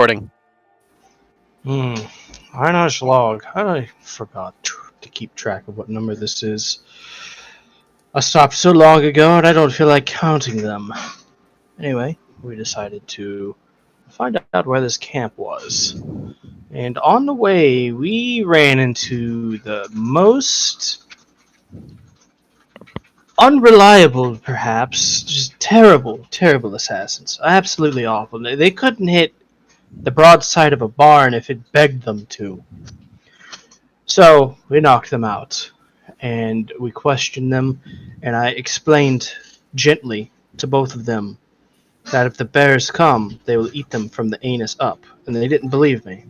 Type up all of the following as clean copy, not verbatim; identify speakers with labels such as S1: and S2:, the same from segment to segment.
S1: Recording.
S2: Einar's log. I forgot to keep track of what number this is. I stopped so long ago and I don't feel like counting them. Anyway, we decided to find out where this camp was. And on the way, we ran into the most unreliable, perhaps, just terrible, terrible assassins. Absolutely awful. They couldn't hit the broadside of a barn if it begged them to. So we knocked them out, and we questioned them, and I explained gently to both of them that if the bears come, they will eat them from the anus up, and they didn't believe me.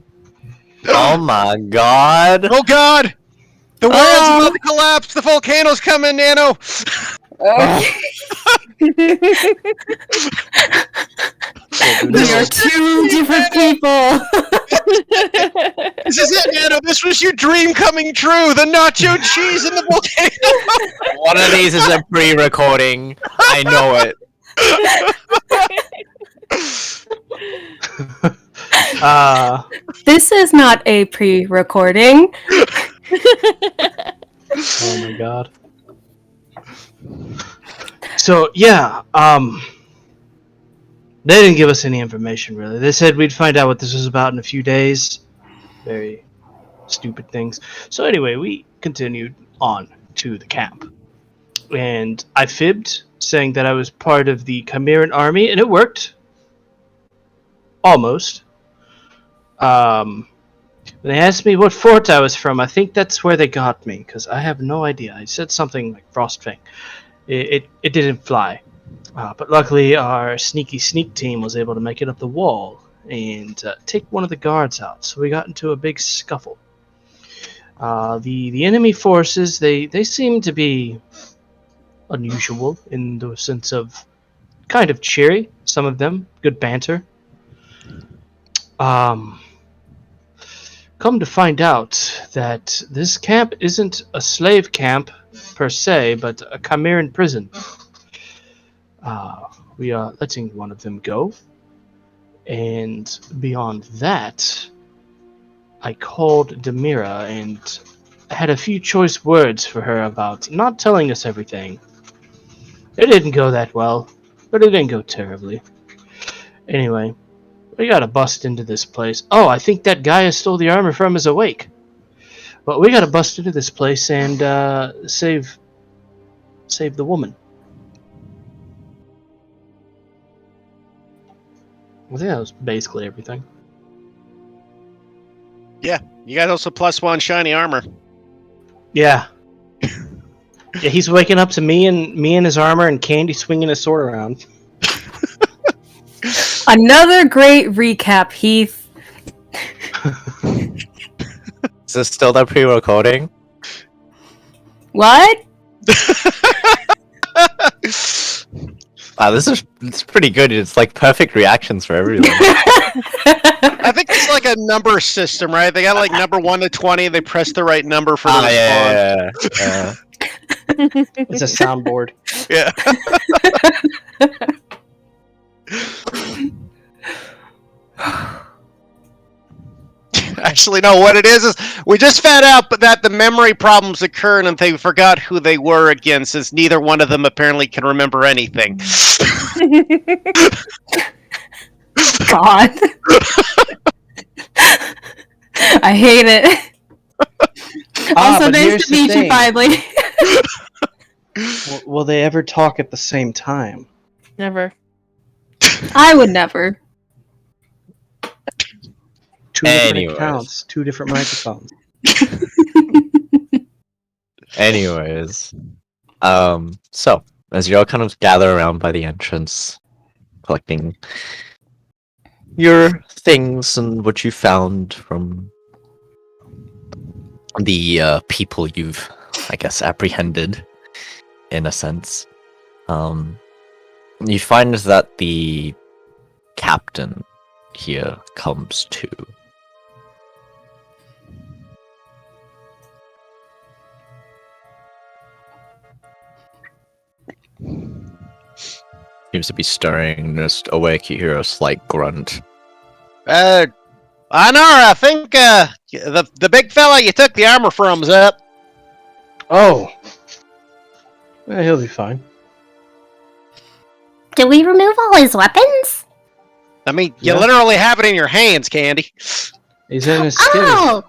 S3: Oh my god!
S1: Oh god! The world's about to collapse! The volcano's coming, Nano!
S4: Okay. We are two different people.
S1: This is it, Nano! This was your dream coming true! The nacho cheese in the volcano!
S3: One of these is a pre-recording. I know it.
S4: This is not a pre-recording.
S2: Oh my god. So, yeah, they didn't give us any information, really. They said we'd find out what this was about in a few days. Very stupid things. So anyway, we continued on to the camp. And I fibbed, saying that I was part of the Chimeran army, and it worked. Almost. They asked me what fort I was from. I think that's where they got me, because I have no idea. I said something like Frostfang. It didn't fly. But luckily, our sneak team was able to make it up the wall and take one of the guards out. So we got into a big scuffle. The enemy forces, they seem to be unusual in the sense of kind of cheery. Some of them, good banter. Come to find out that this camp isn't a slave camp per se, but a Chimeran prison. We are letting one of them go. And beyond that, I called Demira and had a few choice words for her about not telling us everything. It didn't go that well, but it didn't go terribly. Anyway, we gotta bust into this place. Oh, I think that guy who stole the armor from is awake. But we gotta bust into this place and save the woman. I think that was basically everything.
S1: Yeah, you guys also +1 shiny armor.
S2: Yeah. Yeah, he's waking up to me and his armor and Candy swinging his sword around.
S4: Another great recap, Heath.
S3: Is this still the pre-recording?
S4: What?
S3: Wow, it's pretty good. It's like perfect reactions for everyone.
S1: I think it's like a number system, right? They got like number 1 to 20, they press the right number for the response.
S3: Yeah.
S2: It's a soundboard.
S1: Yeah. Actually, no, what it is we just found out that the memory problems occurred and they forgot who they were again, since neither one of them apparently can remember anything.
S4: God. I hate it. Also, nice to meet you finally.
S2: Will they ever talk at the same time?
S5: Never.
S4: I would never.
S2: Two different accounts, 2 different microphones.
S3: Anyways, so as you all kind of gather around by the entrance, collecting your things and what you found from the people you've, I guess, apprehended, in a sense, you find that the captain here comes too. Seems to be stirring, just awake. You hear a slight grunt.
S1: Einar, I think the big fella you took the armor from's up.
S2: Oh. He'll be fine.
S5: Did we remove all his weapons?
S1: I mean, you
S2: Yeah.
S1: literally have it in your hands, Candy.
S2: He's in his skivvy.
S5: Oh!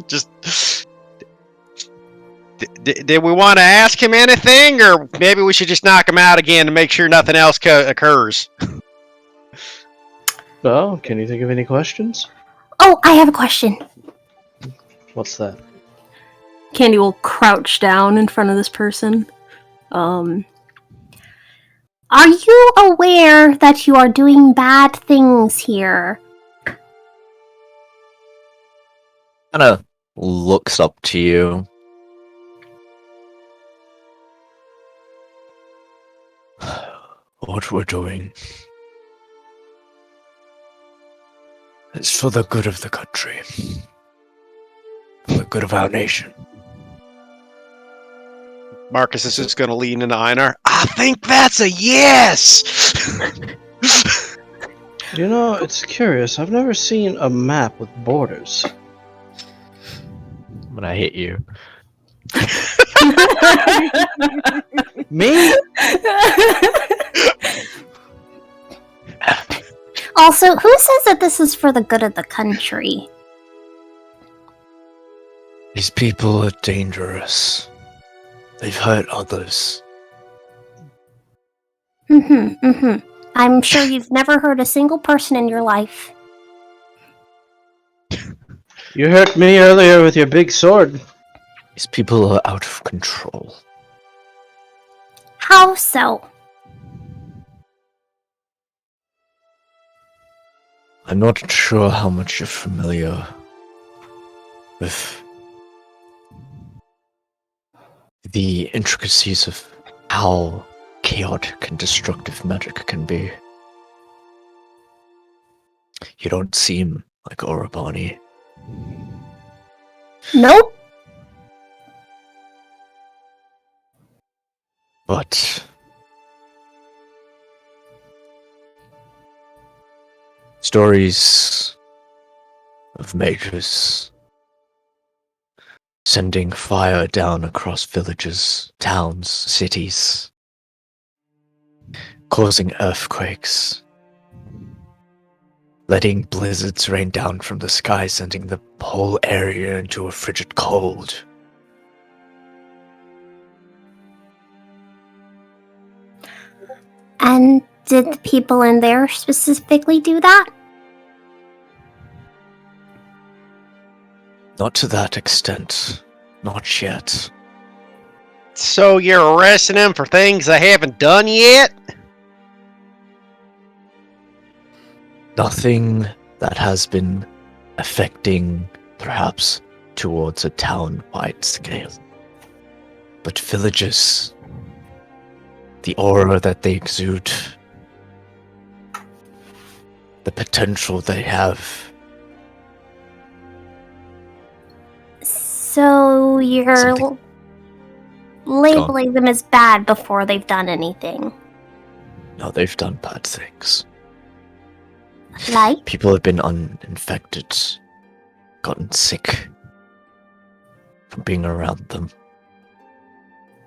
S1: Just did we want to ask him anything, or maybe we should just knock him out again to make sure nothing else occurs?
S2: Well, can you think of any questions?
S5: Oh, I have a question.
S2: What's that?
S4: Candy will crouch down in front of this person.
S5: Are you aware that you are doing bad things here?
S3: Kind of looks up to you. What we're doing is for the good of the country, for the good of our nation.
S1: Marcus is just going to lean into Einar. I think that's a yes!
S2: You know, it's curious. I've never seen a map with borders.
S3: When I hit you.
S2: Me?
S5: Also, who says that this is for the good of the country?
S3: These people are dangerous. They've hurt others.
S5: I'm sure you've never hurt a single person in your life.
S2: You hurt me earlier with your big sword.
S3: These people are out of control.
S5: How so?
S3: I'm not sure how much you're familiar with the intricacies of how chaotic and destructive magic can be. You don't seem like Orobani.
S5: Nope.
S3: But stories of mages sending fire down across villages, towns, cities, causing earthquakes, letting blizzards rain down from the sky, sending the whole area into a frigid cold.
S5: And did the people in there specifically do that?
S3: Not to that extent. Not yet.
S1: So you're arresting them for things they haven't done yet?
S3: Nothing that has been affecting, perhaps, towards a town-wide scale. But villages, the aura that they exude, the potential they have.
S5: So you're
S3: Something-
S5: labeling them as bad before they've done anything.
S3: No, they've done bad things.
S5: Like?
S3: People have been uninfected, gotten sick from being around them.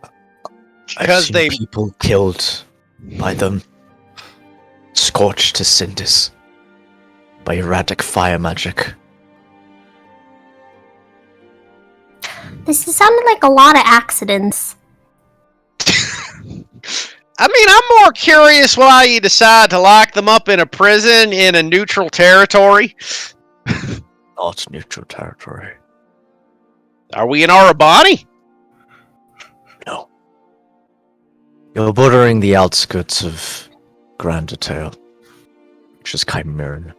S3: I've
S1: Because
S3: seen
S1: they
S3: people killed by them, scorched to cinders by erratic fire magic.
S5: This is sounding like a lot of accidents.
S1: I mean, I'm more curious why you decide to lock them up in a prison in a neutral territory.
S3: Not neutral territory.
S1: Are we in Arabani?
S3: No. You're bordering the outskirts of Grand Detail, which is Chimeran.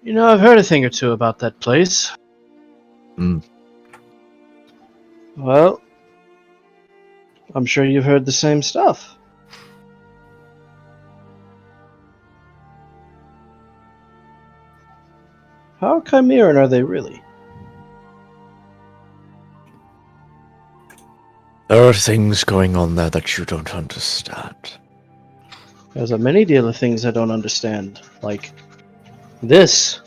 S2: You know, I've heard a thing or two about that place. Well, I'm sure you've heard the same stuff. How chimeran are they really?
S3: There are things going on there that you don't understand.
S2: There's a many deal of things I don't understand, like this.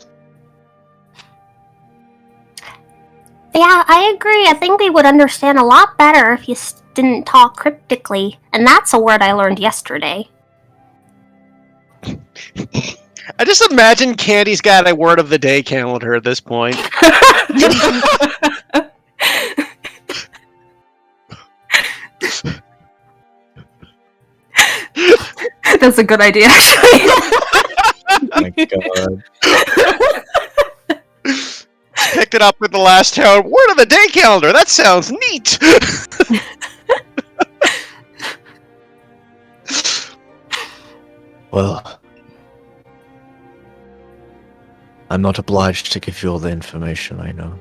S5: Yeah, I agree. I think we would understand a lot better if you didn't talk cryptically. And that's a word I learned yesterday.
S1: I just imagine Candy's got a word of the day calendar at this point.
S4: That's a good idea, actually.
S3: Oh my god.
S1: Picked it up with the last town. Word of the day calendar. That sounds neat.
S3: Well, I'm not obliged to give you all the information I know.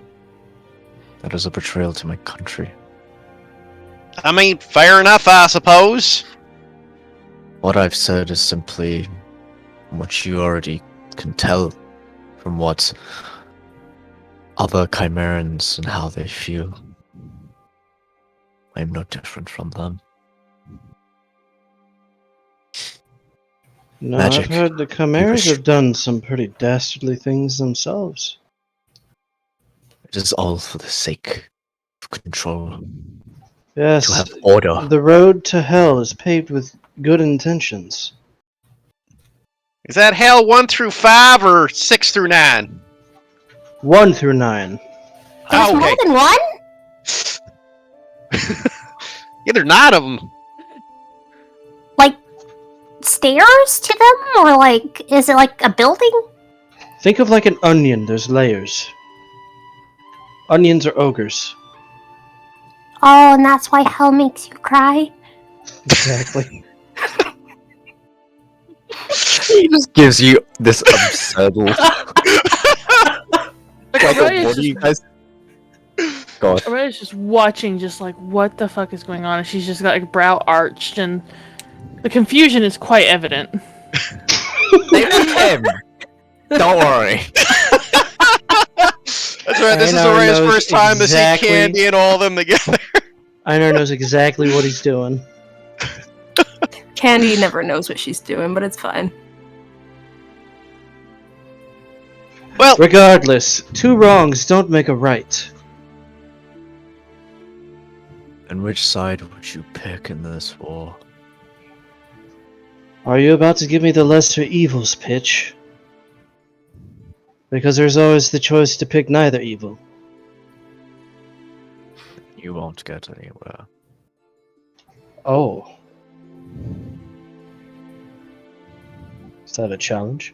S3: That is a betrayal to my country.
S1: I mean, fair enough, I suppose.
S3: What I've said is simply what you already can tell from what other Chimerans and how they feel. I'm no different from them.
S2: No,
S3: Magic.
S2: I've heard the Chimeras have done some pretty dastardly things themselves.
S3: It is all for the sake of control.
S2: Yes,
S3: To have order.
S2: the road to hell is paved with good intentions.
S1: Is that hell 1 through 5 or 6 through 9?
S2: 1 through 9.
S5: There's
S1: Okay.
S5: more than one?
S1: Yeah, there's 9 of them.
S5: Like, stairs to them? Or, like, is it like a building?
S2: Think of like an onion, there's layers. Onions are ogres.
S5: Oh, and that's why hell makes you cry?
S2: Exactly.
S3: He just gives you this absurd look. Like,
S6: Aurelia
S3: what do
S6: is
S3: you guys... God.
S6: Aurelia's just watching, just like, what the fuck is going on? And she's just got like brow arched, and the confusion is quite evident.
S3: They with him. Don't worry.
S1: That's right, this is
S2: Einar
S1: Aurea's
S2: knows
S1: first time to see
S2: exactly-
S1: Candy and all of them together.
S2: Einar knows exactly what he's doing.
S4: Candy never knows what she's doing, but it's fine.
S1: Well,
S2: Regardless, 2 wrongs don't make a right.
S3: And which side would you pick in this war?
S2: Are you about to give me the lesser evils pitch? Because there's always the choice to pick neither evil.
S3: You won't get anywhere.
S2: Oh. Is that a challenge?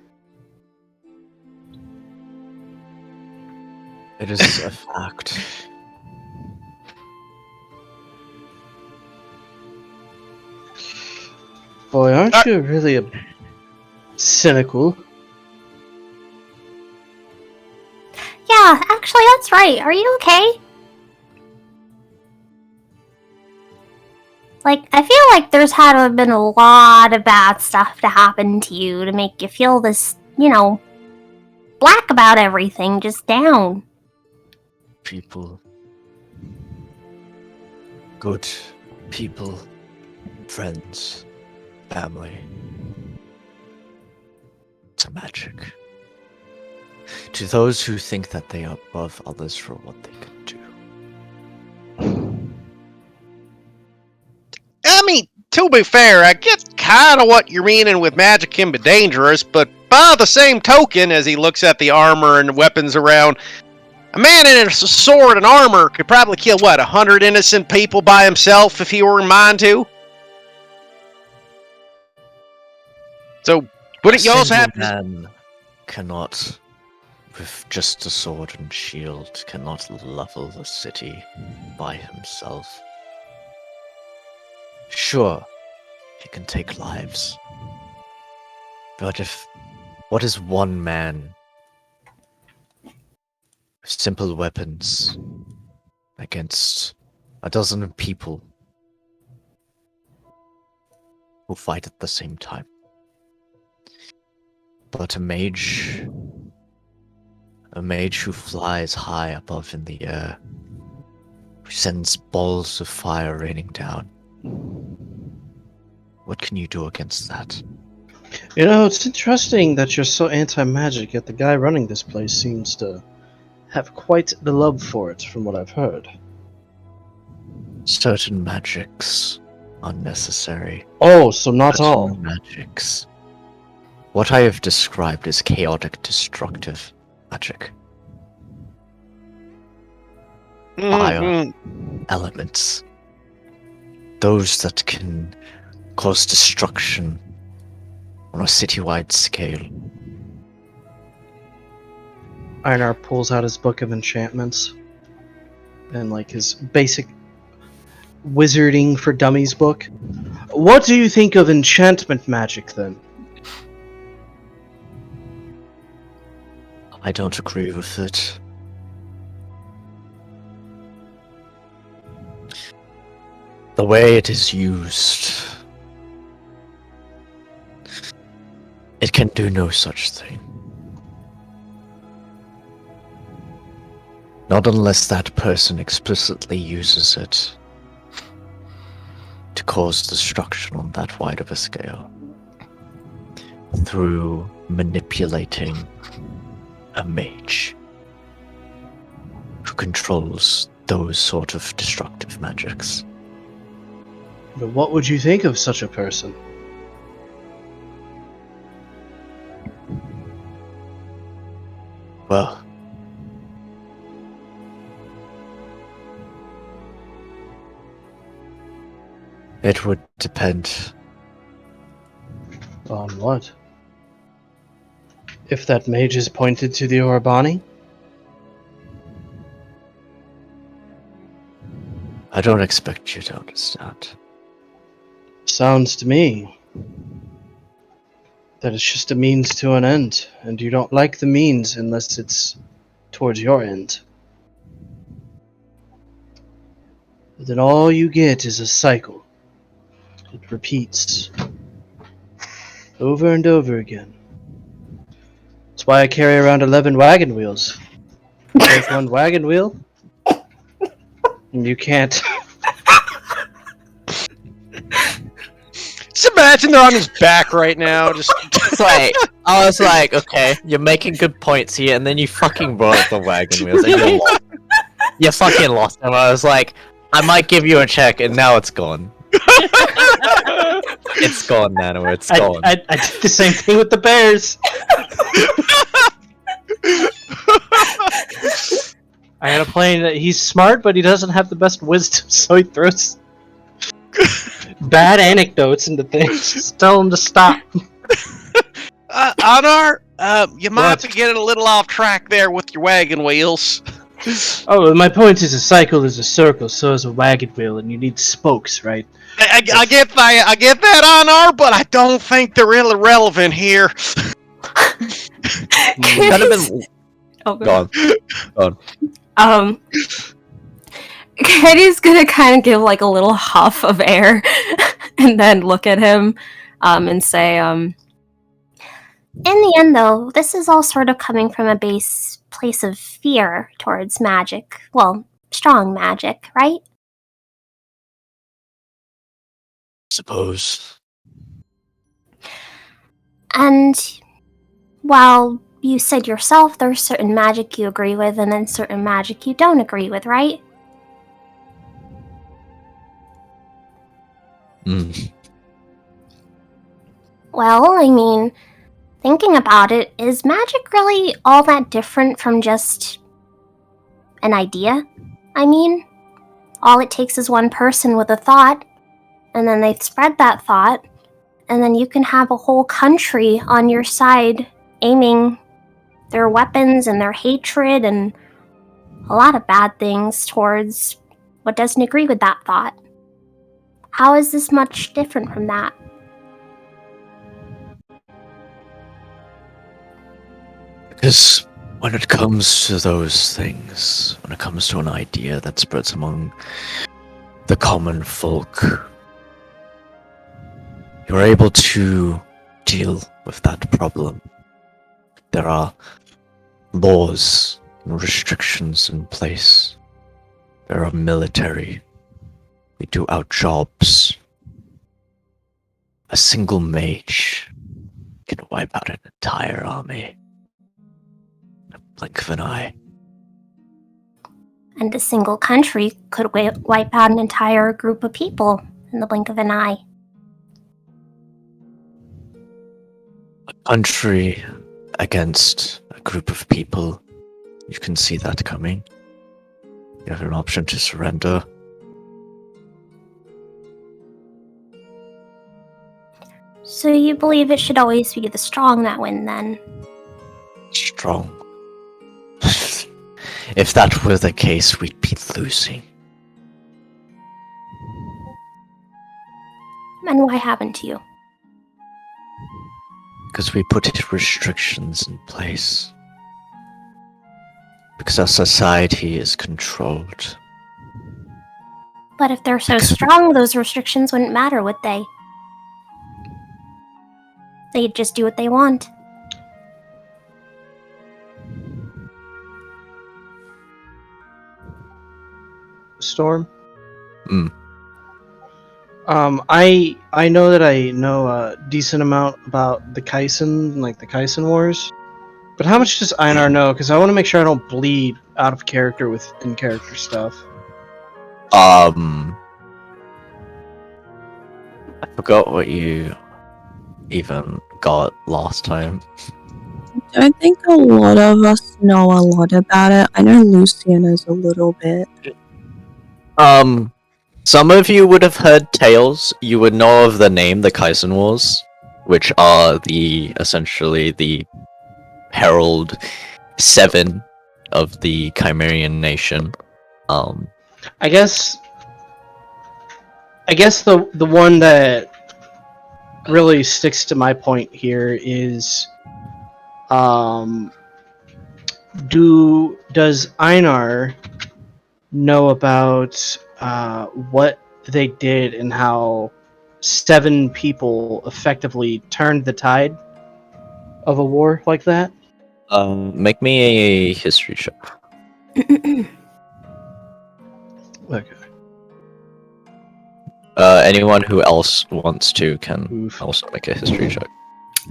S3: It is a fact.
S2: Boy, aren't you really a cynical?
S5: Yeah, actually, that's right. Are you okay? Like, I feel like there's had to have been a lot of bad stuff to happen to you to make you feel this, black about everything, just down.
S3: People. Good people. Friends. Family. To magic. To those who think that they are above others for what they can do.
S1: I mean, to be fair, I get kind of what you're meaning with magic can be dangerous, but by the same token, as he looks at the armor and weapons around, a man in a sword and armor could probably kill, 100 innocent people by himself if he were in mind to? So, wouldn't you also have...
S3: man cannot, with just a sword and shield, cannot level the city by himself. Sure, he can take lives. But what is one man with simple weapons against a dozen people who fight at the same time? But a mage who flies high above in the air, sends balls of fire raining down. What can you do against that?
S2: You know, it's interesting that you're so anti-magic, yet the guy running this place seems to have quite the love for it, from what I've heard.
S3: Certain magics are necessary.
S2: Oh, so not all.
S3: Certain magics. What I have described is chaotic, destructive magic. Fire elements. Those that can cause destruction on a citywide scale.
S2: Einar pulls out his book of enchantments and like his basic wizarding for dummies book. What do you think of enchantment magic then?
S3: I don't agree with it. The way it is used, it can do no such thing. Not unless that person explicitly uses it to cause destruction on that wide of a scale. Through manipulating a mage who controls those sort of destructive magics.
S2: But what would you think of such a person?
S3: Well, it would depend.
S2: On what? If that mage is pointed to the Orabani?
S3: I don't expect you to understand.
S2: Sounds to me that it's just a means to an end, and you don't like the means unless it's towards your end. Then all you get is a cycle. It repeats over and over again. That's why I carry around 11 wagon wheels. Take one wagon wheel, and you can't.
S1: Just imagine they're on his back right now. Just
S3: It's like, I was like, okay, you're making good points here, and then you fucking brought up the wagon wheels, and you lost. You fucking lost him. I was like, I might give you a check, and now it's gone. It's gone, Nano. It's gone.
S2: I did the same thing with the bears. I had a plan that he's smart, but he doesn't have the best wisdom, so he throws bad anecdotes into things. Just tell him to stop.
S1: Anar, you might
S2: What?
S1: be getting a little off track there with your wagon wheels.
S2: Oh, my point is a cycle is a circle, so is a wagon wheel, and you need spokes, right?
S1: I get that, Anar, but I don't think they're really relevant here.
S3: Kind of been
S4: Oh, go
S3: gone.
S4: Katie's gonna kind of give like a little huff of air and then look at him and say,
S5: In the end, though, this is all sort of coming from a base place of fear towards magic. Well, strong magic, right?
S3: Suppose.
S5: And while you said yourself there's certain magic you agree with and then certain magic you don't agree with, right? Well, I mean, thinking about it, is magic really all that different from just an idea? I mean, all it takes is one person with a thought, and then they spread that thought, and then you can have a whole country on your side aiming their weapons and their hatred and a lot of bad things towards what doesn't agree with that thought. How is this much different from that?
S3: Because when it comes to those things, when it comes to an idea that spreads among the common folk, you're able to deal with that problem. There are laws and restrictions in place. We're a military. We do our jobs. A single mage can wipe out an entire army in a blink of an eye.
S5: And a single country could wipe out an entire group of people in the blink of an eye.
S3: A country against a group of people, you can see that coming. You have an option to surrender.
S5: So you believe it should always be the strong that win, then?
S3: Strong. If that were the case, we'd be losing.
S5: And why haven't you?
S3: Because we put restrictions in place. Because our society is controlled.
S5: But if they're so strong, those restrictions wouldn't matter, would they? They'd just do what they want.
S2: Storm?
S3: Mm.
S2: I know that I know a decent amount about the Kaisen, like the Kaisen Wars. But how much does Einar know? Because I want to make sure I don't bleed out of character with in-character stuff.
S3: I forgot what you even got last time.
S7: I think a lot of us know a lot about it. I know Lucian knows a little bit.
S3: Some of you would have heard tales. You would know of the name, the Kaisen Wars, which are essentially the Herald 7 of the Chimerian nation.
S2: I guess the one that really sticks to my point here is, does Einar know about what they did and how 7 people effectively turned the tide of a war like that?
S3: Make me a history check.
S2: Okay.
S3: Anyone who else wants to can
S2: Oof.
S3: also make a history check.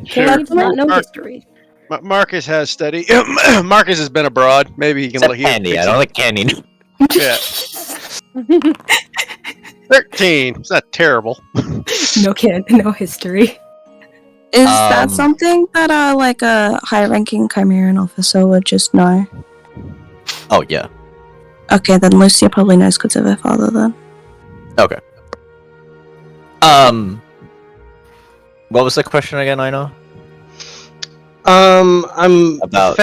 S1: Sure.
S4: I do not know
S1: Mark-
S4: history.
S1: Marcus has study. Marcus has been abroad. Maybe he can
S3: Except
S1: look.
S3: Candy. I don't like Candy.
S1: Yeah. 13. It's not terrible.
S4: No history.
S7: Is that
S3: Um,
S7: something that like a high-ranking Chimerian officer would just know?
S3: Oh, yeah.
S7: Okay, then Lucia probably knows because of her father then.
S3: Okay. What was the question again, I know?
S2: I'm
S3: About-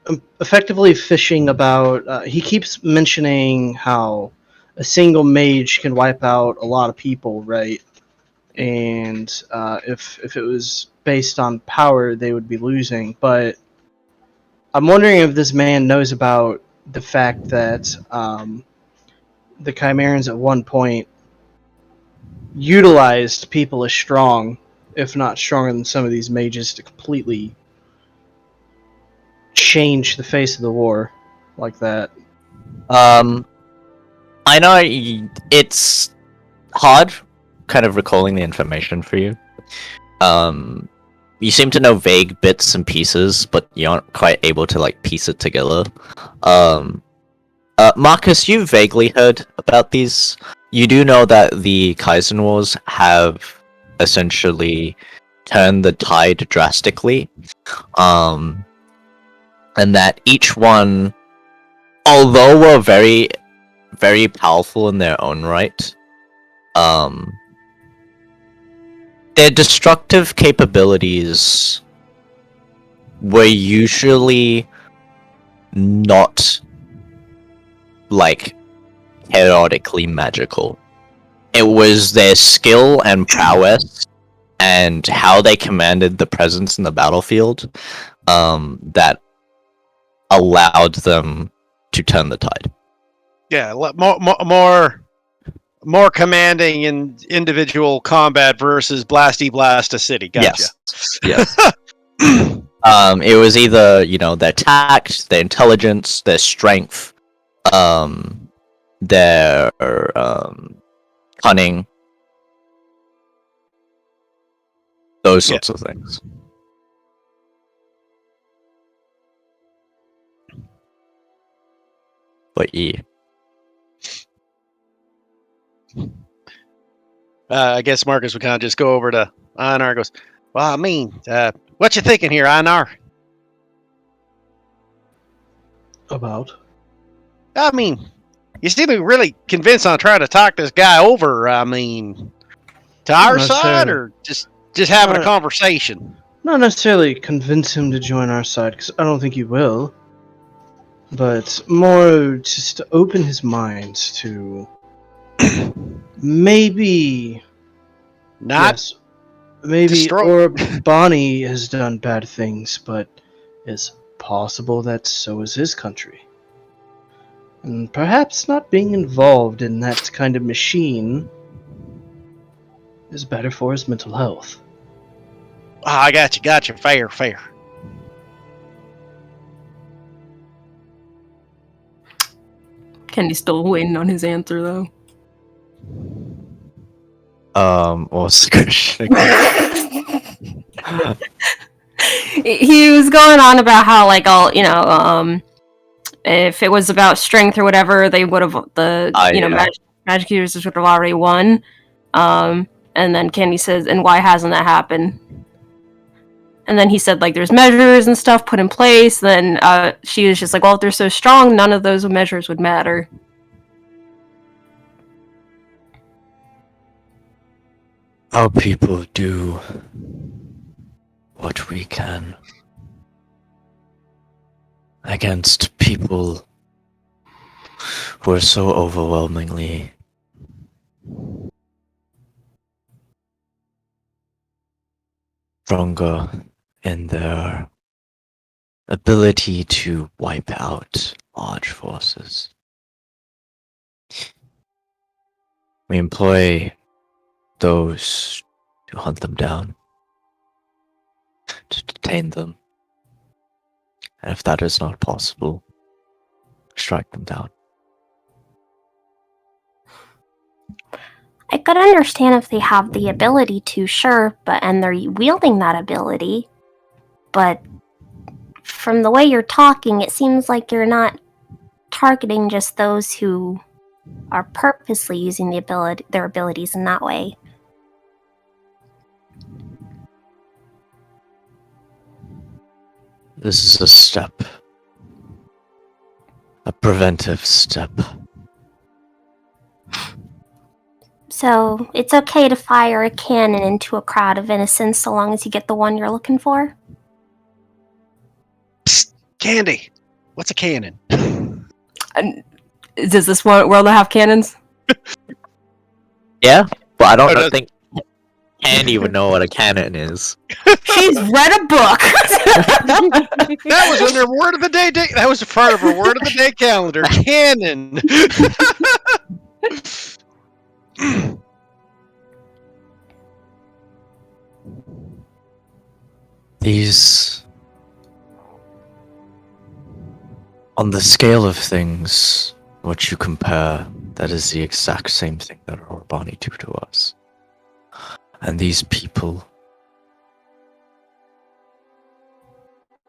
S2: I'm effectively fishing about. He keeps mentioning how a single mage can wipe out a lot of people, right? And if it was based on power, they would be losing. But I'm wondering if this man knows about the fact that the Chimerians at one point utilized people as strong, if not stronger than some of these mages, to completely change the face of the war like that.
S3: I know it's hard kind of recalling the information for you. You seem to know vague bits and pieces, but you aren't quite able to like piece it together. Marcus, you vaguely heard about these. You do know that the Kaisen Wars have essentially turned the tide drastically. And that each one, although were very, very powerful in their own right, their destructive capabilities were usually not like chaotically magical. It was their skill and prowess and how they commanded the presence in the battlefield that allowed them to turn the tide.
S1: Yeah, more commanding in individual combat versus blasty blast a city. Gotcha.
S3: Yes. It was either, their tact, their intelligence, their strength, their cunning, those
S1: Yeah.
S3: sorts of things. But yeah.
S1: I guess Marcus would kind of just go over to Einar and goes, well, I mean, what you thinking here, Einar?
S2: About?
S1: I mean, you seem to be really convinced on trying to talk this guy over, I mean, to our side, or just having a conversation?
S2: Not necessarily convince him to join our side, because I don't think he will. But more just to open his mind to maybe
S1: Not
S2: yes, maybe
S1: destroy.
S2: or Bonnie has done bad things, but it's possible that so is his country. And perhaps not being involved in that kind of machine is better for his mental health.
S1: Oh, I got you. Fair.
S4: Kenny's still waiting on his answer, though.
S3: What's the question again?
S4: He was going on about how, like, if it was about strength or whatever, they would have magic users would have already won. And then Candy says, "And why hasn't that happened?" And then he said, like, there's measures and stuff put in place. Then she was just like, well, if they're so strong, none of those measures would matter.
S3: Our people do what we can against people who are so overwhelmingly stronger in their ability to wipe out large forces. We employ those to hunt them down, to detain them, and if that is not possible, strike them down.
S5: I could understand if they have the ability to, sure, and they're wielding that ability. But from the way you're talking, it seems like you're not targeting just those who are purposely using their abilities in that way.
S3: This is a step. A preventive step.
S5: So, it's okay to fire a cannon into a crowd of innocents so long as you get the one you're looking for?
S1: Psst, Candy, what's a cannon?
S4: Does this world have cannons?
S3: Yeah, but I don't think Candy would know what a cannon is.
S4: She's read a book!
S1: That was on their word of the day. That was part of her word of the day calendar. Cannon.
S3: These, on the scale of things, what you compare, that is the exact same thing that our Bonnie do to us. And these people,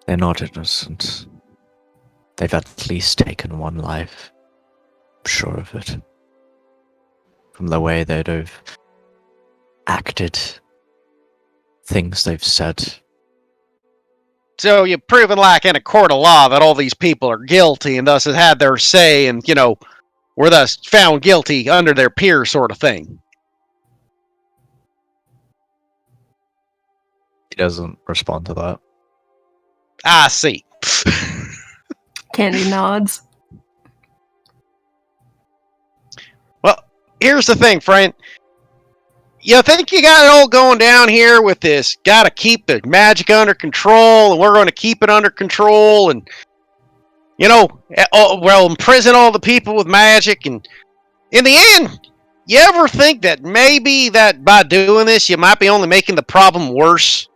S3: they're not innocent. They've at least taken one life. I'm sure of it. From the way that they've acted, things they've said.
S1: So you've proven, like in a court of law, that all these people are guilty and thus have had their say and, were thus found guilty under their peers, sort of thing.
S3: He doesn't respond to that.
S1: I see.
S4: Candy nods.
S1: Well, here's the thing, friend. You think you got it all going down here with this, gotta keep the magic under control, and we're going to keep it under control, and, imprison all the people with magic, and in the end, you ever think that maybe that by doing this, you might be only making the problem worse?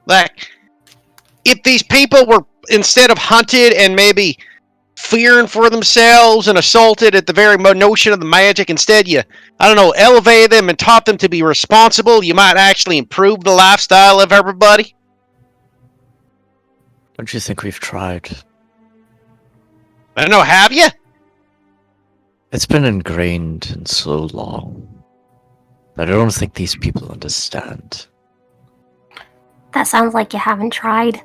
S1: Like, if these people were, instead of hunted and maybe fearing for themselves and assaulted at the very notion of the magic. Instead, you, I don't know, elevated them and taught them to be responsible. You might actually improve the lifestyle of everybody.
S3: Don't you think we've tried?
S1: I don't know, have you?
S3: It's been ingrained in so long that I don't think these people understand.
S5: That sounds like you haven't tried.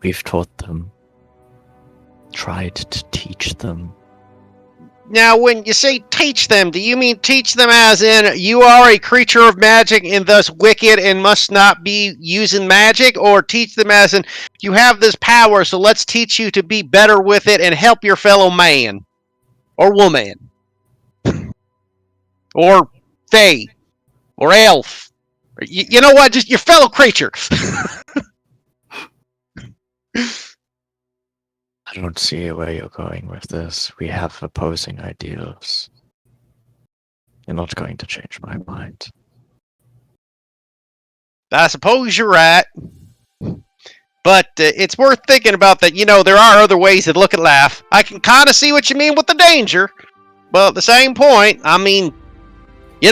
S3: We've taught them. Tried to teach them.
S1: Now, when you say teach them, do you mean teach them as in you are a creature of magic and thus wicked and must not be using magic? Or teach them as in you have this power, so let's teach you to be better with it and help your fellow man? Or woman? Or fae? Or elf? Or, you know what? Just your fellow creature.
S3: I don't see where you're going with this. We have opposing ideals. You're not going to change my mind.
S1: I suppose you're right. But it's worth thinking about that, there are other ways to look at life. I can kind of see what you mean with the danger. But at the same point, I mean, you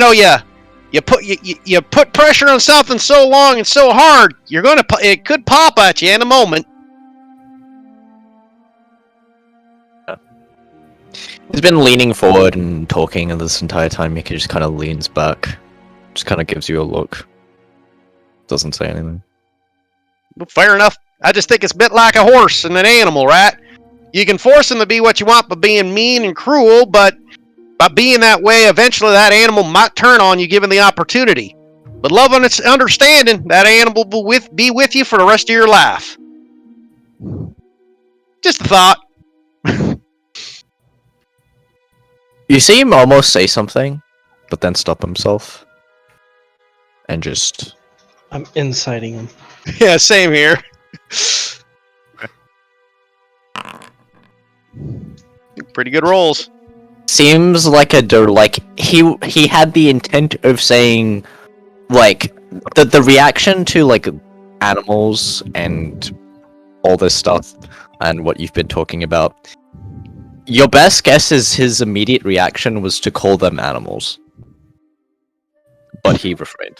S1: put pressure on something so long and so hard, it could pop at you in a moment.
S3: He's been leaning forward and talking, and this entire time Mickey just kind of leans back. Just kind of gives you a look. Doesn't say anything.
S1: Well, fair enough. I just think it's a bit like a horse and an animal, right? You can force them to be what you want by being mean and cruel, but by being that way, eventually that animal might turn on you given the opportunity. But love and its understanding, that animal will be with you for the rest of your life. Just a thought.
S3: You see him almost say something, but then stop himself. And just...
S2: I'm inciting him.
S1: Yeah, same here. Pretty good rolls.
S3: Seems like he had the intent of saying, like, the reaction to, like, animals and all this stuff and what you've been talking about. Your best guess is his immediate reaction was to call them animals. But he refrained.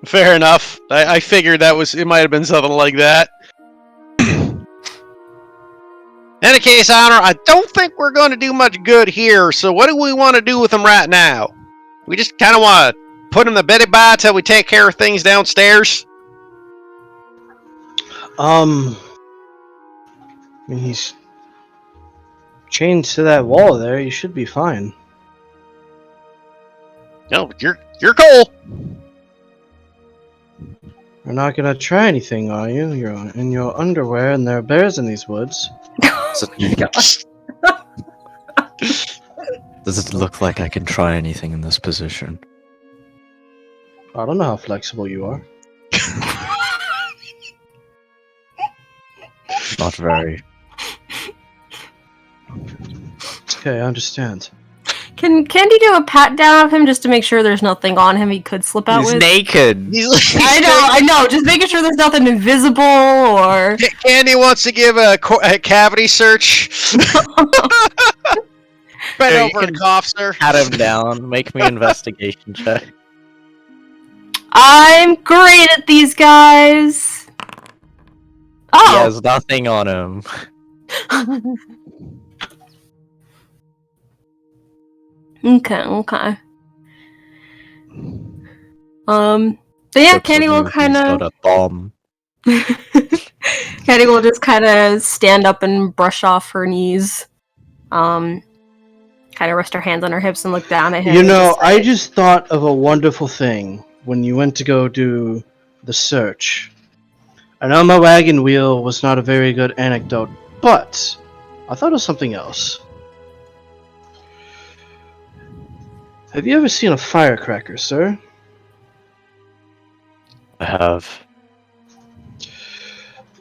S1: Fair enough. I figured it might have been something like that. In any case, Honor, I don't think we're going to do much good here, so what do we want to do with them right now? We just kind of want to put them to beddy by till we take care of things downstairs?
S2: I mean, he's chained to that wall there. You should be fine.
S1: No, you're cool.
S2: You're not gonna try anything, are you? You're in your underwear, and there are bears in these woods.
S3: Does it look like I can try anything in this position?
S2: I don't know how flexible you are.
S3: Not very.
S2: It's okay, I understand.
S4: Can Candy do a pat down of him just to make sure there's nothing on him he could slip out
S3: He's
S4: with?
S3: naked!
S4: I know, just making sure there's nothing invisible or...
S1: Candy wants to give a cavity search. Bend over and cough, sir.
S3: Pat him down, make me investigation check.
S4: I'm great at these guys!
S3: He
S4: Oh!
S3: has nothing on him.
S4: Okay. So yeah, Candy will kind of...
S3: got a bomb.
S4: Candy will just kind of stand up and brush off her knees. Kind of rest her hands on her hips and look down at him.
S2: You know, I just thought of a wonderful thing when you went to go do the search. I know my wagon wheel was not a very good anecdote, but I thought of something else. Have you ever seen a firecracker, sir?
S3: I have.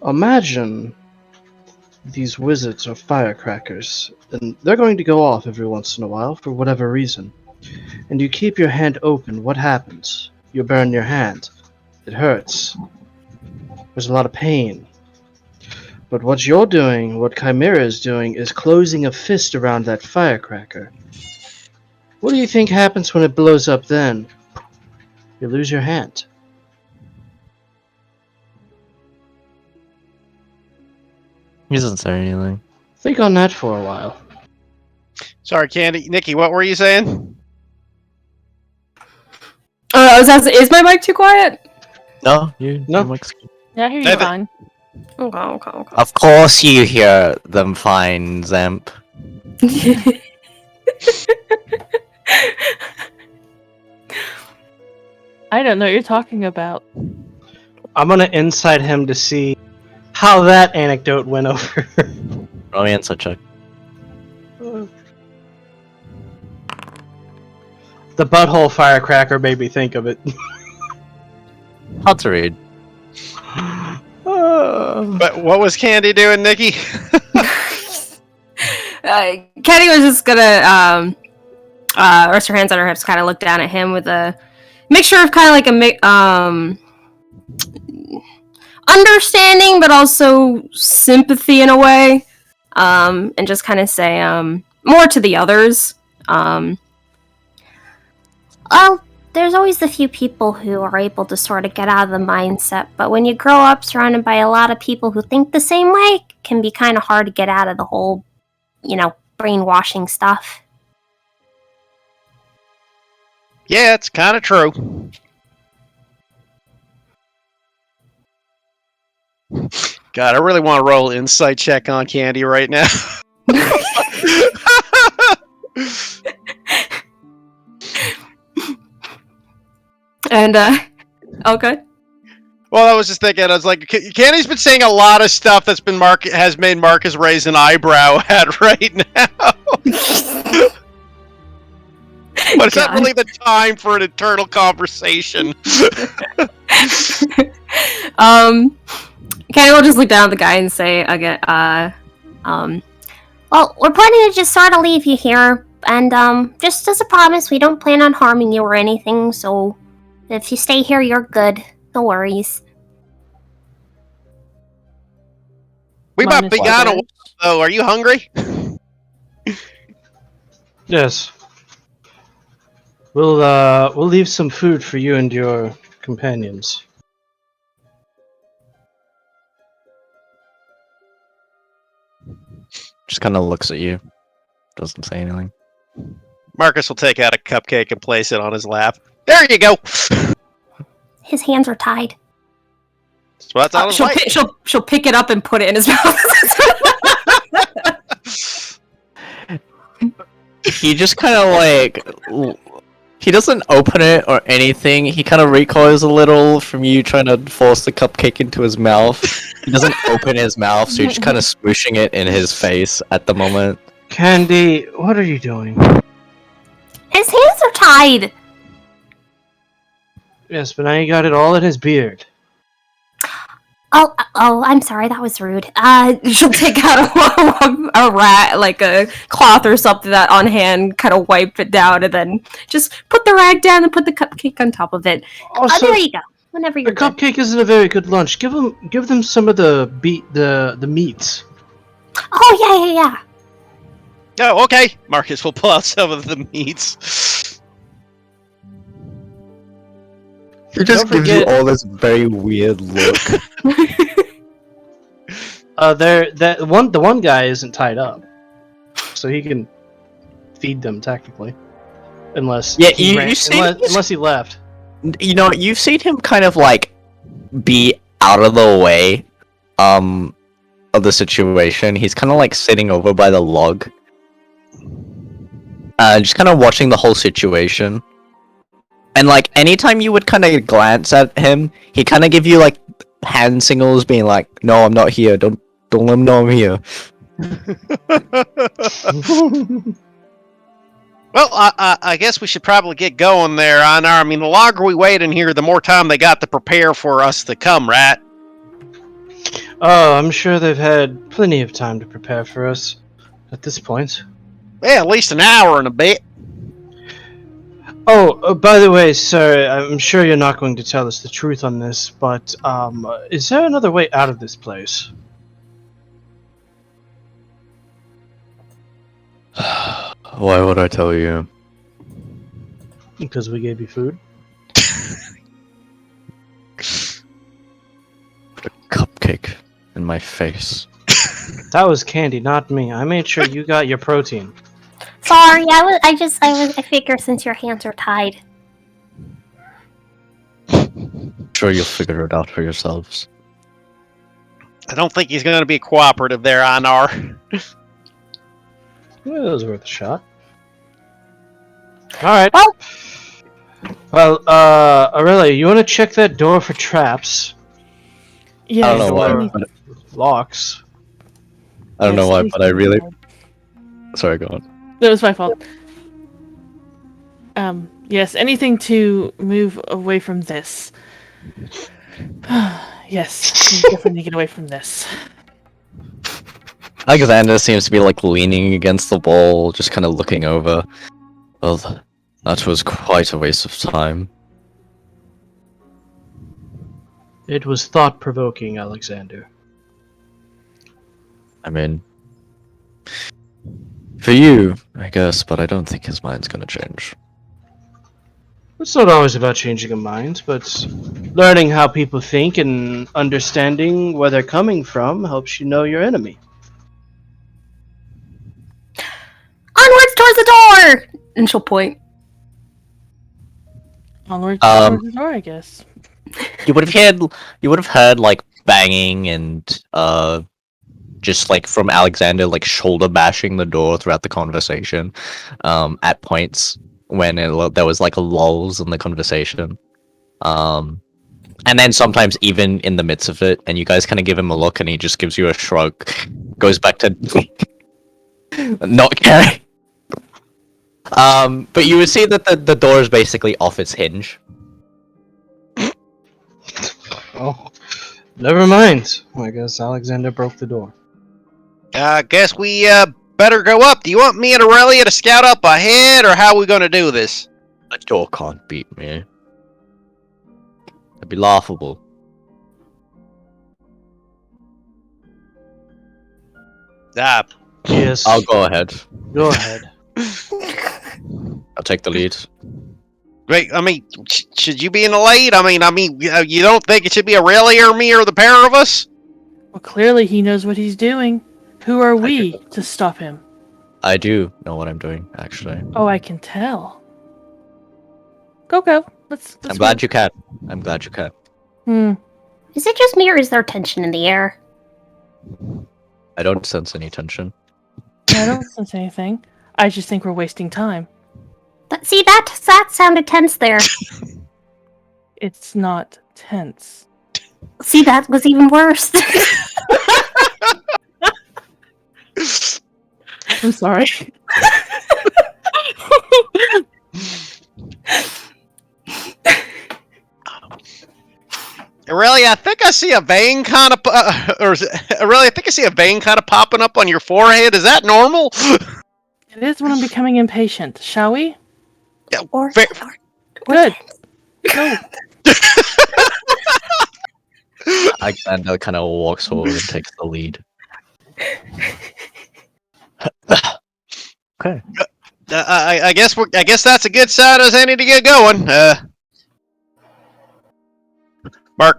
S2: Imagine these wizards are firecrackers, and they're going to go off every once in a while for whatever reason. And you keep your hand open, what happens? You burn your hand. It hurts. There's a lot of pain. But what you're doing, what Chimera is doing, is closing a fist around that firecracker. What do you think happens when it blows up then? You lose your hand.
S3: He doesn't say anything.
S2: Think on that for a while.
S1: Sorry, Candy. Nikki, what were you saying?
S4: Is my mic too quiet?
S3: No.
S2: No.
S6: Yeah, I hear you
S1: David.
S6: fine.
S4: Okay.
S3: Of course you hear them fine, Zemp.
S6: I don't know what you're talking about.
S2: I'm gonna inside him to see how that anecdote went over.
S3: Roll me inside check.
S2: The butthole firecracker made me think of it.
S3: Hard to read.
S1: But what was Candy doing, Nikki?
S4: Kenny was just gonna rest her hands on her hips, kind of look down at him with a mixture of kind of like a understanding, but also sympathy in a way, and just kind of say more to the others.
S5: Well, there's always the few people who are able to sort of get out of the mindset, but when you grow up surrounded by a lot of people who think the same way, it can be kind of hard to get out of the whole, brainwashing stuff.
S1: Yeah, it's kind of true. God, I really want to roll an insight check on Candy right now.
S4: And okay.
S1: Well, I was just thinking, I was like, Candy's been saying a lot of stuff that's been has made Marcus raise an eyebrow at right now. But it's not really the time for an internal conversation.
S4: Kenny will just look down at the guy and say again,
S5: Well, we're planning to just sort of leave you here, and just as a promise, we don't plan on harming you or anything, so if you stay here, you're good. No worries.
S1: We might be gone a while, though. Are you hungry?
S2: Yes. We'll leave some food for you and your companions.
S3: Just kind of looks at you. Doesn't say anything.
S1: Marcus will take out a cupcake and place it on his lap. There you go.
S5: His hands are tied.
S1: That's what's on his plate.
S4: she'll pick it up and put it in his mouth.
S3: He just kind of like... He doesn't open it or anything. He kind of recoils a little from you trying to force the cupcake into his mouth. He doesn't open his mouth, so you're just kind of smooshing it in his face at the moment.
S2: Candy, what are you doing?
S5: His hands are tied!
S2: Yes, but now you got it all in his beard.
S5: Oh, I'm sorry, that was rude.
S4: She'll take out a rat, like a cloth or something that on hand, kind of wipe it down, and then just put the rag down and put the cupcake on top of it.
S2: Also,
S5: there you go. Whenever you're
S2: the cupcake isn't a very good lunch. Give them some of the meats.
S5: Oh, yeah.
S1: Oh, okay. Marcus will pull out some of the meats.
S3: He just gives you all this very weird look.
S2: The one guy isn't tied up, so he can feed them technically, unless unless he left.
S3: You know, you've seen him kind of like be out of the way, of the situation. He's kind of like sitting over by the log, just kind of watching the whole situation. And like anytime you would kind of glance at him, he kind of give you like hand signals, being like, "No, I'm not here. Don't let him know I'm here."
S1: Well, I guess we should probably get going there. I mean, the longer we wait in here, the more time they got to prepare for us to come, right?
S2: Oh, I'm sure they've had plenty of time to prepare for us at this point.
S1: Yeah, at least an hour and a bit.
S2: Oh, by the way, sir, I'm sure you're not going to tell us the truth on this, but is there another way out of this place?
S3: Why would I tell you?
S2: Because we gave you food.
S3: Put a cupcake in my face.
S2: That was Candy, not me. I made sure you got your protein.
S5: Sorry, I figure since your hands are tied.
S3: Sure, you'll figure it out for yourselves.
S1: I don't think he's going to be cooperative there, Anar.
S2: Well, that was worth a shot. Alright. Well, Aurelia, you want to check that door for traps?
S6: Yeah.
S3: I don't know why, but
S2: Locks.
S3: I don't know why, but I really. Sorry, go on.
S6: That was my fault. Yes, anything to move away from this. Yes, we definitely get away from this.
S3: Alexander seems to be like leaning against the wall, just kind of looking over. Well, that was quite a waste of time.
S2: It was thought-provoking, Alexander.
S3: I mean, for you, I guess, but I don't think his mind's gonna change.
S2: It's not always about changing a mind, but learning how people think and understanding where they're coming from helps you know your enemy.
S5: Onwards towards the door! And she'll point.
S6: Onward towards the door, I guess.
S3: You would have heard like banging and just like from Alexander like shoulder bashing the door throughout the conversation at points when there was like a lulls in the conversation, and then sometimes even in the midst of it, and you guys kind of give him a look and he just gives you a shrug, goes back to not caring. But you would see that the door is basically off its hinge.
S2: Oh, never mind. I guess Alexander broke the door.
S1: I guess we better go up. Do you want me and Aurelia to scout up ahead, or how are we going to do this?
S3: The door can't beat me. It'd be laughable.
S2: Yes.
S3: I'll go ahead.
S2: Go ahead.
S3: I'll take the lead.
S1: Wait, I mean, should you be in the lead? I mean, you don't think it should be Aurelia or me or the pair of us?
S6: Well, clearly he knows what he's doing. Who are we to stop him?
S3: I do know what I'm doing, actually.
S6: Oh, I can tell. Go. Let's
S3: I'm glad you can. I'm glad you can.
S5: Is it just me or is there tension in the air?
S3: I don't sense any tension.
S6: I don't sense anything. I just think we're wasting time.
S5: See, that sounded tense there.
S6: It's not tense.
S5: See, that was even worse.
S6: I'm sorry.
S1: Aurelia, I think I see a vein kind of, Aurelia, I think I see a vein kind of popping up on your forehead. Is that normal?
S6: It is when I'm becoming impatient. Shall we?
S1: Yeah,
S6: Good. Go.
S3: Alexander kind of walks forward and takes the lead. Okay.
S1: I guess that's a good sign as any to get going.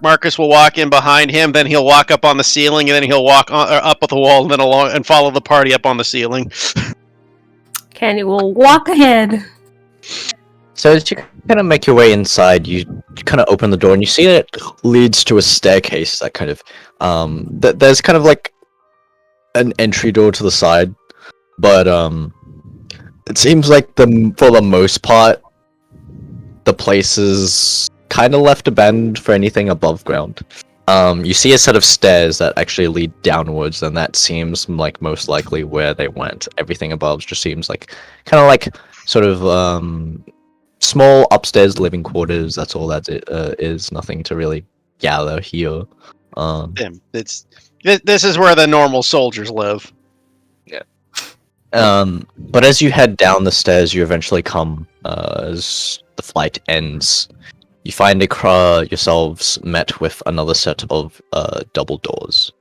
S1: Marcus will walk in behind him, then he'll walk up on the ceiling, and then he'll walk up the wall, and then along and follow the party up on the ceiling.
S4: Candy will walk ahead.
S3: So as you kind of make your way inside, you kind of open the door, and you see that it leads to a staircase that kind of there's kind of like an entry door to the side, but it seems like for the most part the place is kind of left abandoned for anything above ground. You see a set of stairs that actually lead downwards, and that seems like most likely where they went. Everything above just seems like kind of like sort of small upstairs living quarters. That's all that is. Nothing to really gather here.
S1: This is where the normal soldiers live.
S3: Yeah. But as you head down the stairs, you eventually come as the flight ends, you find yourselves met with another set of double doors.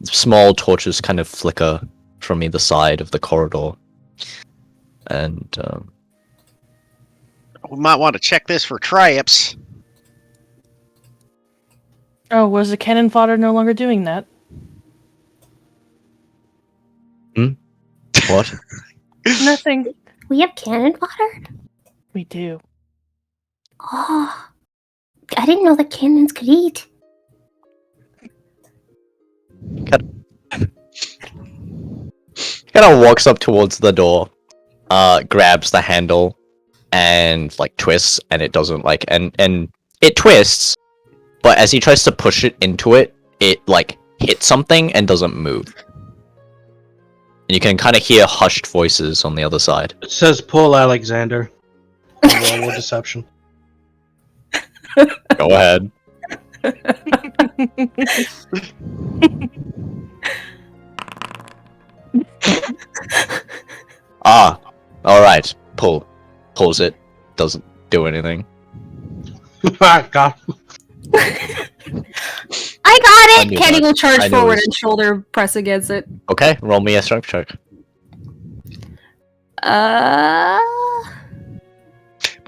S3: Small torches kind of flicker from either side of the corridor, and
S1: We might want to check this for traps.
S6: Oh, was the cannon fodder no longer doing that?
S3: what?
S6: Nothing.
S5: We have cannon fodder?
S6: We do.
S5: Oh, I didn't know that cannons could eat.
S3: Kind of walks up towards the door, grabs the handle, and like twists, and it doesn't like, and it twists, but as he tries to push it into it, it like hits something and doesn't move. And you can kind of hear hushed voices on the other side.
S2: It says pull Alexander. Roll deception.
S3: Go ahead. Alright. Pulls it. Doesn't do anything.
S2: God.
S5: I got
S3: I
S5: it!
S3: knew
S4: Kenny
S3: that.
S4: will charge
S3: I knew
S4: forward
S3: this.
S4: and shoulder press against it.
S3: Okay, roll me a strength check.
S1: By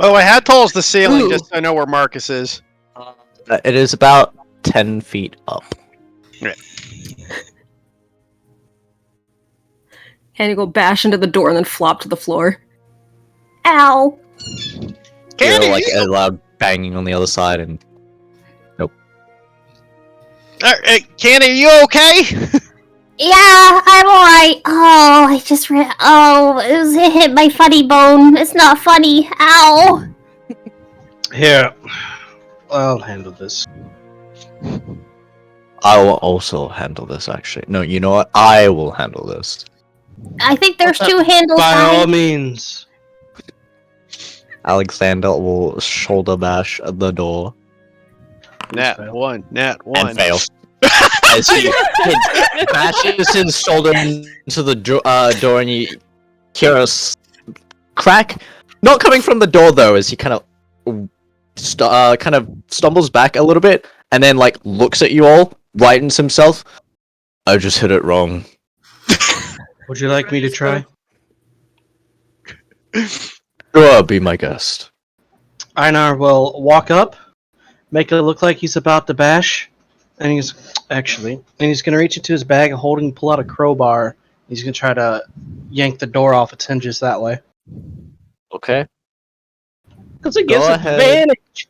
S1: the way, how tall is the ceiling?
S4: Ooh.
S1: Just so I know where Marcus is.
S3: It is about 10 feet up.
S4: Kenny will bash into the door and then flop to the floor.
S5: Ow!
S1: Candy,
S3: Hear, like a loud banging on the other side, and
S1: Candy, are you okay?
S5: Yeah, I'm alright. Oh, I just it hit my funny bone. It's not funny. Ow!
S2: Here, I'll handle this.
S3: I will also handle this, actually. No, you know what? I will handle this.
S5: I think there's two handles.
S2: By all
S5: guys.
S2: means.
S3: Alexander will shoulder bash the door
S1: Nat one.
S3: and fail. As he bashes his shoulder into the door, and you hear a crack. Not coming from the door though, as he kind of stumbles back a little bit, and then like looks at you all, rightens himself. I just hit it wrong.
S2: Would you like me to try?
S3: Sure, be my guest.
S2: Einar will walk up, make it look like he's about to bash, and he's gonna reach into his bag, pull out a crowbar. He's gonna try to yank the door off its hinges that way.
S3: Okay.
S2: Because it
S3: Go
S2: gives
S3: ahead.
S2: advantage.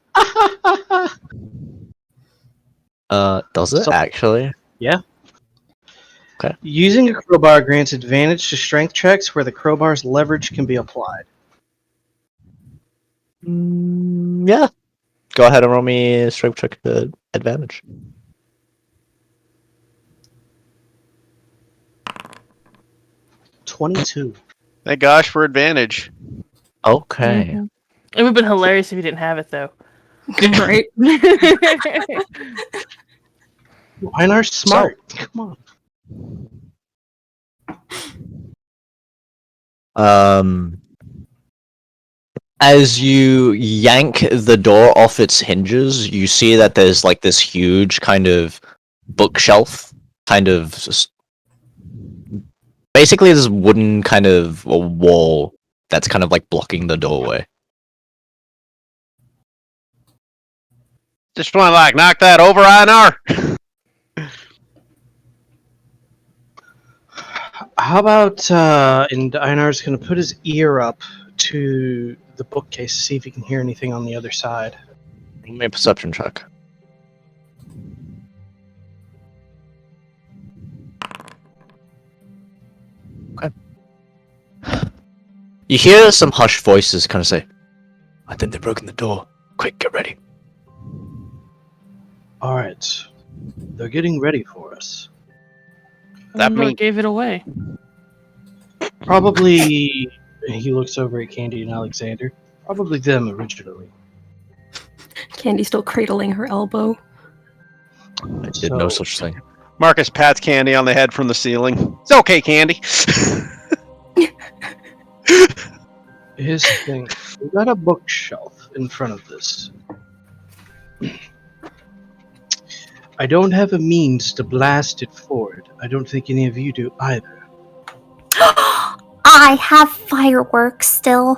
S3: Does it
S2: So-
S3: actually?
S2: Yeah.
S3: Okay.
S2: Using a crowbar grants advantage to strength checks where the crowbar's leverage can be applied.
S3: Yeah. Go ahead and roll me a strength check to advantage.
S2: $22.
S1: Thank gosh for advantage.
S3: Okay.
S6: Mhm. It would have been hilarious if you didn't have it, though.
S4: Right?
S2: Einar's smart. Come on.
S3: As you yank the door off its hinges, you see that there's like this huge kind of bookshelf, basically this wooden kind of a wall that's kind of like blocking the doorway.
S1: Just want to like knock that over, Einar.
S2: How about, and Einar's gonna put his ear up to the bookcase to see if he can hear anything on the other side.
S3: Roll me a perception check. Okay. You hear some hushed voices kind of say, I think they've broken the door. Quick, get ready.
S2: Alright. They're getting ready for us.
S1: That
S6: What
S1: mean-
S6: gave it away.
S2: Probably, he looks over at Candy and Alexander. Probably them originally.
S4: Candy still cradling her elbow.
S3: I did no such thing.
S1: Marcus pats Candy on the head from the ceiling. It's okay, Candy.
S2: Here's the thing. We got a bookshelf in front of this. I don't have a means to blast it forward. I don't think any of you do either.
S5: I have fireworks still.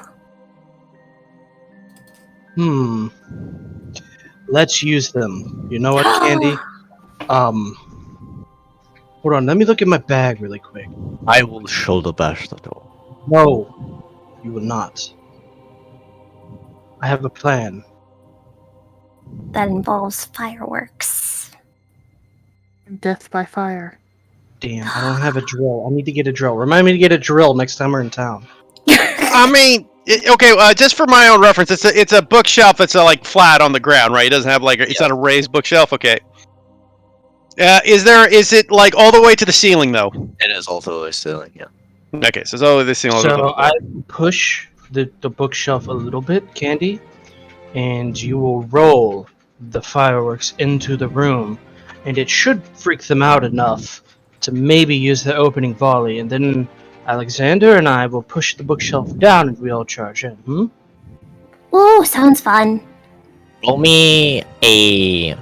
S2: Let's use them. You know what, Candy? Hold on, let me look at my bag really quick.
S3: I will shoulder bash the door.
S2: No, you will not. I have a plan.
S5: That involves fireworks.
S6: Death by fire.
S2: Damn, I don't have a drill. I need to get a drill. Remind me to get a drill next time we're in town.
S1: I mean, okay. Just for my own reference, it's a bookshelf that's like flat on the ground, right? It doesn't have it's not a raised bookshelf. Okay. Is it like all the way to the ceiling though?
S3: It is also a ceiling, yeah.
S1: Okay, so it's all the way to the ceiling.
S2: So I push the bookshelf a little bit, Candy, and you will roll the fireworks into the room, and it should freak them out enough to maybe use the opening volley, and then Alexander and I will push the bookshelf down and we all charge in.
S5: Ooh, sounds fun.
S3: Roll me a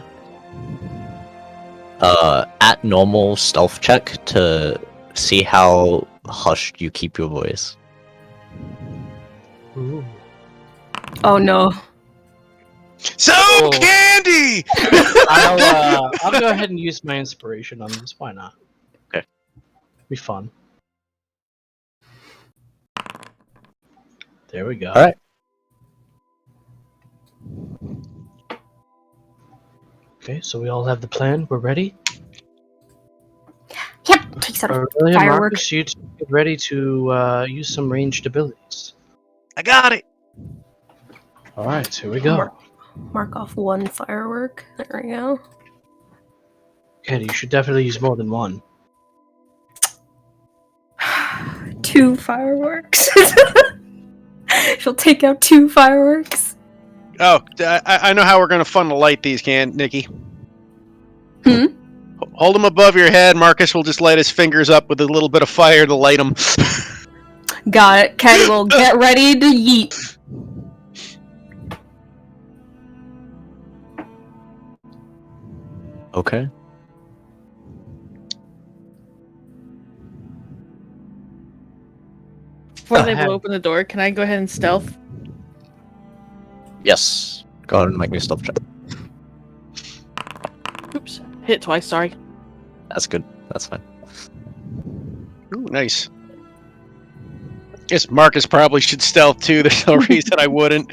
S3: at normal stealth check to see how hushed you keep your voice.
S2: Ooh.
S4: Oh no.
S1: So Candy!
S2: I'll go ahead and use my inspiration on this. Why not?
S3: Okay.
S2: Be fun. There we go.
S3: All right.
S2: Okay, so we all have the plan. We're ready.
S5: Yep, takes out a
S2: Aurelia,
S5: firework.
S2: Marcus, you two get ready to use some ranged abilities.
S1: I got it.
S2: All right, here we go.
S4: Mark off one firework. There we go.
S2: Okay, you should definitely use more than one.
S4: 2 fireworks. She'll take out 2 fireworks.
S1: Oh, I know how we're gonna fun to light these, Nikki. Hold them above your head. Marcus will just light his fingers up with a little bit of fire to light them.
S4: Got it. Kenny will get ready to yeet.
S3: Okay.
S6: Before they blow open the door, can I go ahead and stealth?
S3: Yes. Go ahead and make me a stealth check.
S6: Oops. Hit twice, sorry.
S3: That's good. That's fine.
S1: Ooh, nice. Guess Marcus probably should stealth too. There's no reason I wouldn't.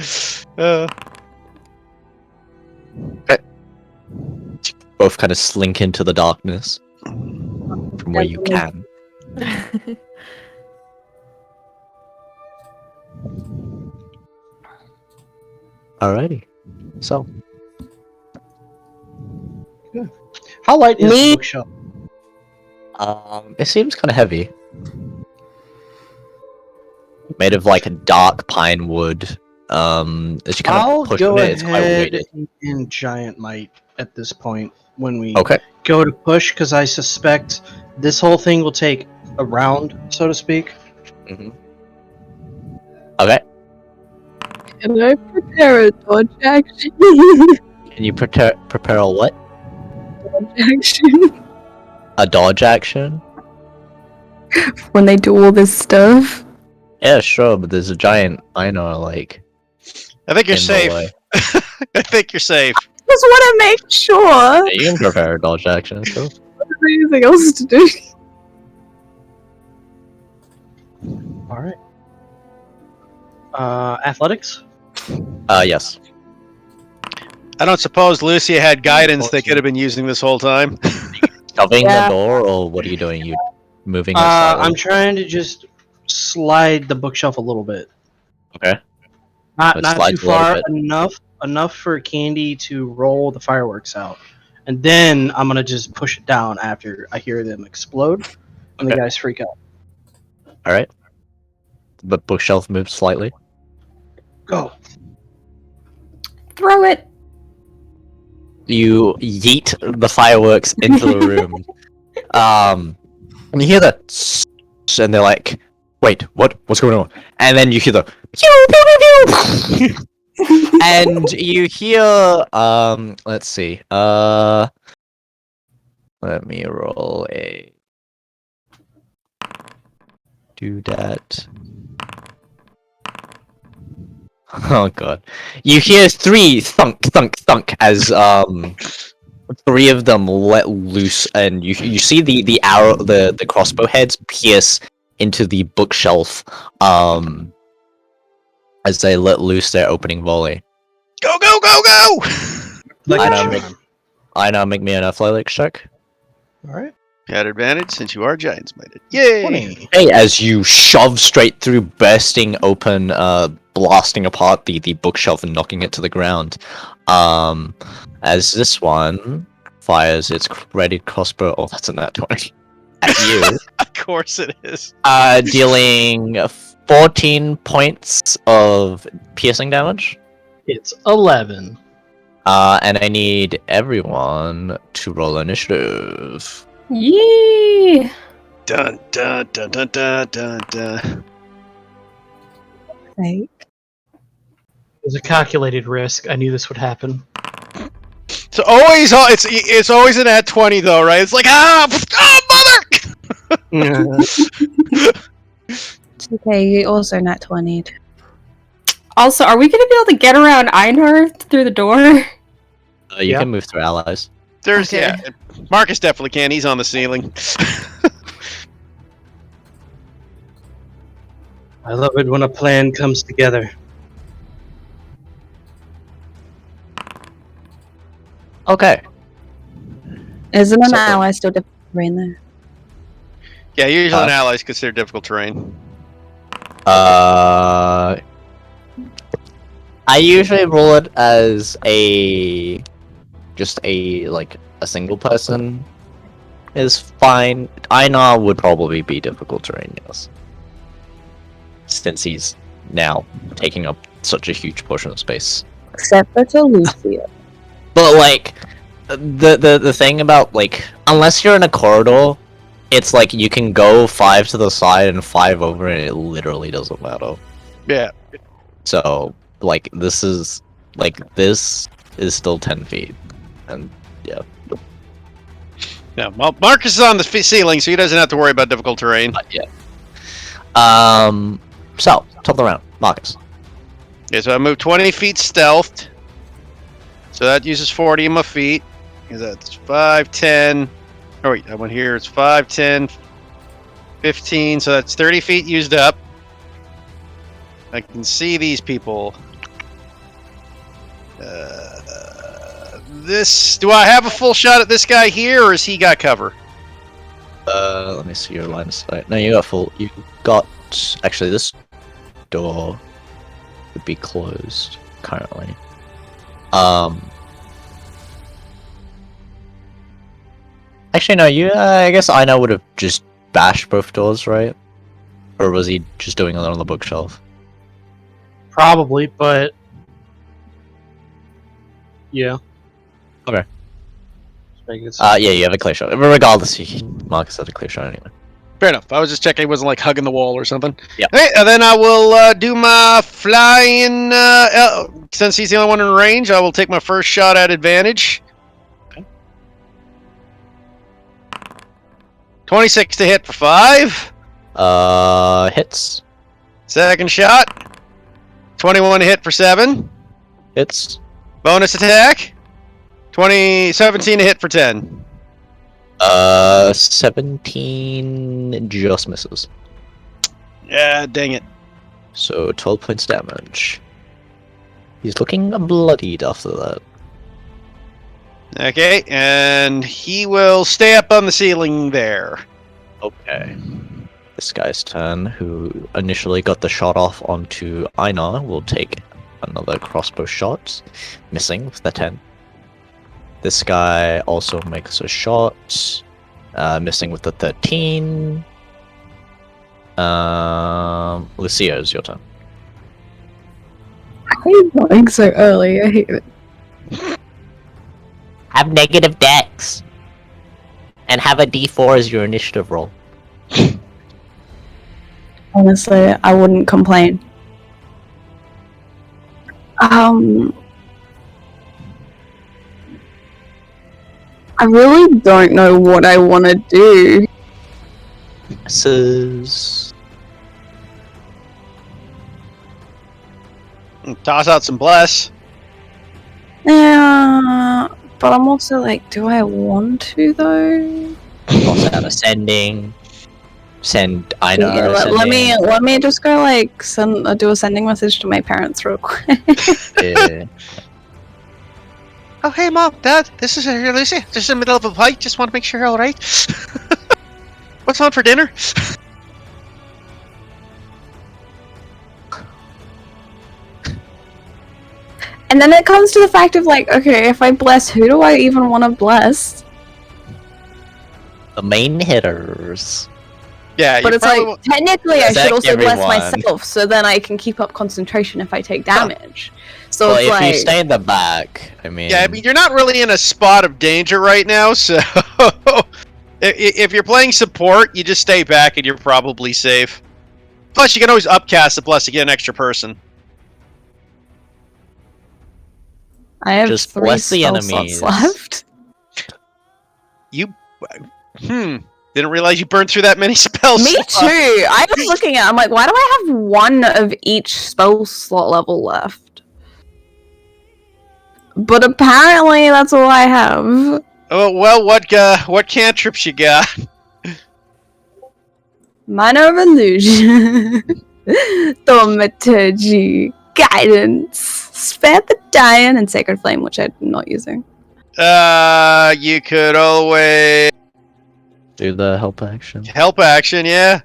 S3: Both kind of slink into the darkness from where you can. Alrighty. So.
S2: How light is the bookshelf?
S3: It seems kind of heavy. Made of like a dark pine wood. As you kind of push
S2: go
S3: it, it's quite
S2: ahead
S3: weighted.
S2: and giant might at this point when we
S3: Okay.
S2: go to push, because I suspect this whole thing will take a round, so to speak.
S3: Mm-hmm. Okay.
S7: Can I prepare a dodge action?
S3: Can you prepare a what?
S7: Dodge action.
S3: A dodge action?
S7: When they do all this stuff.
S3: Yeah, sure, but there's a giant Einar, like.
S1: I think you're
S3: in the
S1: safe.
S3: way.
S1: I think you're safe.
S7: Just want to make sure.
S3: Yeah, you can prepare a dodge action, sure.
S7: There's anything else to do.
S2: Alright. Athletics?
S3: Yes.
S1: I don't suppose Lucia had guidance they could have been using this whole time.
S3: Shoving
S7: Yeah.
S3: the door, or what are you doing? You moving it slightly?
S2: I'm trying to just slide the bookshelf a little bit.
S3: Okay.
S2: Not
S3: It
S2: not too
S3: slides a little
S2: far,
S3: bit.
S2: enough for Candy to roll the fireworks out. And then I'm gonna just push it down after I hear them explode and the
S3: Okay.
S2: guys freak out.
S3: Alright. The bookshelf moves slightly.
S2: Go.
S4: Throw it.
S3: You yeet the fireworks into the room. And you hear that, and they're like, wait, what? What's going on? And then you hear the pew pew pew pew, and you hear let's see, let me roll a do that. Oh god, you hear 3 thunk thunk thunk as 3 of them let loose, and you see the arrow, the crossbow heads pierce into the bookshelf as they let loose their opening volley.
S1: Go, go, go, go!
S3: I now make me an athletics check.
S2: Alright.
S1: Got advantage since you are giant smited. Yay!
S2: 20.
S3: Hey, as you shove straight through, bursting open, blasting apart the bookshelf and knocking it to the ground. As this one fires its ready crossbow. Oh, that's a nat 20. At you.
S1: Of course it is.
S3: Dealing 14 points of piercing damage.
S2: It's 11.
S3: And I need everyone to roll initiative.
S4: Yee!
S1: Dun dun dun dun dun dun dun.
S7: Right.
S2: It was a calculated risk. I knew this would happen.
S1: So always, it's always an at 20 though, right? It's like mother.
S7: It's okay, you also nat 20'd.
S4: Also, are we gonna be able to get around Einar through the door?
S3: You
S2: Yeah.
S3: can move through allies.
S1: There's
S4: Okay.
S1: yeah. Marcus definitely can. He's on the ceiling.
S2: I love it when a plan comes together.
S3: Okay.
S7: Isn't an
S3: So-
S7: ally still different terrain there?
S1: Yeah, usually an ally's considered difficult terrain.
S3: I usually roll it as just a single person is fine. Einar would probably be difficult terrain, yes. Since he's now taking up such a huge portion of space.
S7: Except for to Lucia.
S3: But like the thing about unless you're in a corridor, it's like you can go 5 to the side and 5 over and it literally doesn't matter.
S1: Yeah.
S3: So this is still 10 feet. And yeah.
S1: Yeah. Well, Marcus is on the ceiling, so he doesn't have to worry about difficult terrain.
S3: Yeah. So top of the round, Marcus.
S1: Okay, so I moved 20 feet stealthed. So that uses 40 of my feet. Because that's 5, 10. Oh, wait, that one here is 5, 10, 15. So that's 30 feet used up. I can see these people. Do I have a full shot at this guy here, or has he got cover?
S3: Let me see your line of sight. No, you got actually this door would be closed currently. Actually, no. I guess Ina would have just bashed both doors, right? Or was he just doing it on the bookshelf?
S2: Probably, but yeah.
S3: Okay.
S2: It's
S3: Yeah, you have a clear shot. But regardless, Marcus had a clear shot anyway.
S1: Fair enough. I was just checking he wasn't like hugging the wall or something.
S3: Yeah.
S1: Okay, and then I will do my flying. Since he's the only one in range, I will take my first shot at advantage.
S3: Okay.
S1: 26 to hit for 5.
S3: Hits.
S1: Second shot. 21 to hit for 7.
S3: Hits.
S1: Bonus attack. 17 to hit for 10.
S3: 17 just misses.
S1: Yeah, dang it.
S3: So 12 points damage. He's looking bloodied after that.
S1: Okay, and he will stay up on the ceiling there.
S3: Okay. This guy's turn, who initially got the shot off onto Einar, will take another crossbow shot, missing with the 10. This guy also makes a shot, missing with the 13. Lucia, it's your turn.
S7: Why are you dying so early? I hate it.
S3: Have negative dex. And have a d4 as your initiative roll.
S7: Honestly, I wouldn't complain. I really don't know what I want to do.
S1: Toss out some bless.
S7: Yeah, but I'm also like, do I want to though?
S3: Toss out ascending. Send Einar
S7: Yeah,
S3: ascending.
S7: let me just go like do a sending message to my parents real quick.
S3: Yeah.
S1: Oh, hey, Mom, Dad, this is Lucy. Just in the middle of a fight. Just want to make sure you're all right. What's on for dinner?
S7: And then it comes to the fact of like, okay, if I bless, who do I even want to bless?
S3: The main hitters.
S1: Yeah,
S7: but it's like, technically I should also bless
S3: everyone.
S7: myself, so then I can keep up concentration if I take damage. So
S3: well,
S7: it's
S3: if
S7: like...
S3: you stay in the back, I mean...
S1: Yeah, I mean, you're not really in a spot of danger right now, so... if you're playing support, you just stay back and you're probably safe. Plus, you can always upcast the bless to get an extra person.
S7: I have
S3: just
S7: 3
S3: bless the
S7: spell
S3: enemies.
S7: slots left.
S1: You... Didn't realize you burned through that many spells.
S7: Me too! I was looking at I'm like, why do I have 1 of each spell slot level left? But apparently that's all I have.
S1: Oh, well, what cantrips you got?
S7: Minor of Illusion. Thaumaturgy. Guidance. Spare the Dying, and Sacred Flame, which I'm not using.
S1: You could always...
S3: Do the help action.
S1: Help action, yeah.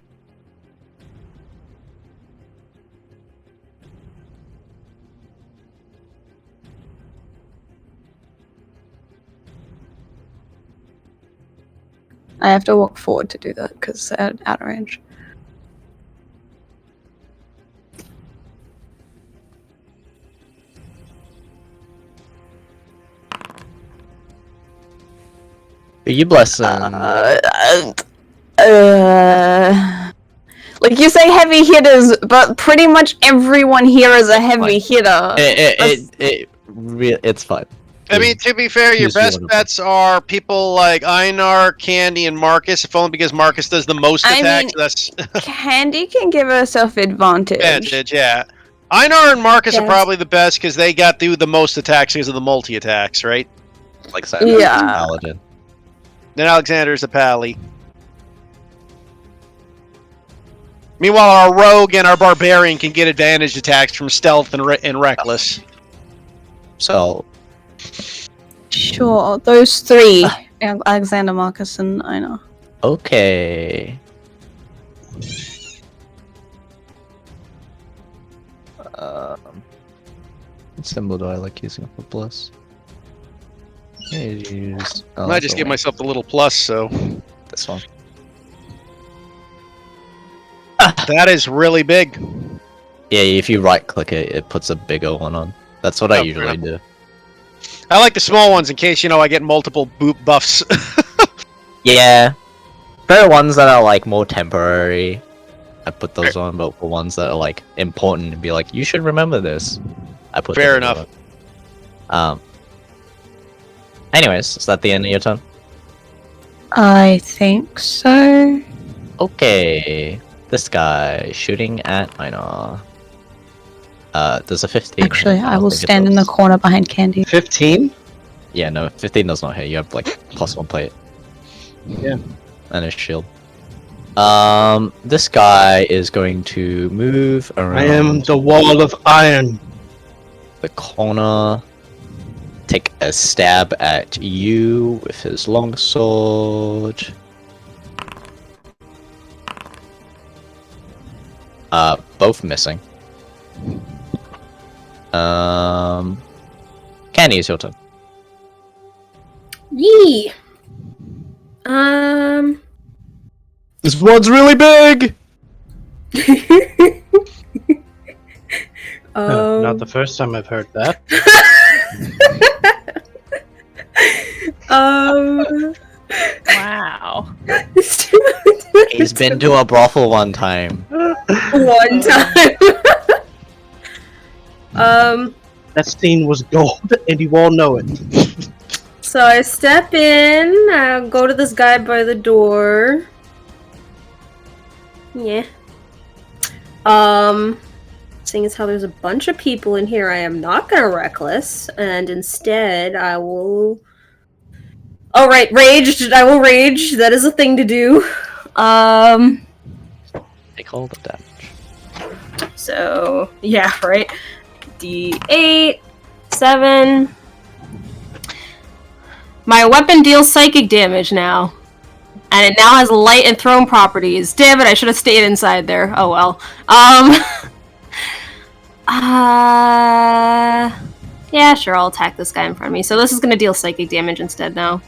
S7: I have to walk forward to do that because they're out of range.
S3: You bless them.
S7: Like you say heavy hitters, but pretty much everyone here is a heavy hitter.
S3: It's fine.
S1: I mean, to be fair, your best bets are people like Einar, Candy, and Marcus, if only because Marcus does the most attacks. That's
S7: Candy can give herself advantage.
S1: Yeah. Einar and Marcus are probably the best because they got through the most attacks because of the multi-attacks, right?
S3: Like Paladin.
S1: Then Alexander's a pally. Meanwhile, our rogue and our barbarian can get advantage attacks from stealth and reckless.
S3: So,
S7: sure, those 3: Alexander, Marcus, and Einar.
S3: Okay. What symbol do I like using for bless?
S1: I might just give myself the little plus, so...
S3: This one.
S1: That is really big.
S3: Yeah, if you right-click it, it puts a bigger one on. That's what I usually do.
S1: I like the small ones in case, I get multiple buffs.
S3: Yeah. There are ones that are, like, more temporary. I put those on, but for ones that are, like, important and be like, you should remember this. I put
S1: Fair enough.
S3: Anyways, is that the end of your turn?
S7: I think so.
S3: Okay. This guy shooting at Einar. There's a 15.
S7: Actually, I will stand in the corner behind Candy.
S2: 15?
S3: Yeah, no, 15 does not hit. You have like +1 plate.
S2: Yeah.
S3: And a shield. This guy is going to move around.
S2: I am the wall of iron.
S3: The corner. Take a stab at you with his longsword. Both missing. Candy, it's your turn.
S4: Yee.
S3: This one's really big.
S2: Not the first time I've heard that.
S6: Wow.
S3: He's been to a brothel one time.
S4: One time.
S2: That scene was gold, and you all know it.
S4: So I step in, I go to this guy by the door. Yeah. Seeing as how there's a bunch of people in here, I am not gonna reckless, and instead I will... Oh right, rage! I will rage, that is a thing to do.
S3: Take all the damage.
S4: So, yeah, right. D8, 7. My weapon deals psychic damage now. And it now has light and thrown properties. Damn it, I should have stayed inside there. Oh well. Yeah, sure, I'll attack this guy in front of me. So this is gonna deal psychic damage instead now.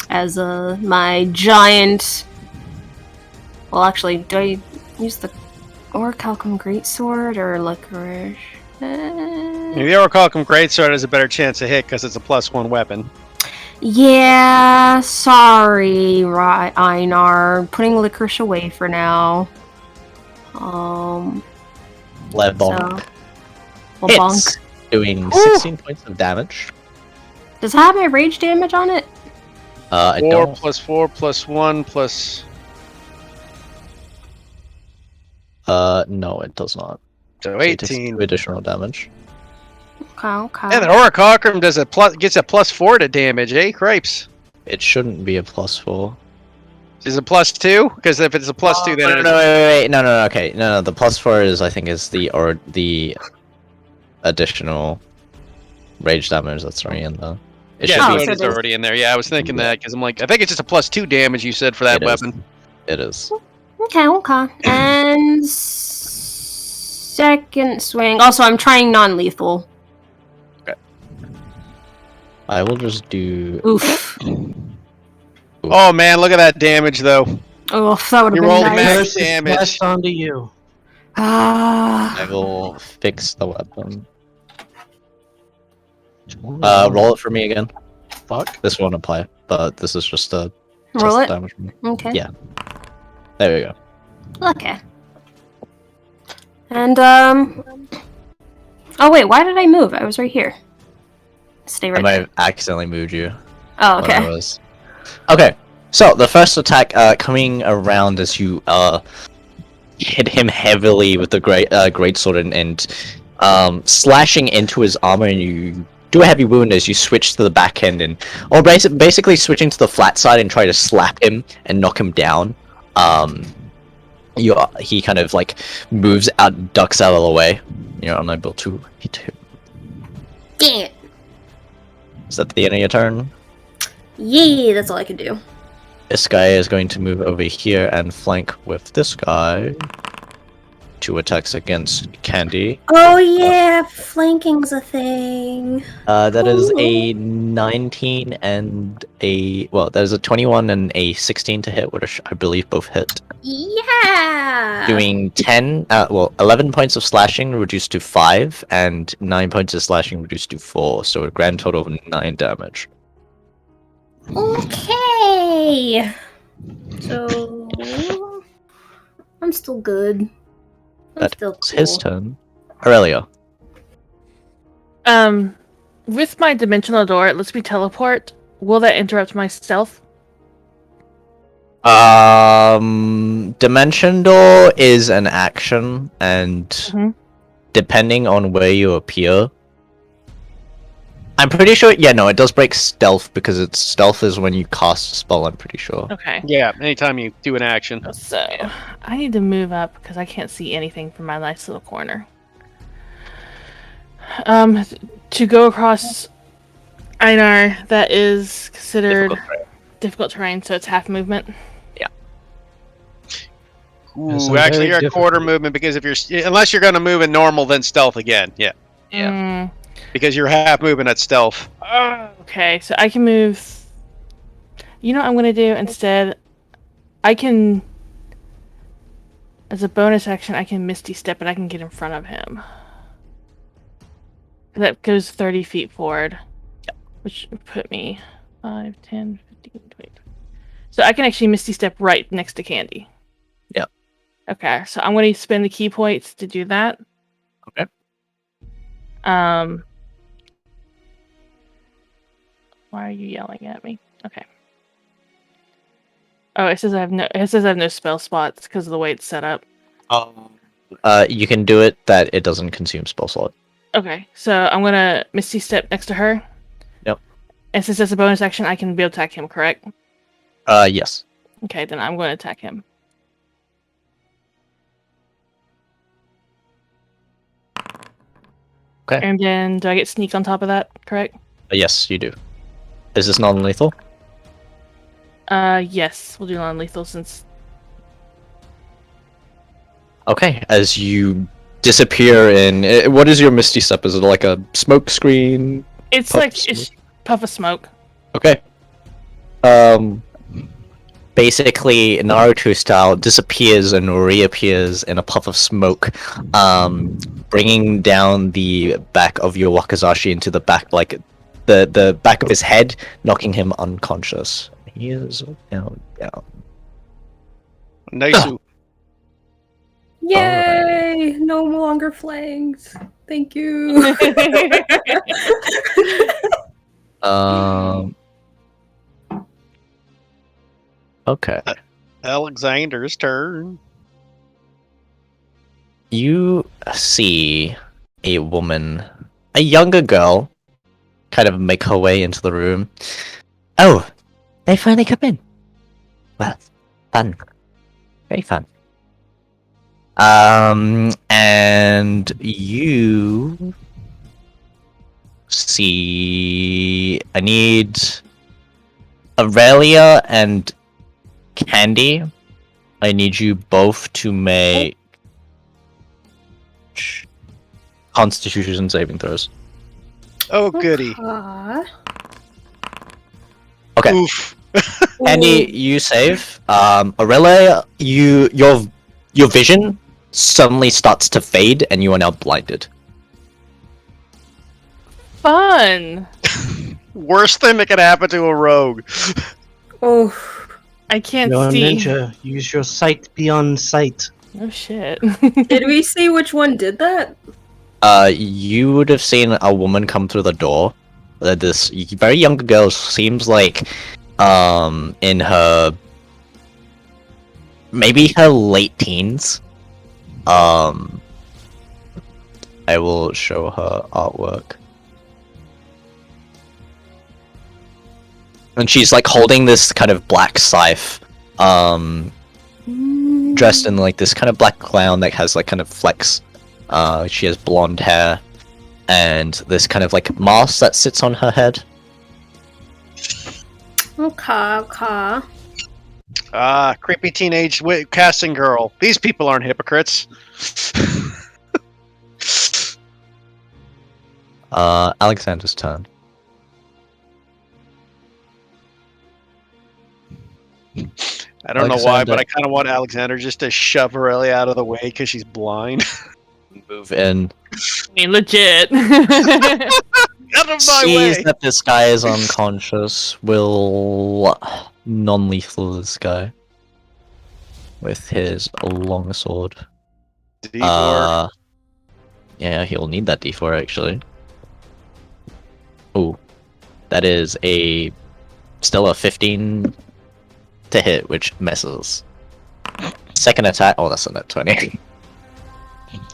S4: As my giant... Well, actually, do I use the Orichalcum Greatsword or Licorice?
S1: The Orichalcum Greatsword has a better chance to hit because it's a +1 weapon.
S4: Yeah, sorry, Einar. Putting Licorice away for now.
S3: Lebonk.
S4: So,
S3: It's doing 16 points of damage.
S4: Does it have my rage damage on it?
S3: I
S1: 4
S3: don't.
S1: plus 4 plus 1 plus...
S3: No, it does not.
S1: So
S3: So it takes
S1: 18.
S3: 2 additional damage.
S4: Okay.
S1: And the Orichalcum does gets a +4 to damage, eh? Cripes.
S3: It shouldn't be a +4.
S1: Is it +2? Because if it's a +2, then
S3: No, wait. No, okay. No, the +4 is, I think, is the additional rage damage that's already in there. It
S1: yeah,
S3: should
S1: so
S3: be.
S1: it's already in there. Yeah, I was thinking that because I'm like, I think it's just a +2 damage you said for that
S3: It is.
S1: weapon.
S3: It is.
S5: Okay.
S4: And second swing. Also, I'm trying non-lethal.
S3: I will just do.
S4: Oof.
S1: Oh man, look at that damage though.
S4: Oof, that would have
S1: You
S4: been
S1: rolled
S4: nice.
S1: max
S2: Curse is
S1: damage.
S2: passed on to you.
S3: I will fix the weapon. Roll it for me again.
S2: Fuck.
S3: This won't apply, but this is just a
S4: Roll
S3: test
S4: it?
S3: damage.
S4: Okay.
S3: Yeah. There we go.
S4: Okay. And, oh wait, why did I move? I was right here. Stay
S3: I
S4: right
S3: might
S4: there.
S3: have accidentally moved you.
S4: Oh,
S3: when I
S4: okay.
S3: was- Okay, so the first attack coming around as you hit him heavily with the great sword and slashing into his armor, and you do a heavy wound as you switch to the back end or basically switching to the flat side and try to slap him and knock him down. He kind of like moves out, ducks out of the way. You're unable to hit him.
S5: Damn it.
S3: Is that the end of your turn?
S4: Yeah, that's all I can do.
S3: This guy is going to move over here and flank with this guy. 2 attacks against Candy.
S4: Oh yeah, flanking's a thing.
S3: That is a 19 and a... Well, there's a 21 and a 16 to hit, which I believe both hit.
S4: Yeah.
S3: Doing 11 points of slashing reduced to 5, and 9 points of slashing reduced to 4, so a grand total of 9 damage.
S4: Okay. So I'm still good.
S3: That's
S4: still cool.
S3: his turn. Aurelia.
S6: With my dimensional door, it lets me teleport. Will that interrupt my stealth?
S3: Dimension door is an action, and depending on where you appear, I'm pretty sure. Yeah, no, it does break stealth because stealth is when you cast a spell. I'm pretty sure.
S6: Okay.
S1: Yeah, anytime you do an action.
S6: So I need to move up because I can't see anything from my nice little corner. To go across Einar, that is considered difficult terrain, so it's half movement.
S1: Ooh, actually, you're a quarter movement because if you're unless you're going to move in normal, then stealth again. Yeah. Because you're half moving at stealth.
S6: Okay, so I can move. You know what I'm going to do instead? I can, as a bonus action, I can Misty Step and I can get in front of him. That goes 30 feet forward. Which would put me 5, 10, 15, 20. So I can actually Misty Step right next to Candy.
S3: Yep.
S6: Okay, so I'm going to spend the key points to do that.
S3: Okay.
S6: Why are you yelling at me? Okay. Oh, it says I have no spell spots because of the way it's set up.
S3: You can do it that it doesn't consume spell slot.
S6: Okay, so I'm gonna Misty Step next to her.
S3: Yep.
S6: And since that's a bonus action, I can be able to attack him, correct?
S3: Yes.
S6: Okay, then I'm going to attack him.
S3: Okay.
S6: And then do I get sneak on top of that, correct?
S3: Yes, you do. Is this non-lethal?
S6: Yes, we'll do non-lethal since...
S3: Okay, as you disappear in... What is your Misty Step? Is it like a smoke screen?
S6: It's it's puff of smoke.
S3: Okay. Basically, Naruto style, disappears and reappears in a puff of smoke, bringing down the back of your Wakizashi into the back, like the back of his head, knocking him unconscious. He is down.
S1: Nice.
S8: Yay! No longer flangs. Thank you.
S3: Okay.
S1: Alexander's turn.
S3: You see a woman, a younger girl, kind of make her way into the room. Oh, they finally come in. Well, fun. Very fun. And you see, I need Aurelia and Candy. I need you both to make Constitution saving throws.
S1: Oh, goody.
S3: Okay.
S1: Oof.
S3: Candy, you save. Aurelia, your vision suddenly starts to fade, and you are now blinded.
S6: Fun!
S1: Worst thing that could happen to a rogue.
S8: Oh.
S6: I can't
S2: You're a
S6: see.
S2: ninja. Use your sight beyond sight.
S6: Oh shit.
S8: Did we see which one did that?
S3: You would have seen a woman come through the door. This very young girl seems like, in her, maybe her late teens. I will show her artwork. And she's like holding this kind of black scythe, dressed in like this kind of black clown that has like kind of flecks. She has blonde hair, and this kind of like mask that sits on her head.
S8: Okay.
S1: Creepy teenage casting girl. These people aren't hypocrites.
S3: Alexander's turn.
S1: I don't know why, but I kind of want Alexander just to shove Aurelia out of the way because she's blind.
S3: Move in.
S6: I mean, legit.
S1: Out of my way!
S3: Sees that this guy is unconscious, will non-lethal this guy with his long sword.
S1: D4.
S3: Yeah, he'll need that D4 actually. Ooh, that is still a 15 to hit, which misses. Second attack. Oh, that's a net 20.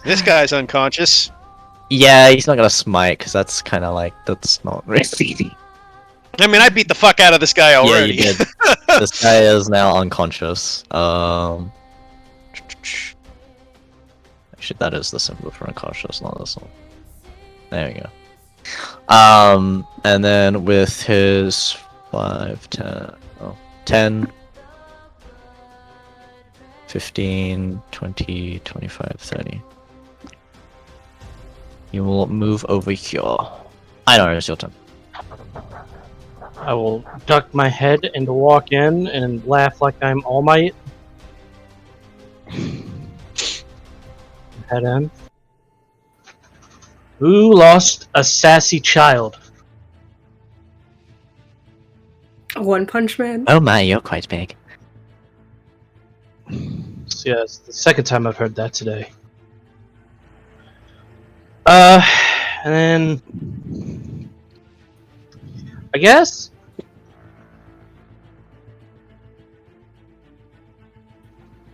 S1: This guy's unconscious.
S3: Yeah, he's not gonna smite because that's kind of like that's not really.
S1: I mean, I beat the fuck out of this guy already.
S3: Yeah, you did. This guy is now unconscious. Actually, that is the symbol for unconscious, not this one. There we go. And then with his 5, 10, 15, 20, 25, 30. You will move over here. I know, it's your turn.
S2: I will duck my head and walk in and laugh like I'm All Might. Head in. Who lost a sassy child?
S8: One Punch Man.
S3: Oh my, you're quite big.
S2: So yeah, it's the second time I've heard that today. And then I guess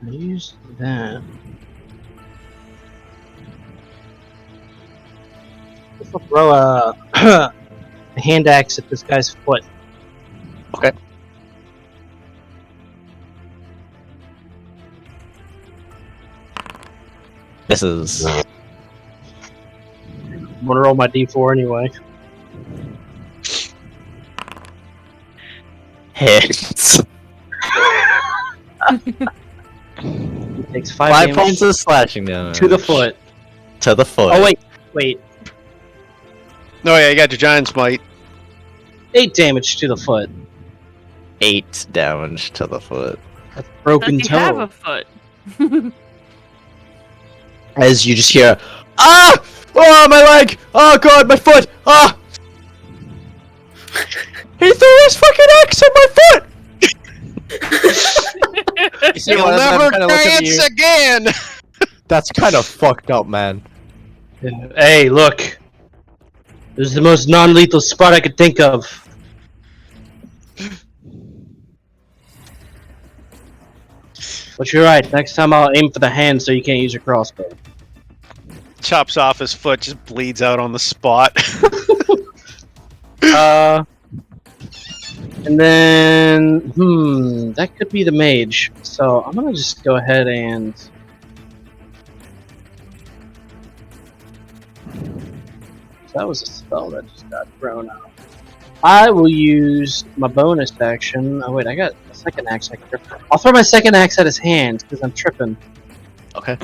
S2: I use that. I'll throw a hand axe at this guy's foot.
S3: Okay. This is
S2: I'm gonna roll my d4 anyway.
S3: hits.
S2: He takes 5
S3: 5
S2: damage
S3: points of slashing damage.
S2: to the foot.
S3: To the foot.
S2: Oh wait.
S1: No, yeah, you got your giant smite.
S2: 8 damage to the foot.
S3: 8 damage to the foot.
S2: That's broken
S6: Does he have
S2: toe.
S6: a foot?
S3: As you just hear, ah! Oh, my leg! Oh god, my foot! Ah! He threw his fucking axe at my foot! You see
S1: You'll
S3: one of them
S1: never
S3: kinda look at
S1: dance
S3: you?
S1: again!
S3: That's kind of fucked up, man.
S2: Hey, look. This is the most non-lethal spot I could think of. But you're right. Next time I'll aim for the hand so you can't use your crossbow.
S1: Chops off his foot, just bleeds out on the spot.
S2: And then, that could be the mage. So I'm gonna just go ahead and. That was a spell that just got thrown out. I will use my bonus action. Oh wait, I got a second axe. I'll throw my second axe at his hand because I'm tripping.
S3: Okay.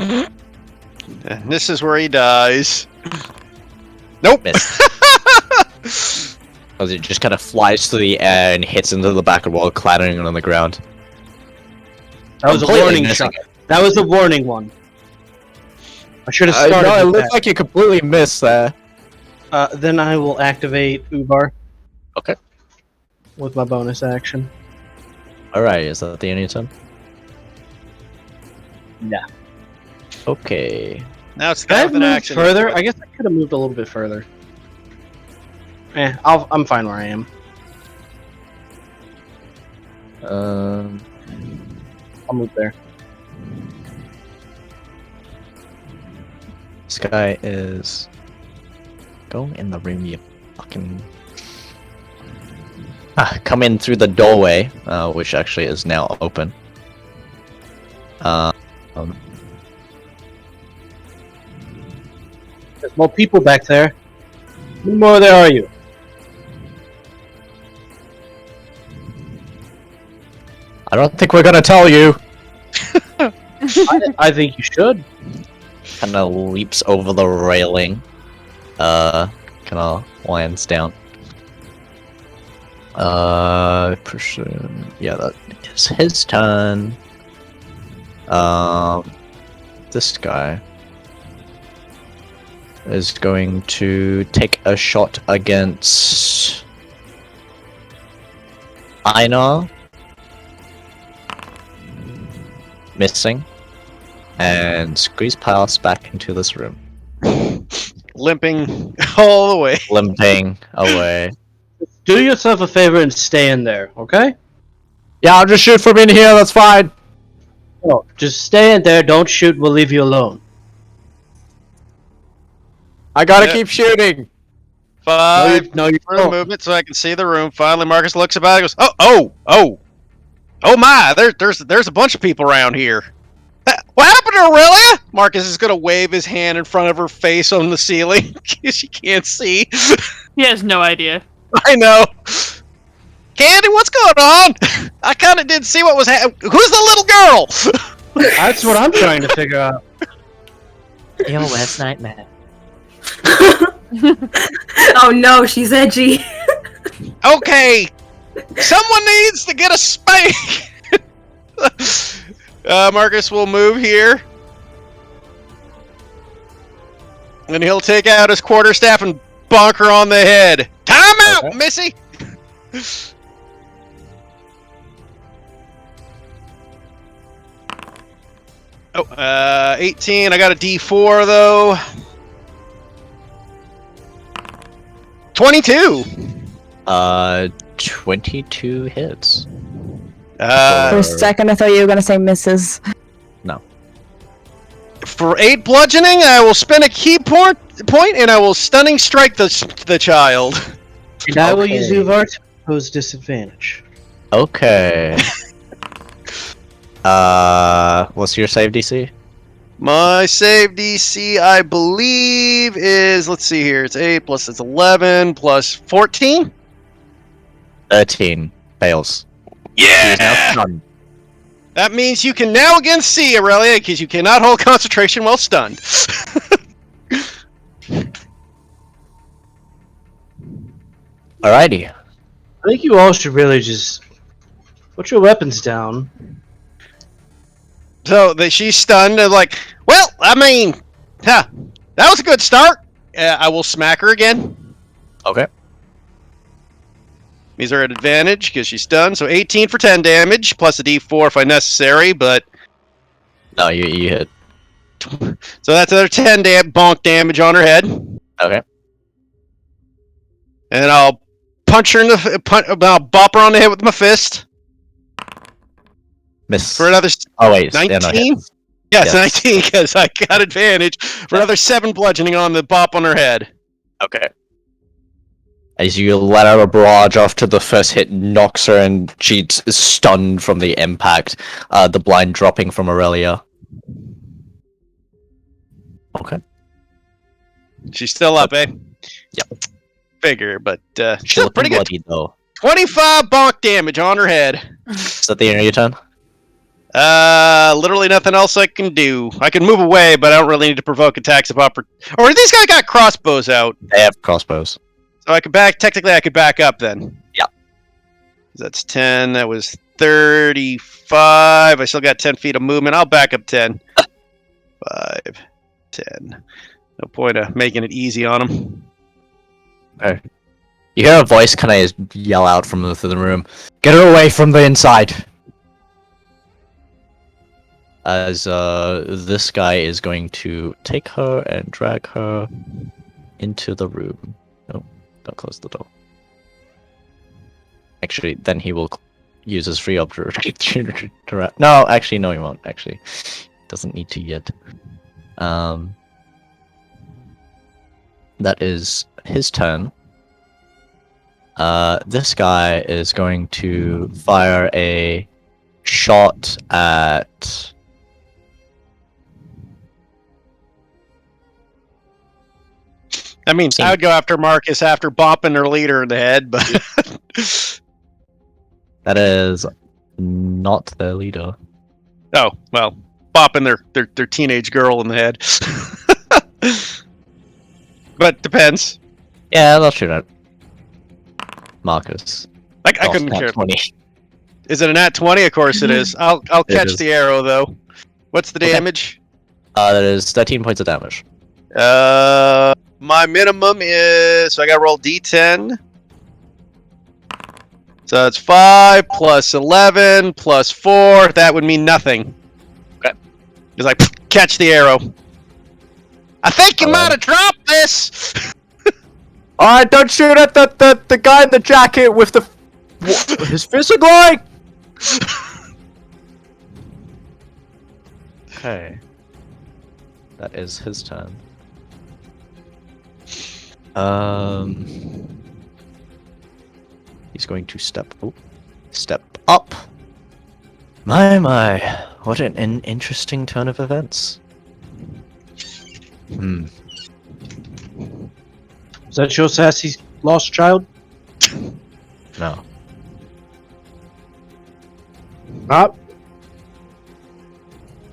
S1: And this is where he dies. Nope.
S3: Miss. As it just kind of flies through the air and hits into the back of the wall, clattering on the ground.
S2: That was a
S3: Completely
S2: warning
S3: missing
S2: shot. That was the warning one. I should have
S3: No,
S2: started.
S3: it
S2: with
S3: looks
S2: that.
S3: like you completely missed there.
S2: Then I will activate Ubar.
S3: Okay.
S2: With my bonus action.
S3: Alright, is that the end of your turn?
S2: Yeah.
S3: Okay.
S1: Now it's the
S2: Could I
S1: guy
S2: have
S1: with an
S2: moved
S1: axe.
S2: further? I guess I could have moved a little bit further. I'm fine where I am. I'll move there.
S3: This guy is... Go in the room, you fucking... come in through the doorway, which actually is now open.
S2: There's more people back there. How many more there are you?
S3: I don't think we're gonna tell you!
S2: I think you should.
S3: Kinda leaps over the railing. Kinda lands down. Yeah, that is his turn. This guy is going to take a shot against Einar. Missing. And squeeze past back into this room.
S1: Limping all the way.
S3: Limping away.
S2: Do yourself a favor and stay in there, okay?
S3: Yeah, I'll just shoot from in here, that's fine.
S2: No, just stay in there, don't shoot, we'll leave you alone.
S3: I gotta
S1: Yep.
S3: keep shooting.
S1: 5
S2: No, you
S1: for the
S2: don't.
S1: movement so I can see the room. Finally, Marcus looks about and goes, oh my, there's a bunch of people around here. What happened to Aurelia? Marcus is gonna wave his hand in front of her face on the ceiling because she can't see.
S6: He has no idea.
S1: I know. Candy, what's going on? I kind of didn't see what was happening. Who's the little girl?
S2: That's what I'm trying to figure out.
S3: Your worst nightmare.
S8: Oh no, she's edgy.
S1: Okay, someone needs to get a spank. Marcus will move here. And he'll take out his quarterstaff and bonk her on the head. Time out,
S3: Okay.
S1: Missy! Oh, 18. I got a D4 though. 22.
S3: 22 hits.
S9: For a second, I thought you were gonna say misses.
S3: No.
S1: For 8 bludgeoning, I will spend a key point and I will stunning strike the child.
S2: And I will use the art to impose disadvantage.
S3: Okay. What's your save DC?
S1: My save DC, I believe, is, let's see here, it's 8 plus it's 11 plus 14?
S3: 13. Fails.
S1: Yeah!
S3: Now stunned.
S1: That means you can now again see Aurelia, because you cannot hold concentration while stunned.
S3: Alrighty.
S2: I think you all should really just put your weapons down.
S1: So she's stunned and like, well, I mean, that was a good start. I will smack her again.
S3: Okay.
S1: Means her at advantage because she's stunned. So 18 for 10 damage, plus a D4 if necessary, but...
S3: No, you hit.
S1: So that's another 10 bonk damage on her head.
S3: Okay.
S1: And I'll punch her in the... I'll bop her on the head with my fist.
S3: Miss.
S1: For another...
S3: Oh, wait.
S1: 19? Yes, 19, because I got advantage. For another 7 bludgeoning on the bop on her head.
S3: Okay. As you let out a barrage after the first hit knocks her and she's stunned from the impact, the blind dropping from Aurelia. Okay.
S1: She's still up, eh?
S3: Yep.
S1: Figure, but
S3: She's
S1: still pretty good.
S3: bloody, though.
S1: 25 bonk damage on her head.
S3: Is that the end of your turn?
S1: Literally nothing else I can do. I can move away, but I don't really need to provoke attacks of opportunity. Or these guys got crossbows out.
S3: They have crossbows.
S1: So I could technically I could back up then.
S3: Yeah.
S1: That's 10, that was 35. I still got 10 feet of movement. I'll back up 10. 5, 10. No point of making it easy on them.
S3: Okay. You hear a voice kind of yell out from the room. Get her away from the inside! As this guy is going to take her and drag her into the room. No, don't close the door. Actually, then he will use his free opportunity to... No, actually, no he won't, actually. Doesn't need to yet. That is his turn. This guy is going to fire a shot at...
S1: I mean, I would go after Marcus after bopping her leader in the head, but...
S3: That is not their leader.
S1: Oh, well, bopping their teenage girl in the head. But depends.
S3: Yeah, they'll shoot at Marcus.
S1: I couldn't care.
S3: 20.
S1: Is it a nat 20? Of course it is. I'll catch the arrow though. What's the damage?
S3: That is 13 points of damage.
S1: My minimum is, so I gotta roll D10. So it's 5 plus 11 plus 4. That would mean nothing.
S3: Okay.
S1: Because I catch the arrow. I think you might have dropped this.
S3: Alright, don't shoot at the guy in the jacket with the... His fist are glowing! Okay. That is his turn. He's going to step up. My, what an interesting turn of events.
S2: Is that your sassy lost child?
S3: No.
S2: Not.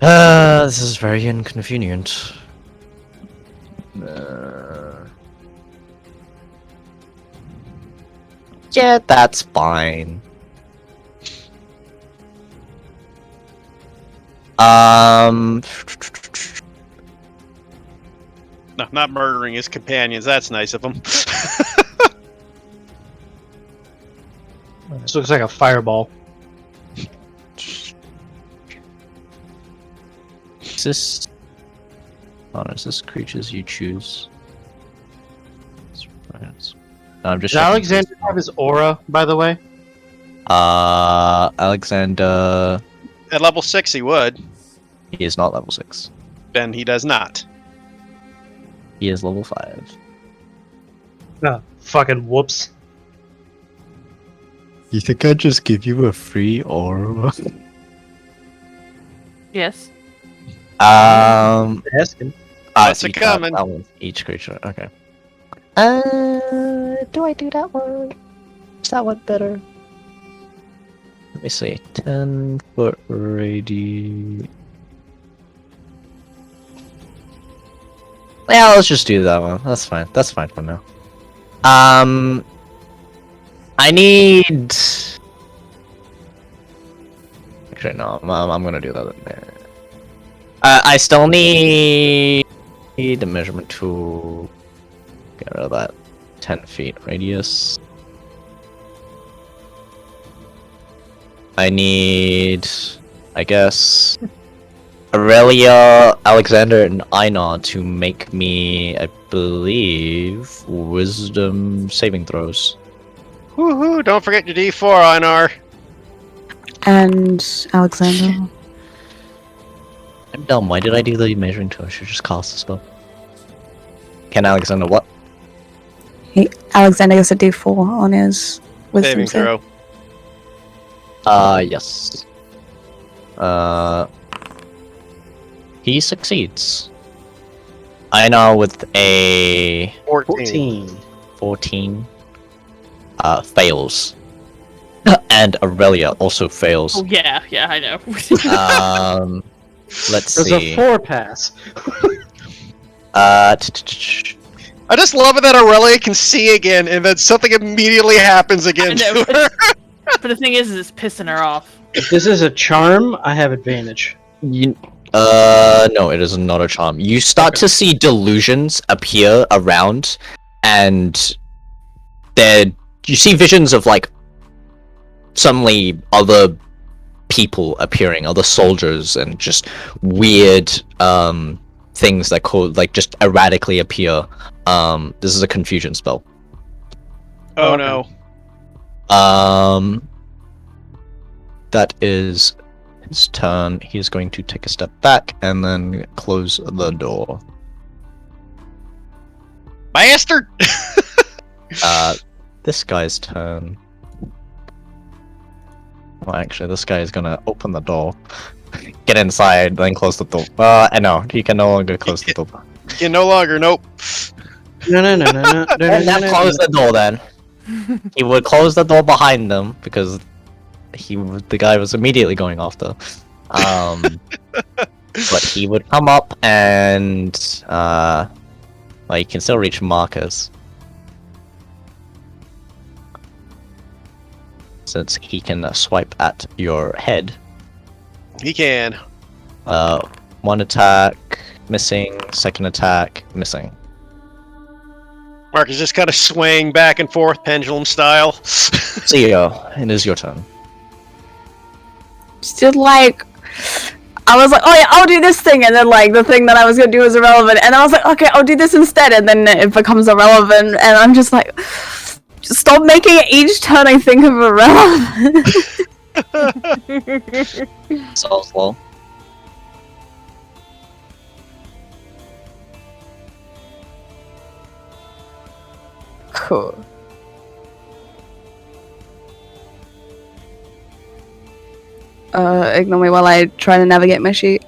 S3: This is very inconvenient. Yeah, that's fine.
S1: No, not murdering his companions. That's nice of him.
S2: This looks like a fireball.
S3: Is this... Oh, is this creatures you choose? No, I'm just
S2: Does
S3: checking.
S2: Alexander have his aura, by the way?
S3: Alexander...
S1: At level 6, he would.
S3: He is not level 6.
S1: Then he does not.
S3: He is level 5.
S2: Oh, fucking whoops.
S3: You think I'd just give you a free aura?
S6: Yes.
S2: Asking.
S1: What's it coming?
S3: Each creature, okay. Do I do that one? Is that one better? Let me see. 10-foot radius. Yeah, let's just do that one. That's fine. That's fine for now. I need... Actually, no. I'm gonna do that. I still need the measurement tool. Get rid of that 10 feet radius. I need, I guess, Aurelia, Alexander, and Einar to make me, I believe, wisdom saving throws.
S1: Woohoo! Don't forget your D4, Einar.
S9: And Alexander.
S3: I'm dumb. Why did I do the measuring tool? I should just cast the spell. Can Alexander what?
S9: Alexander gets a D4 on his wisdom
S1: Saving throw.
S3: Yes. He succeeds. Einar with a
S1: 14.
S3: 14 fails. And Aurelia also fails.
S6: Oh yeah, I know.
S3: Let's
S2: There's
S3: see.
S2: a 4 pass.
S1: I just love it that Aurelia can see again, and then something immediately happens again
S6: I know,
S1: to her.
S6: but the thing is it's pissing her off.
S2: If this is a charm, I have advantage.
S3: No, it is not a charm. You start to see delusions appear around, and you see visions of like suddenly other people appearing, other soldiers, and just weird things that just erratically appear. This is a confusion spell.
S1: Oh no.
S3: That is his turn. He's going to take a step back and then close the door.
S1: Bastard!
S3: This guy's turn. Well, actually, this guy is gonna open the door, get inside, then close the door. I know, he can no longer close the door.
S1: You no longer, nope.
S2: No.
S3: And then close the door then. He would close the door behind them, because the guy was immediately going after. But he would come up and, well, you can still reach Marcus. Since he can swipe at your head.
S1: He can.
S3: 1 attack, missing. 2nd attack, missing.
S1: Mark is just kind of swaying back and forth, pendulum style.
S3: CEO, it is your turn.
S9: Still like, I was like, oh yeah, I'll do this thing, and then like the thing that I was gonna do was irrelevant, and I was like, okay, I'll do this instead, and then it becomes irrelevant, and I'm just like, just stop making it each turn I think of irrelevant.
S3: So slow.
S9: Cool. Ignore me while I try to navigate my sheet.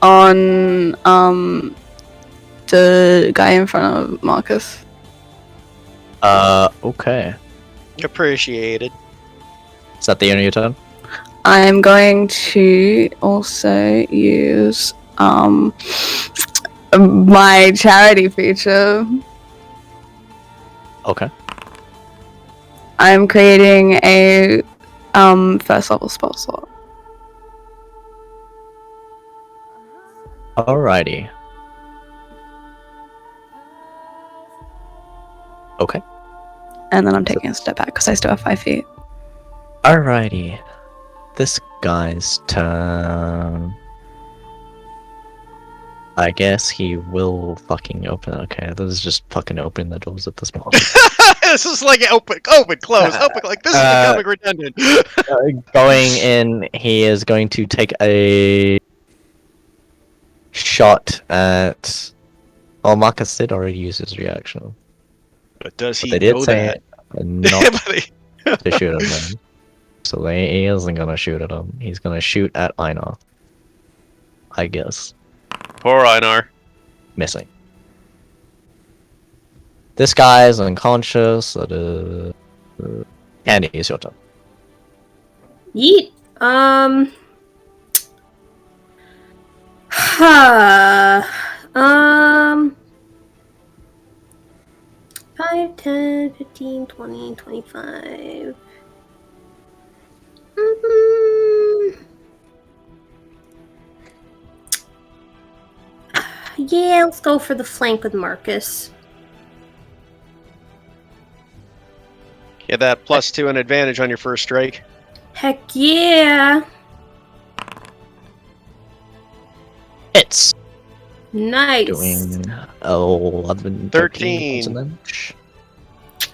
S9: On the guy in front of Marcus.
S3: Okay.
S1: Appreciated.
S3: Is that the end of your turn?
S9: I'm going to also use my charity feature.
S3: Okay.
S9: I'm creating a first level spell slot.
S3: Alrighty. Okay.
S9: And then I'm taking a step back because I still have 5 feet.
S3: Alrighty. This guy's turn. I guess he will fucking open. Okay, this is just fucking open the doors at this point.
S1: This is like open, close, open. Like this is becoming redundant.
S3: Going in, he is going to take a shot at. Oh, Marcus did already use his reaction.
S1: But does he
S3: But they did
S1: know
S3: say
S1: that?
S3: not to shoot at him. So he isn't gonna shoot at him. He's gonna shoot at Einar. I guess.
S1: Poor Einar.
S3: Missing. This guy is unconscious. Andy, it's your turn.
S8: Yeet. 5, 10, 15, 20, 25. Yeah, let's go for the flank with Marcus.
S1: Get that +2 and advantage on your first strike.
S8: Heck yeah!
S3: It's
S8: Nice.
S3: doing 11,
S1: 13.
S3: damage.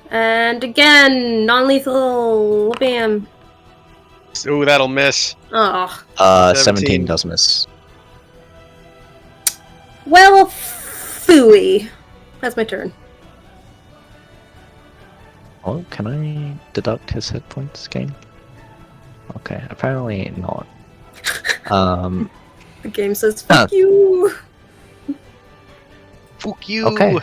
S8: And again, non-lethal. Bam.
S1: Ooh, that'll miss.
S8: Oh.
S3: 17 does miss.
S8: Well, phooey. That's my turn.
S3: Oh, can I deduct his hit points game? Okay, apparently not.
S8: The game says fuck you.
S1: Fuck you.
S3: Okay.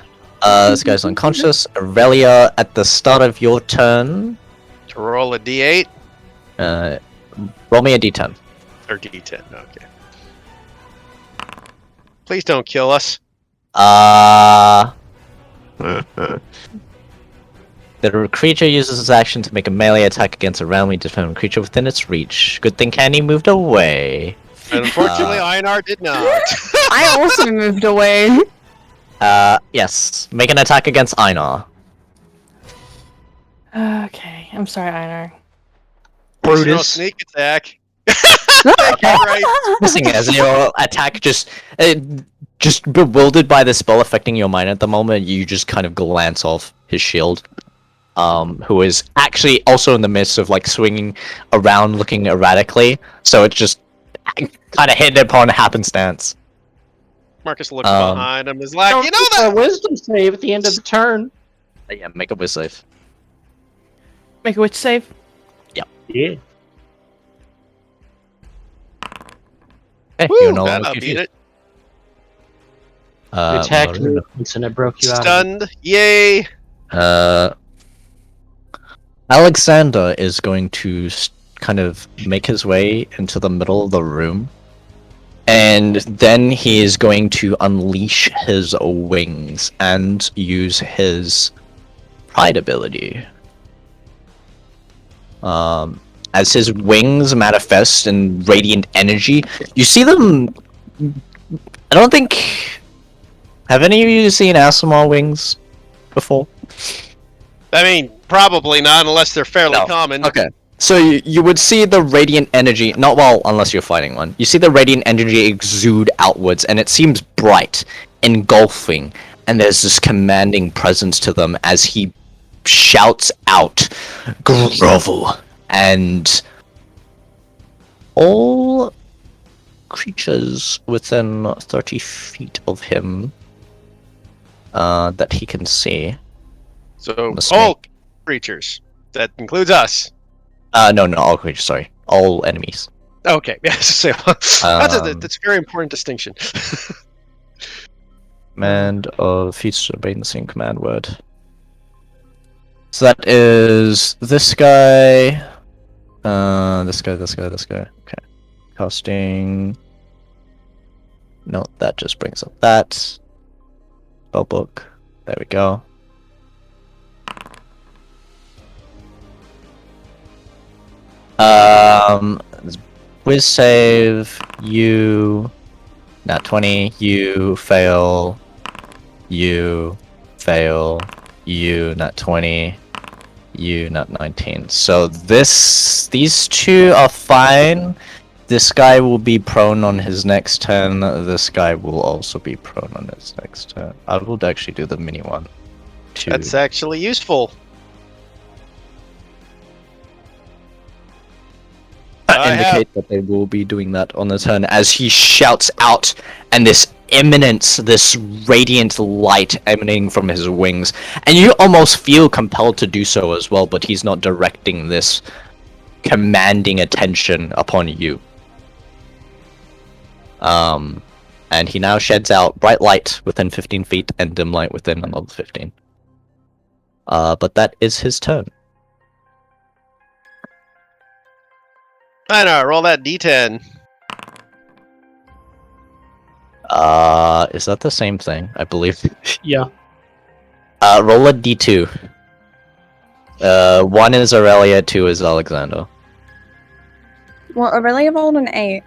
S3: This guy's unconscious. Aurelia, at the start of your turn,
S1: To roll a d8
S3: roll me a d10.
S1: or d10. Okay. Please don't kill us.
S3: The creature uses its action to make a melee attack against a randomly determined creature within its reach. Good thing Candy moved away.
S1: Unfortunately, Einar did not.
S9: I also moved away.
S3: Yes. Make an attack against Einar.
S6: Okay, I'm sorry, Einar.
S1: No sneak attack. Right.
S3: Missing as your attack just bewildered by the spell affecting your mind at the moment, you just kind of glance off his shield. Who is actually also in the midst of like swinging around looking erratically, so it's just kind of hit upon happenstance.
S1: Marcus looks behind him, is like, you know that
S2: a wisdom save at the end of the turn.
S3: Yeah, make a wisdom save.
S6: Make a witch save.
S2: Yeah.
S3: Hey,
S1: Woo,
S3: you're no
S1: that
S3: longer
S1: beat
S3: confused.
S1: it.
S2: You attacked me
S3: Marina.
S2: once and it broke you out.
S1: Stunned. Yay.
S3: Alexander is going to kind of make his way into the middle of the room, and then he is going to unleash his wings and use his pride ability. As his wings manifest in radiant energy, you see them. I don't think. Have any of you seen Asimov wings before?
S1: I mean, probably not unless they're fairly
S3: No.
S1: common.
S3: Okay. So you would see the radiant energy, not well, unless you're fighting one. You see the radiant energy exude outwards, and it seems bright, engulfing, and there's this commanding presence to them as he shouts out, "Grovel!" And all creatures within 30 feet of him that he can see.
S1: So,
S3: Must
S1: all creatures. That includes us.
S3: No, not all creatures, sorry. All enemies.
S1: Okay, yes. So, that's a very important distinction.
S3: Command of feats to obey the same command word. So that is this guy. This guy. Okay. Casting. No, that just brings up that. Spellbook. There we go. Whiz save, you nat 20, you fail, you fail, you nat 20, You not 19. So these two are fine. This guy will be prone on his next turn. This guy will also be prone on his next turn. I will actually do the mini one.
S1: That's actually useful.
S3: Indicate that they will be doing that on the turn as he shouts out, and this eminence, this radiant light emanating from his wings, and you almost feel compelled to do so as well, but he's not directing this commanding attention upon you. And he now sheds out bright light within 15 feet and dim light within another 15. But that is his turn.
S1: I know, roll that d10.
S3: Is that the same thing? I believe.
S2: Yeah.
S3: Roll a d2. 1 is Aurelia, 2 is Alexander.
S9: Well, Aurelia rolled an 8.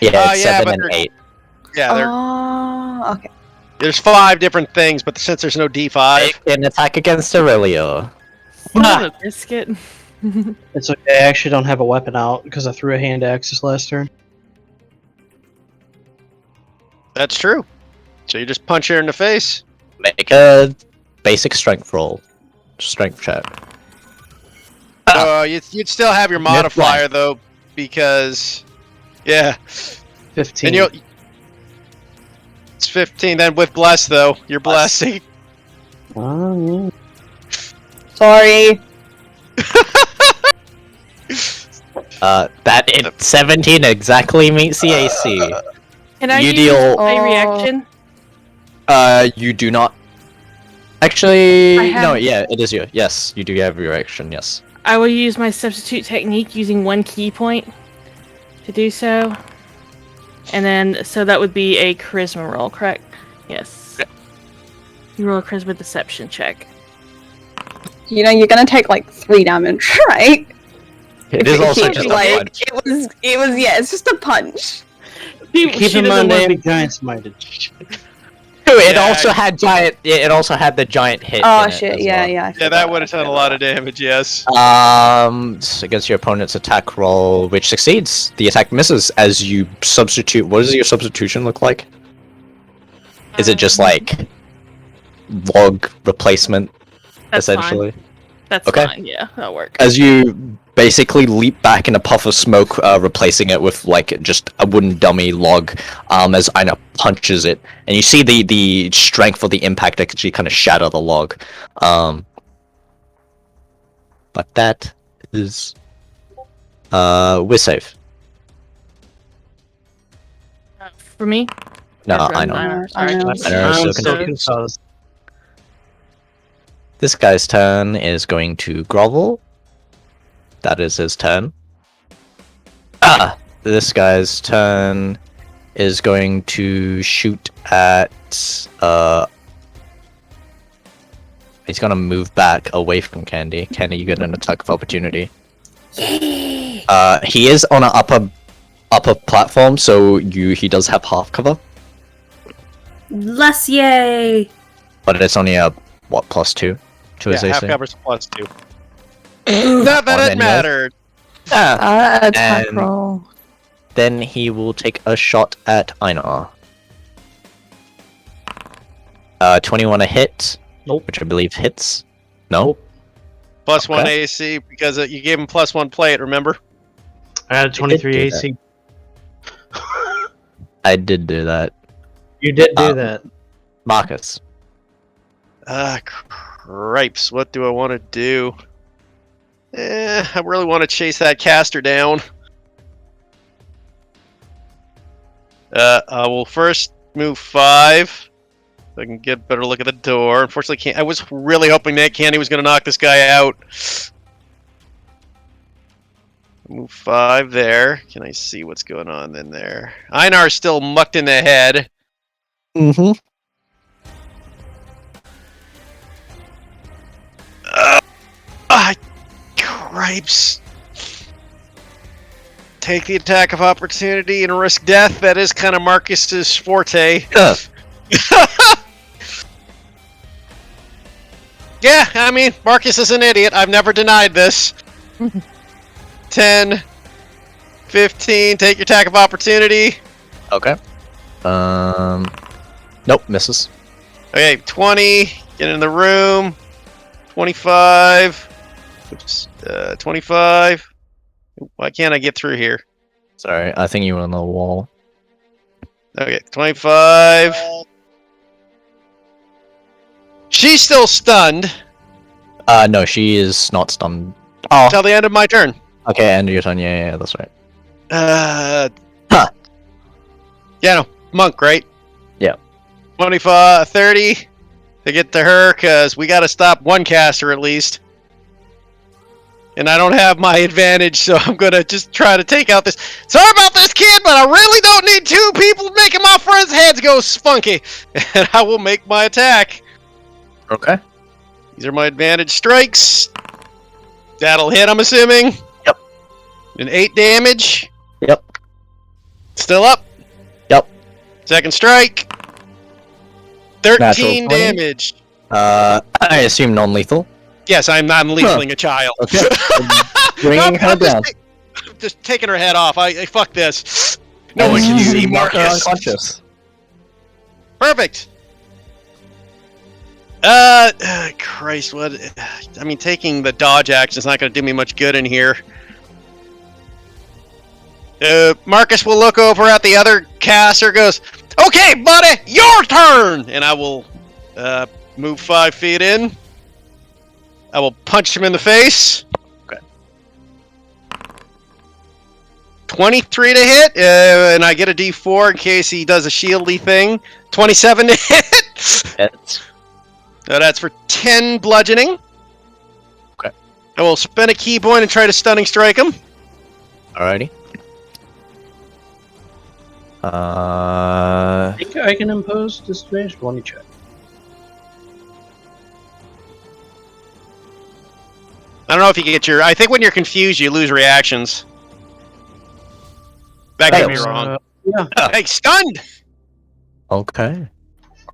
S3: Yeah, it's 7 and 8.
S1: Yeah,
S9: okay.
S1: There's 5 different things, but since there's no d5...
S3: Make an attack against Aurelia.
S6: Oh, biscuit.
S2: It's okay, I actually don't have a weapon out because I threw a hand axe this last turn.
S1: That's true. So you just punch her in the face.
S3: Make a basic strength roll. Strength check.
S1: You'd still have your modifier, though, because... Yeah.
S2: 15.
S1: And you'll... It's 15, then with bless, though. You're blessing.
S2: Oh, yeah.
S9: Sorry.
S3: That 17 exactly meets the AC.
S6: Can I
S3: You
S6: use
S3: deal-
S6: a reaction?
S3: You do not. Actually,
S6: I have-
S3: no. Yeah, it is you. Yes, you do have your action. Yes.
S6: I will use my substitute technique using 1 key point to do so. And then, so that would be a charisma roll, correct? Yes. You roll a charisma deception check.
S9: You know, you're gonna take like 3 damage, right?
S3: It is also
S9: It-
S3: just a
S9: like,
S3: punch.
S9: It was, yeah, it's just a punch.
S2: Keep in mind, I am giant smited.
S3: It
S1: Yeah,
S3: also had giant. It also had the giant hit.
S9: Oh
S3: in it
S9: shit,
S3: as
S9: yeah,
S3: well.
S9: yeah. I
S1: Yeah,
S9: forgot
S1: that would have
S9: about
S1: done a lot of damage, yes.
S3: Against your opponent's attack roll, which succeeds. The attack misses as you substitute. What does your substitution look like? Is it just like log replacement,
S6: That's
S3: essentially?
S6: Fine. That's
S3: Okay.
S6: fine, yeah, that'll work.
S3: As you basically leap back in a puff of smoke, replacing it with like just a wooden dummy log, as Aina punches it, and you see the strength of the impact actually kind of shatter the log. But that is we're safe.
S6: For me?
S3: No,
S6: Or for
S3: I know.
S6: Aina, sorry.
S9: I know.
S3: I know,
S2: I'm
S3: so
S2: so
S3: confused.
S2: confused.
S3: This guy's turn is going to grovel. That is his turn. This guy's turn is going to shoot at. He's gonna move back away from Candy. Candy, you get an attack of opportunity. He is on an upper platform, so he does have half cover,
S8: Less yay!
S3: but it's only a what +2 to his
S1: Yeah,
S3: AC.
S1: half cover's +2. Not that
S3: On
S1: it
S3: any
S1: mattered.
S9: Attack
S3: And-
S9: roll.
S3: Then he will take a shot at Einar. 21 a hit.
S2: Nope.
S3: Which I believe hits. No?
S1: +1
S3: Okay.
S1: AC because you gave him +1 plate, remember?
S2: I had a 23
S3: do that.
S2: AC.
S3: I did do that.
S2: You did do that.
S3: Marcus.
S1: Cripes. What do I want to do? I really want to chase that caster down. I will first move 5. So I can get a better look at the door. Unfortunately, I was really hoping that Candy was going to knock this guy out. Move 5 there. Can I see what's going on in there? Einar's still mucked in the head.
S3: Mm-hmm.
S1: Cripes. Take the attack of opportunity and risk death. That is kind of Marcus's forte. Yeah, I mean, Marcus is an idiot. I've never denied this. 10, 15, take your attack of opportunity.
S3: Okay. Nope, misses.
S1: Okay, 20, get in the room. 25. Oops, 25. Why can't I get through here?
S3: Sorry, I think you were on the wall.
S1: Okay, 25. She's still stunned.
S3: No, she is not stunned. Oh,
S1: Till the end of my turn.
S3: okay, end of your turn. Yeah, that's right.
S1: Huh. Yeah, no, monk, right?
S3: Yeah.
S1: 25, 30 to get to her, because we got to stop one caster at least. And I don't have my advantage, so I'm going to just try to take out this. Sorry about this, kid, but I really don't need two people making my friends' heads go funky. And I will make my attack.
S3: Okay.
S1: These are my advantage strikes. That'll hit, I'm assuming.
S3: Yep.
S1: And 8 damage.
S3: Yep.
S1: Still up.
S3: Yep.
S1: Second strike. 13 damage.
S3: I assume non-lethal.
S1: Yes, I'm non-lethaling a child.
S3: Okay. Bringing her down.
S1: Just taking her head off. I fuck this. No one can
S3: you
S1: see
S3: mark her
S1: Marcus.
S3: unconscious.
S1: Perfect. Christ, what? I mean, taking the dodge action is not going to do me much good in here. Marcus will look over at the other caster, goes, "Okay, buddy, your turn!" And I will move 5 feet in. I will punch him in the face.
S3: Okay.
S1: 23 to hit, and I get a D4 in case he does a shieldy thing. 27 to hit.
S3: Hits.
S1: So that's for 10 bludgeoning.
S3: Okay.
S1: I will spend a key point and try to stunning strike him.
S3: Alrighty.
S2: I think I can impose disadvantage. Let me check.
S1: I don't know if you get your... I think when you're confused, you lose reactions. That could be wrong.
S2: Yeah.
S1: Hey, stunned!
S3: Okay.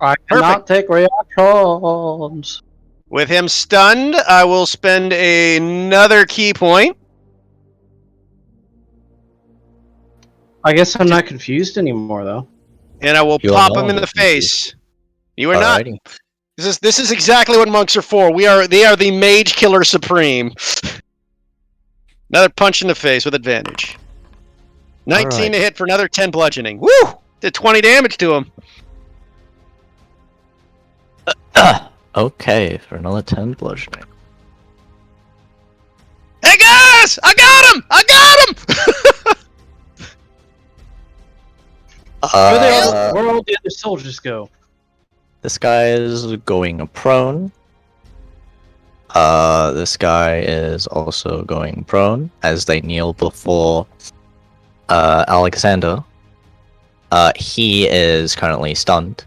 S2: I cannot take reactions.
S1: With him stunned, I will spend another key point.
S2: I guess I'm not confused anymore, though.
S1: And I will pop him in the face. You are not. This is exactly what monks are for. They are the mage killer supreme. Another punch in the face with advantage. 19 to hit for another 10 bludgeoning. Woo! Did 20 damage to him.
S3: Okay, for another 10 bludgeoning.
S1: Hey guys! I got him! I got him!
S2: Where all the other soldiers go?
S3: This guy is going prone. This guy is also going prone as they kneel before Alexander. He is currently stunned.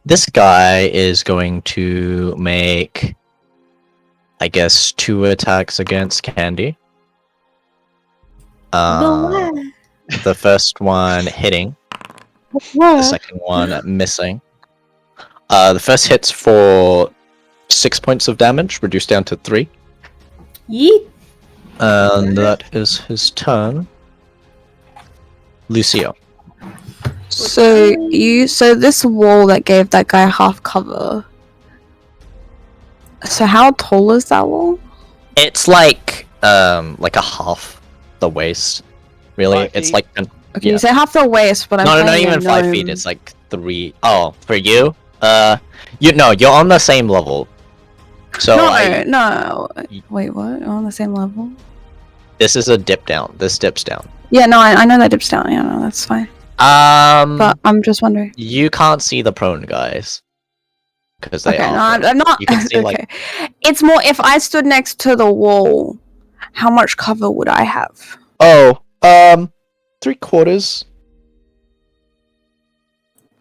S3: This guy is going to make, I guess, 2 attacks against Candy. The first one hitting. The second one missing. The first hits for 6 points of damage, reduced down to 3.
S8: Yeet.
S3: And that is his turn. Lucio.
S9: So this wall that gave that guy half cover. So how tall is that wall?
S3: It's like a half the waist. Really, it's like
S9: Okay, you say half the waist, but I'm
S3: not even 5 feet. It's like 3. Oh, for you? You're on the same level. So
S9: no. Wait, what? On the same level?
S3: This is a dip down. This dips down.
S9: Yeah, no, I know that dips down. Yeah, no, that's fine. But I'm just wondering.
S3: You can't see the prone guys. Because they are.
S9: No, I'm not.
S3: You can see,
S9: okay. It's more if I stood next to the wall, how much cover would I have?
S3: Oh, 3/4.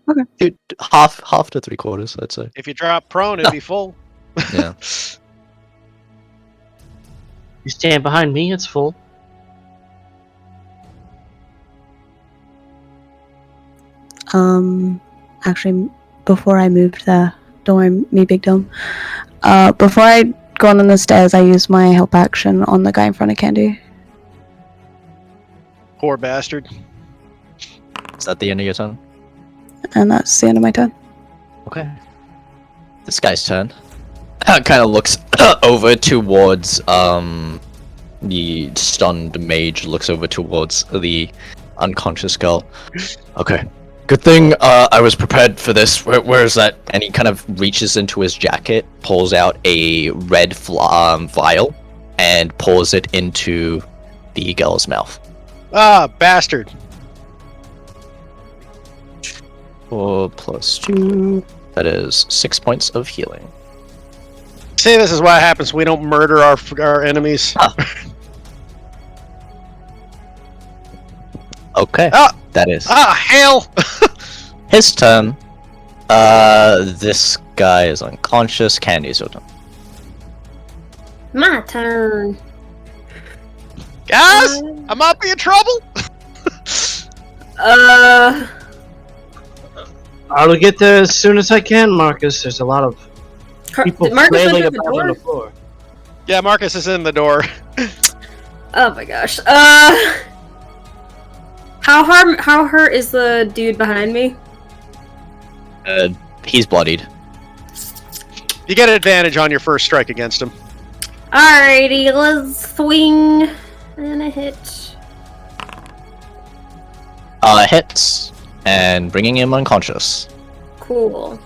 S9: Okay.
S3: Dude, half to 3/4, I'd say.
S1: If you drop prone, it'd be full.
S3: Yeah.
S2: You stand behind me, it's full.
S9: Actually,
S7: before I moved there. Don't worry, me big dumb. Before I go on the stairs, I use my help action on the guy in front of Candy.
S1: Poor bastard.
S3: Is that the end of your turn?
S7: And that's the end of my turn.
S3: Okay. This guy's turn. Kind of looks over towards the stunned mage. Looks over towards the unconscious girl. Okay. Good thing I was prepared for this. Where is that? And he kind of reaches into his jacket, pulls out a red vial, and pours it into the girl's mouth.
S1: Ah, bastard.
S3: 4 + 2. That is 6 points of healing.
S1: See, this is what happens when we don't murder our enemies.
S3: Okay. That is
S1: hell!
S3: his turn. This guy is unconscious. Candy's your turn.
S5: My turn.
S1: Guys, I might be in trouble.
S2: I'll get there as soon as I can, Marcus. There's a lot of people flailing about on the floor.
S1: Yeah, Marcus is in the door.
S8: Oh my gosh. How hurt is the dude behind me?
S3: He's bloodied.
S1: You get an advantage on your first strike against him.
S8: Alrighty, let's swing. And a hit.
S3: Hits. And bringing him unconscious.
S8: Cool.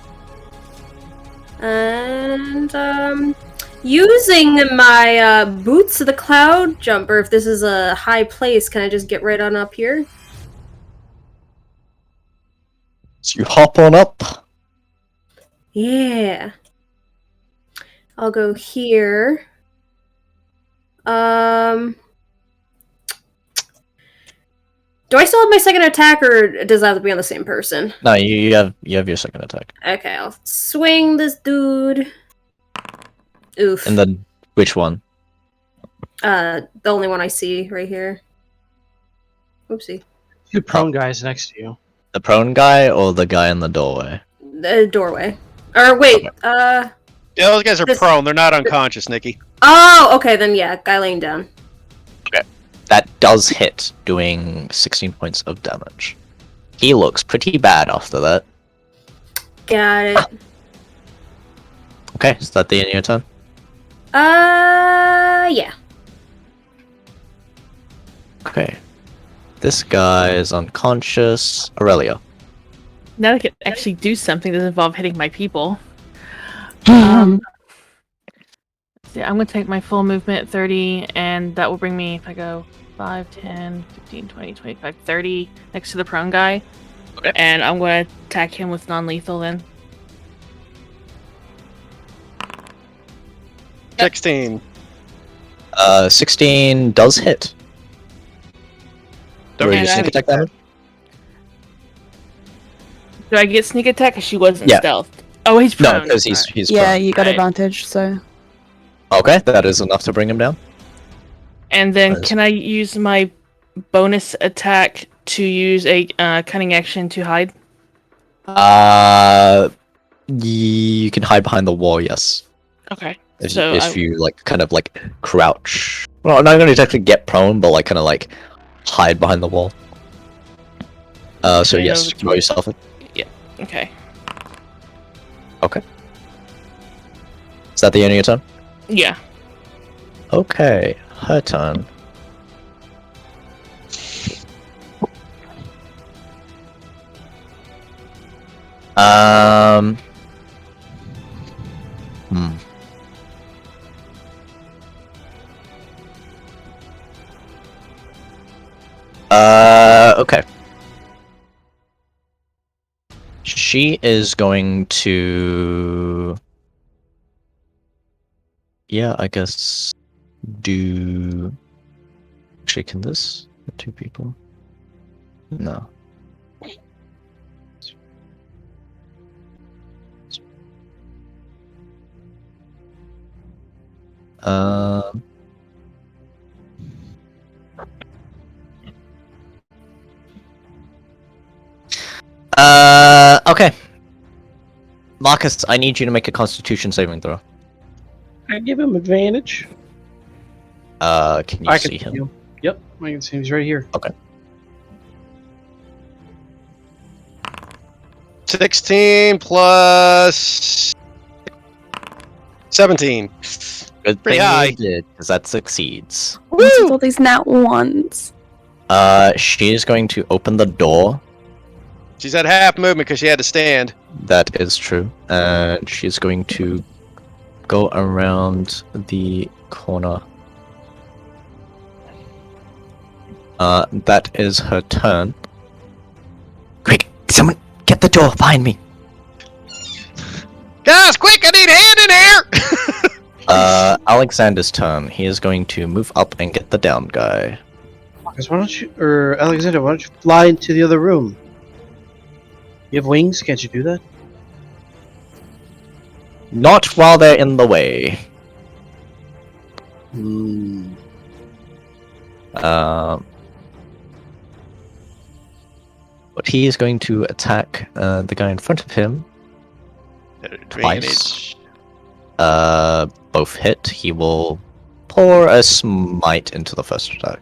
S8: And, using my, Boots of the Cloud Jumper, if this is a high place, can I just get right on up here?
S3: So you hop on up.
S8: Yeah. I'll go here. Do I still have my second attack, or does that have to be on the same person?
S3: No, you have your second attack.
S8: Okay, I'll swing this dude. Oof.
S3: And then which one?
S8: The only one I see right here. Oopsie.
S2: Two prone guys next to you.
S3: The prone guy or the guy in the doorway?
S8: The doorway. Or wait,
S1: Yeah, those guys are prone. They're not unconscious, Nikki.
S8: Oh, okay, then yeah, guy laying down.
S3: Okay. That does hit, doing 16 points of damage. He looks pretty bad after that.
S8: Got it.
S3: Okay, is that the end of your turn?
S8: Yeah.
S3: Okay. This guy is unconscious. Aurelia.
S6: Now I can actually do something that doesn't involve hitting my people. Yeah, I'm going to take my full movement, 30, and that will bring me, if I go 5, 10, 15, 20, 25, 30, next to the prone guy.
S3: Okay.
S6: And I'm going to attack him with non-lethal then.
S1: 16.
S3: 16 does hit.
S1: Don't
S3: Were
S1: get
S3: you sneak attack damage?
S6: Do I get sneak attack? Because she wasn't
S3: Yeah.
S6: stealthed. Oh, he's prone.
S3: No, because he's
S7: Yeah,
S3: prone.
S7: you got
S6: Right.
S7: advantage, so.
S3: Okay, that is enough to bring him down.
S6: And then
S3: Nice.
S6: can I use my bonus attack to use a cunning action to hide?
S3: You can hide behind the wall, yes.
S6: Okay.
S3: If,
S6: So
S3: if you like kind of like crouch. Well, not gonna exactly get prone, but like kind of like hide behind the wall. So
S6: Okay,
S3: yes,
S6: no,
S3: roll yourself in.
S6: Okay.
S3: Okay. Is that the end of your turn?
S6: Yeah.
S3: Okay, her turn. Hmm. Okay. She is going to... Yeah, I guess... Do... Actually, can this... 2 people? No. Okay. Marcus, I need you to make a Constitution saving throw.
S2: I give him advantage.
S3: Can you
S2: I
S3: see
S2: can
S3: him?
S2: Yep, I can see him. He's right here.
S3: Okay.
S1: 16 plus 17.
S3: Good
S1: Pretty
S3: thing
S1: high.
S3: you did, because that succeeds.
S7: What's with all these nat ones?
S3: She is going to open the door.
S1: She's at half movement because she had to stand.
S3: That is true. And she's going to go around the corner. That is her turn. Quick, someone get the door behind me.
S1: Guys, quick! I need a hand in here!
S3: Alexander's turn. He is going to move up and get the down guy.
S2: Marcus, why don't you, or Alexander, why don't you fly into the other room? You have wings? Can't you do that?
S3: Not while they're in the way. But he is going to attack the guy in front of him twice. Both hit. He will pour a smite into the first attack.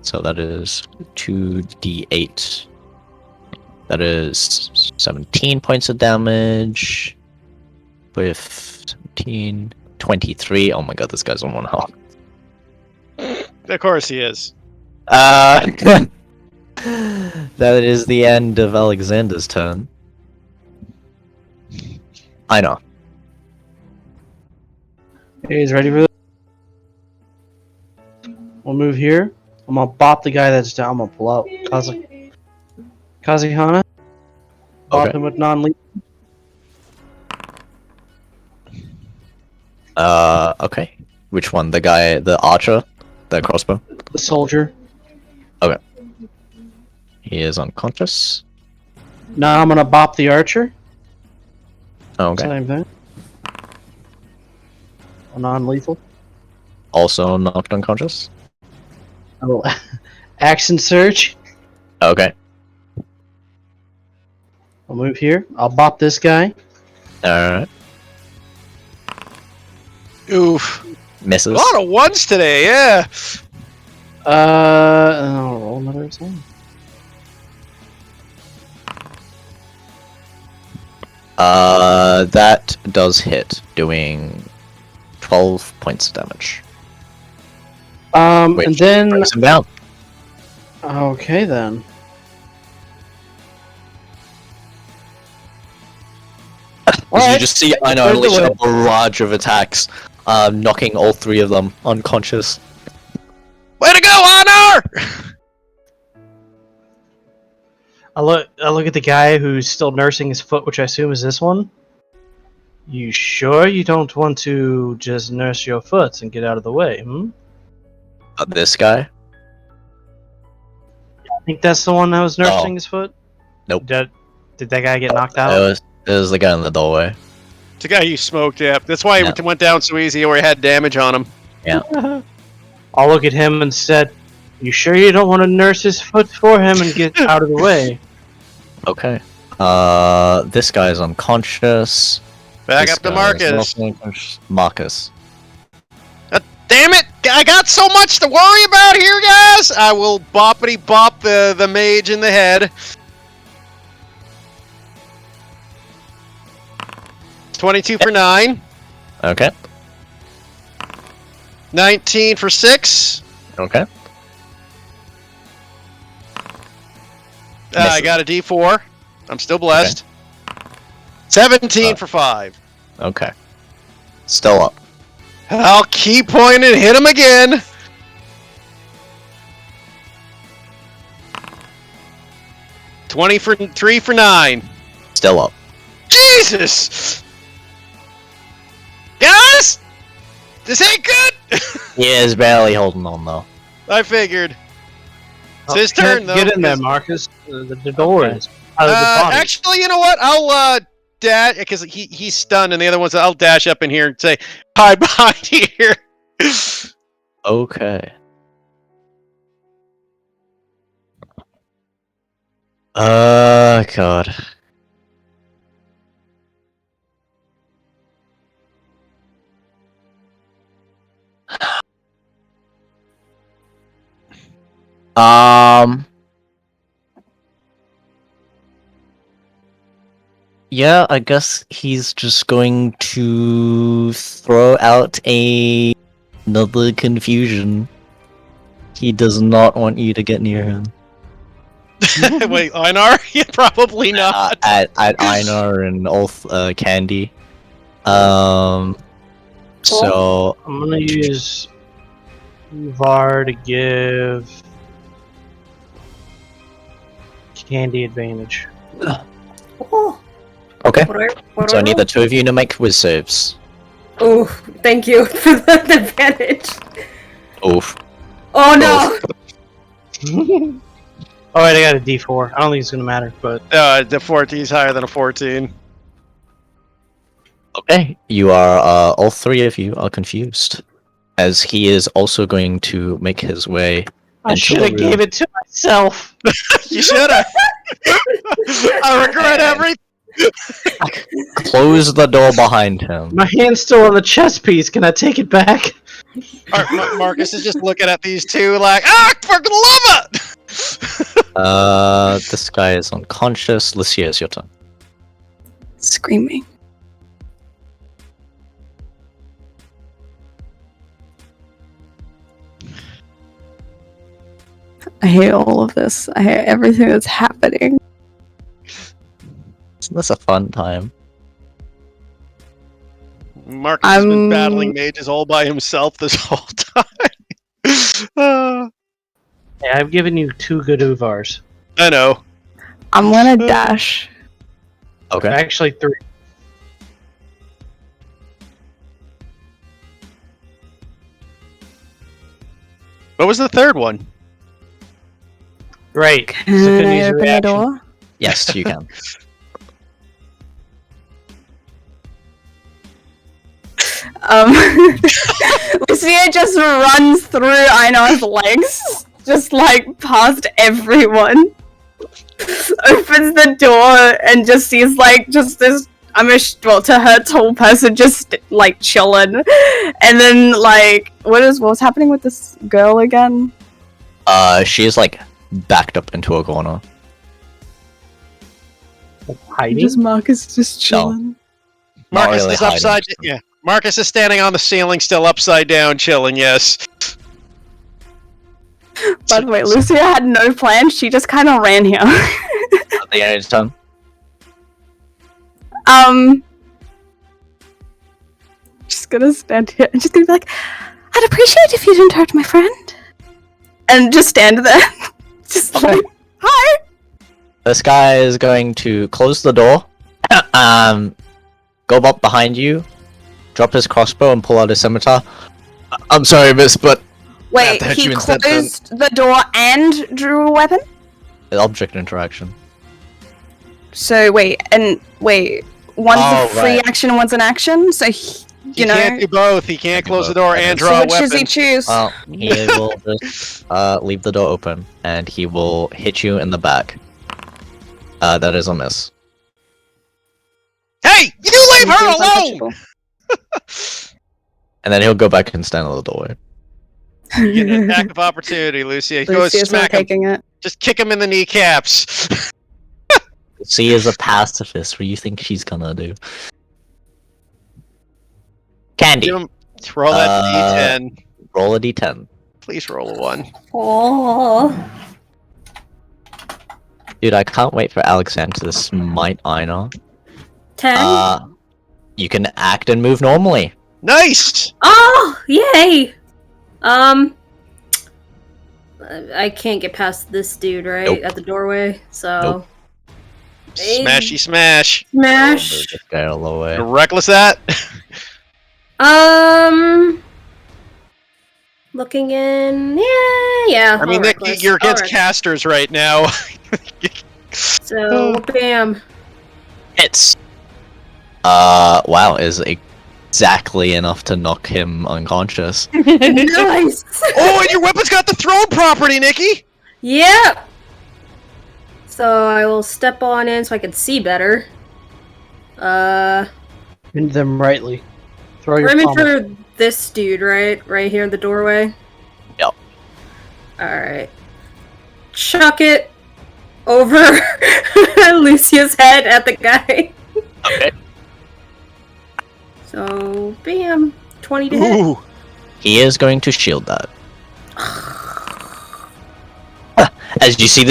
S3: So that is 2d8. That is 17 points of damage. With 17, 23. Oh my god, this guy's on 1 health.
S1: Of course he is.
S3: That is the end of Alexander's turn. I know.
S2: Okay, he's ready for this. We'll move here. I'm gonna bop the guy that's down. I'm gonna pull out Kazihana. Bop
S3: Okay.
S2: him with non-lethal.
S3: Okay. Which one? The guy, the archer? The crossbow?
S2: The soldier.
S3: Okay. He is unconscious.
S2: Now I'm gonna bop the archer.
S3: Okay.
S2: Same thing. Non-lethal.
S3: Also knocked unconscious.
S2: Oh, action surge.
S3: Okay.
S2: I'll move here. I'll bop this guy.
S3: Alright.
S1: Oof.
S3: Misses.
S1: A lot of ones today, yeah.
S2: I'll roll another time.
S3: That does hit, doing 12 points of damage.
S2: And then
S3: Brings him down.
S2: okay then.
S3: You
S2: Alright.
S3: just see, I know, unleash a barrage of attacks, knocking all 3 of them unconscious.
S1: Way to go, Honor!
S2: I look at the guy who's still nursing his foot, which I assume is this one. You sure you don't want to just nurse your foot and get out of the way,
S3: This guy?
S2: I think that's the one that was nursing his foot.
S3: Nope.
S2: Did that guy get knocked out?
S3: It was the guy in the doorway.
S1: It's the guy you smoked, yeah. That's why he went down so easy, or he had damage on him.
S3: Yeah.
S2: I'll look at him and said, "You sure you don't want to nurse his foot for him and get out of the way?"
S3: Okay. This guy's unconscious.
S1: Back
S3: This
S1: up to
S3: guy is
S1: Marcus.
S3: also unconscious. Marcus.
S1: Damn it! I got so much to worry about here, guys! I will boppity bop the mage in the head. 22 for 9.
S3: Okay.
S1: 19 for 6.
S3: Okay.
S1: I got a D4. I'm still blessed. 17 for 5.
S3: Okay. Still up.
S1: I'll keep pointing and hit him again. $23 for 9.
S3: Still up.
S1: Jesus! Guys! This ain't good!
S3: He is barely holding on though.
S1: I figured. It's his turn, though.
S2: Get in there, Marcus. The door is out of the body.
S1: Actually, you know what? I'll dash because he's stunned, and the other ones I'll dash up in here and say, "Hide behind here."
S3: Okay. God. Yeah, I guess he's just going to throw out another confusion. He does not want you to get near him.
S1: Wait, Einar? Yeah, probably not.
S3: At Einar and Candy. So
S2: I'm gonna use Var to give Candy advantage.
S8: Oh,
S3: okay.
S8: what
S3: So I need the two of you to make whiz saves.
S8: Oh, thank you for the advantage.
S3: Oof.
S8: Oh no!
S2: Oh wait, I got a D4. I don't think it's gonna matter, but
S1: The 14 is higher than a 14.
S3: Okay, you are all three of you are confused, as he is also going to make his way.
S2: I should have gave it to myself.
S1: You should have. I regret everything.
S3: Close the door behind him.
S2: My hand's still on the chess piece. Can I take it back?
S1: Marcus is just looking at these two like, I fucking love it.
S3: This guy is unconscious. Lucia, it's your turn.
S7: Screaming. I hate all of this. I hate everything that's happening.
S3: Isn't this a fun time?
S1: Marcus has been battling mages all by himself this whole time.
S2: Yeah, I've given you 2 good Uvars.
S1: I know.
S7: I'm gonna dash.
S3: Okay.
S2: Actually, 3.
S1: What was the third one?
S2: Right.
S7: Can I open the door?
S3: Yes, you can.
S9: Lucia just runs through Einar's legs, just like past everyone. Opens the door and just sees like just this. To her tall person just like chilling, and then like what's happening with this girl again?
S3: She's like backed up into a corner.
S2: Hiding?
S7: Just Marcus just chilling.
S1: Marcus
S3: really
S1: is upside. Yeah, Marcus is standing on the ceiling, still upside down, chilling. Yes.
S9: By the way, Lucia had no plan. She just kind of ran here.
S3: At the end of his turn.
S9: Just gonna stand here and just gonna be like, I'd appreciate if you didn't hurt my friend. And just stand there. Just
S3: Okay.
S9: like, hi!
S3: This guy is going to close the door, go up behind you, drop his crossbow, and pull out his scimitar. I'm sorry, miss, but...
S9: Wait, he closed the door and drew a weapon?
S3: Object interaction.
S9: So, one's a free
S3: right.
S9: action, one's an action, so
S1: He can't do both. He can't close the door and draw
S9: so
S1: a
S9: which does he
S1: weapon.
S9: choose?
S3: Well, he will just leave the door open, and he will hit you in the back. That is a miss.
S1: Hey, you leave her alone!
S3: And then he'll go back and stand on the doorway.
S1: You get an attack of opportunity, Lucia. Go
S9: Lucia's
S1: smack
S9: not
S1: him.
S9: taking it.
S1: Just kick him in the kneecaps.
S3: She is a pacifist. What do you think she's gonna do? Candy.
S1: Give him, roll that d10.
S3: Roll a d10.
S1: Please roll a 1.
S8: Oh.
S3: Dude, I can't wait for Alexander to smite Einar.
S8: 10.
S3: You can act and move normally.
S1: Nice!
S8: Oh, yay! I can't get past this dude, right?
S3: Nope.
S8: At the doorway, so...
S3: Nope.
S1: Smashy smash.
S8: Smash!
S3: This guy all the way.
S1: You're reckless that?
S8: Looking in... Yeah.
S1: I mean, Nick, you're against casters right now.
S8: So, bam.
S3: Hits. Wow, is exactly enough to knock him unconscious.
S8: Nice!
S1: Oh, and your weapon's got the thrown property, Nikki!
S8: Yep! So, I will step on in so I can see better.
S2: Hit them rightly. Throw your
S8: I'm in
S2: pommel.
S8: for this dude, right? Right here in the doorway?
S3: Yep.
S8: Alright. chuck it over Lucia's head at the guy.
S3: Okay.
S8: So, bam. 20 to hit.
S1: Ooh.
S3: He is going to shield that. As you see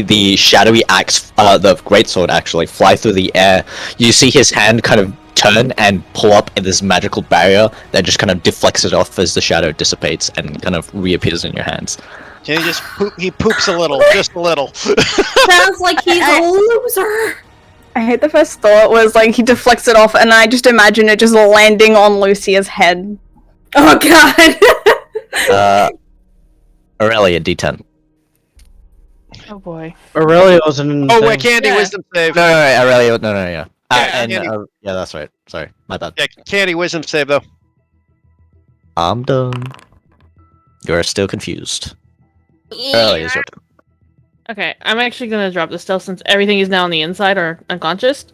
S3: the shadowy axe, the greatsword actually fly through the air, you see his hand kind of turn and pull up in this magical barrier that just kind of deflects it off as the shadow dissipates and kind of reappears in your hands.
S1: Can he just he poops a little, just a little.
S8: Sounds like he's a loser.
S9: I hate the first thought was like he deflects it off, and I just imagine it just landing on Lucia's head.
S8: Oh god.
S3: Aurelia, D10.
S6: Oh boy.
S2: Aurelia wasn't in the
S1: Oh
S2: thing.
S1: wait, Candy, wisdom save.
S3: No, Aurelia, no, yeah.
S1: Candy.
S3: Yeah, that's right. Sorry, my bad.
S1: Yeah, Candy, wisdom save though.
S3: I'm done. You're still confused. Aurelia's your turn.
S6: Okay, I'm actually gonna drop the stealth since everything is now on the inside or unconscious.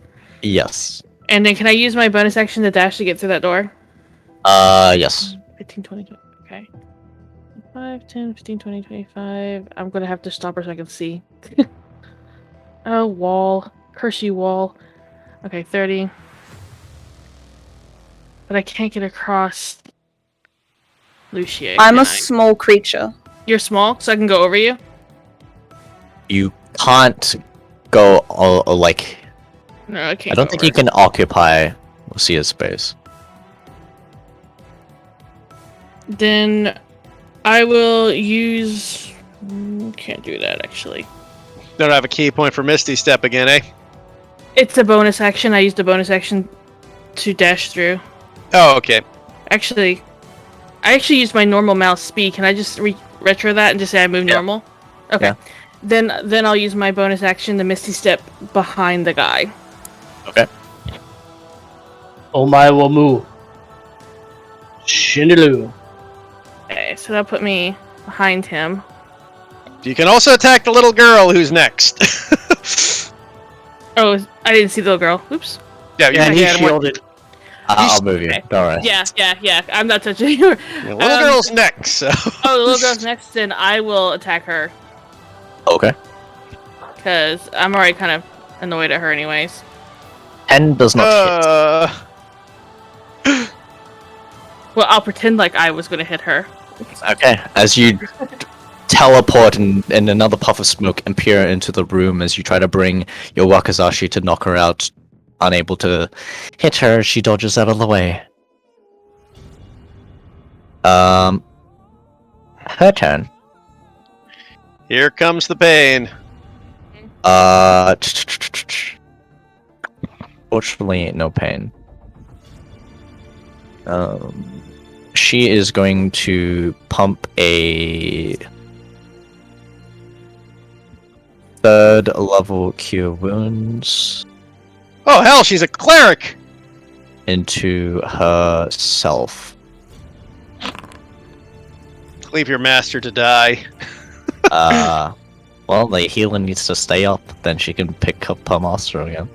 S3: Yes.
S6: And then can I use my bonus action to dash to get through that door?
S3: Yes.
S6: 15, 20, okay. 5, 10, 15, 20, 25. I'm gonna have to stop her so I can see. Oh, wall. Curse you, wall. Okay, 30. But I can't get across Lucia.
S9: I'm
S6: can
S9: a
S6: I?
S9: small creature.
S6: You're small, so I can go over you?
S3: You can't go like.
S6: No, I can't.
S3: I don't
S6: go
S3: think
S6: over.
S3: you can occupy Lucia's space.
S6: Then I will use. Can't do that actually.
S1: Don't have a key point for Misty Step again, eh?
S6: It's a bonus action. I used a bonus action to dash through.
S1: Oh, okay.
S6: Actually, I actually used my normal mouse speed. Can I just retro that and just say I move normal? Okay.
S3: Yeah.
S6: Then I'll use my bonus action to Misty Step behind the guy.
S3: Okay.
S2: Omai Wamu. Shindalu.
S6: Okay, so that'll put me behind him.
S1: You can also attack the little girl who's next.
S6: Oh, I didn't see the little girl. Oops.
S1: Yeah,
S2: Yeah, and he
S1: can.
S2: shielded.
S3: I'll move you.
S6: Okay.
S3: Don't worry.
S6: Yeah. I'm not touching you.
S1: The little girl's next, so.
S6: Oh, the little girl's next, then I will attack her.
S3: Okay.
S6: Because I'm already kind of annoyed at her anyways.
S3: 10 does not hit.
S6: Well, I'll pretend like I was going to hit her.
S3: Okay. As you teleport and another puff of smoke appear into the room as you try to bring your Wakazashi to knock her out, unable to hit her, she dodges out of the way. Her turn.
S1: Here comes the pain.
S3: Fortunately, no pain. She is going to pump a 3rd level Cure Wounds
S1: Oh, hell, she's a cleric!
S3: into herself.
S1: Leave your master to die.
S3: Well, the healer needs to stay up, then she can pick up her master again.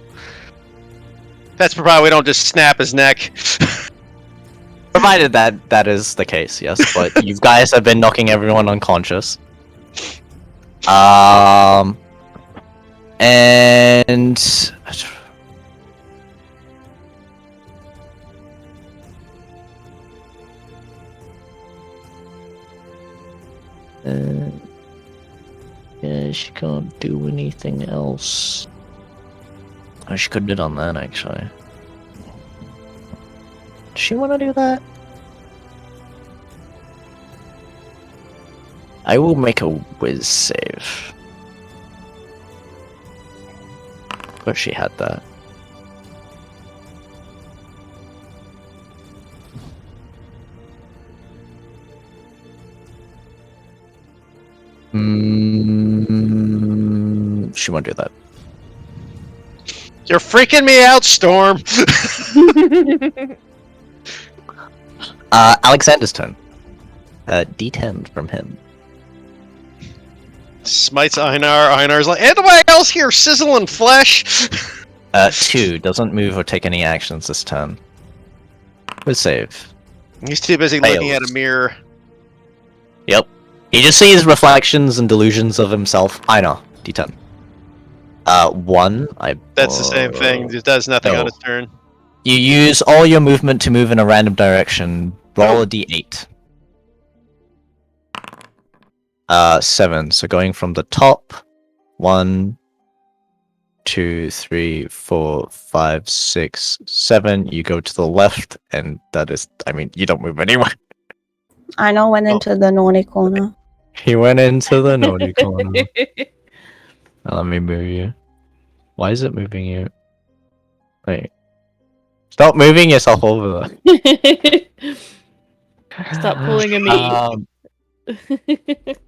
S1: That's provided we don't just snap his neck.
S3: Provided that is the case, yes. But you guys have been knocking everyone unconscious. And yeah, she can't do anything else. Oh, she could have done that actually. Does she want to do that? I will make a whiz save. But she had that. She won't do that.
S1: You're freaking me out, Storm!
S3: Alexander's turn. D10 from him.
S1: Smites Einar. Einar's like, anybody else here sizzling flesh?
S3: 2, doesn't move or take any actions this turn. Whiz save.
S1: He's too busy looking at a mirror.
S3: Yep. He just sees reflections and delusions of himself. I know. D10. 1.
S1: That's the same thing. It does nothing on its turn.
S3: You use all your movement to move in a random direction. Roll a d8. 7. So going from the top. 1, 2, 3, 4, 5, 6, 7. You go to the left, and that is. I mean, you don't move anywhere.
S7: I know went into the naughty corner.
S3: He went into the naughty corner. Now let me move you. Why is it moving you? Wait. Stop moving yourself over there.
S6: Stop pulling a me.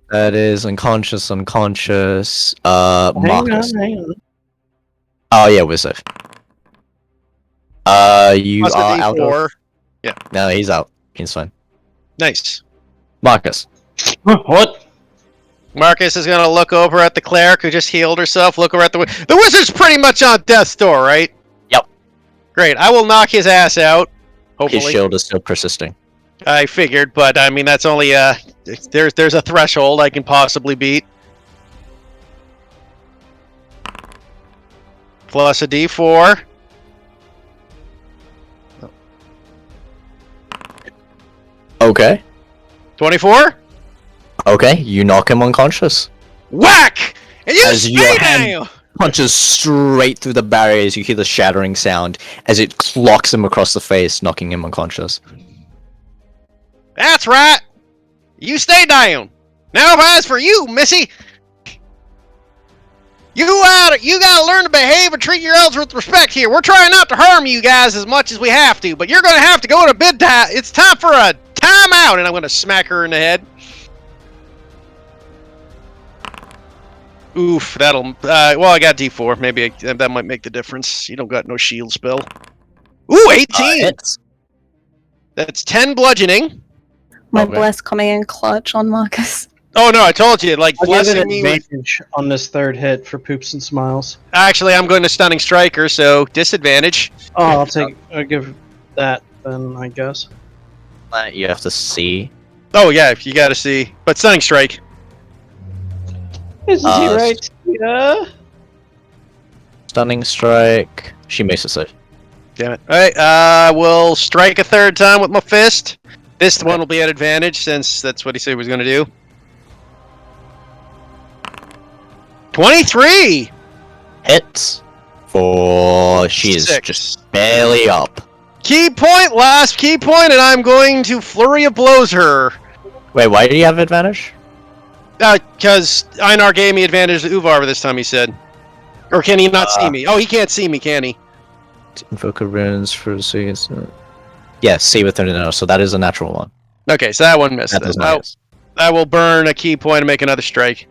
S3: That is unconscious. Marcus.
S2: Hang on.
S3: Oh yeah, we're safe. You
S1: Plus a
S3: are out
S1: D4.
S3: of...
S1: Yeah.
S3: No, he's out. He's fine.
S1: Nice.
S3: Marcus.
S2: What?
S1: Marcus is gonna look over at the cleric who just healed herself. Look over at the wizard's pretty much on death's door, right?
S3: Yep.
S1: Great. I will knock his ass out. Hopefully.
S3: His shield is still persisting.
S1: I figured, but I mean that's only there's a threshold I can possibly beat. Plus a D4.
S3: Okay.
S1: 24?
S3: Okay, you knock him unconscious.
S1: Whack! And you
S3: As your
S1: stay
S3: hand
S1: down!
S3: punches straight through the barriers. You hear the shattering sound as it clocks him across the face, knocking him unconscious.
S1: That's right! You stay down! Now as for you, missy! You gotta learn to behave and treat your elders with respect here. We're trying not to harm you guys as much as we have to, but you're gonna have to go to bed time. It's time for a timeout, and I'm gonna smack her in the head. Oof, that'll, well, I got D4. Maybe that might make the difference. You don't got no shield spell. Ooh, 18! That's 10 bludgeoning.
S7: My bless coming in clutch on Marcus.
S1: Oh no, I told you, like,
S2: I'll give it
S1: blessing me with...
S2: advantage on this third hit for poops and smiles.
S1: Actually, I'm going to stunning striker, so disadvantage.
S2: Oh, I'll give that then, I guess.
S3: You have to see.
S1: Oh yeah, you gotta see. But stunning strike.
S2: Isn't he right? Yeah.
S3: Stunning strike. She makes a save.
S1: Damn it. Alright, we'll strike a third time with my fist. This one will be at advantage, since that's what he said he was gonna do. 23!
S3: Hits. For she is
S1: 6.
S3: just barely up.
S1: Key point, last key point, and I'm going to flurry of blows her.
S3: Wait, why do you have advantage?
S1: Because Einar gave me advantage to Uvar this time, he said. Or can he not see me? Oh, he can't see me, can he?
S3: Invoke runes for seconds. Yes, see with no, so that is a natural one.
S1: Okay, so that one missed.
S3: That does not miss.
S1: I will burn a key point and make another strike.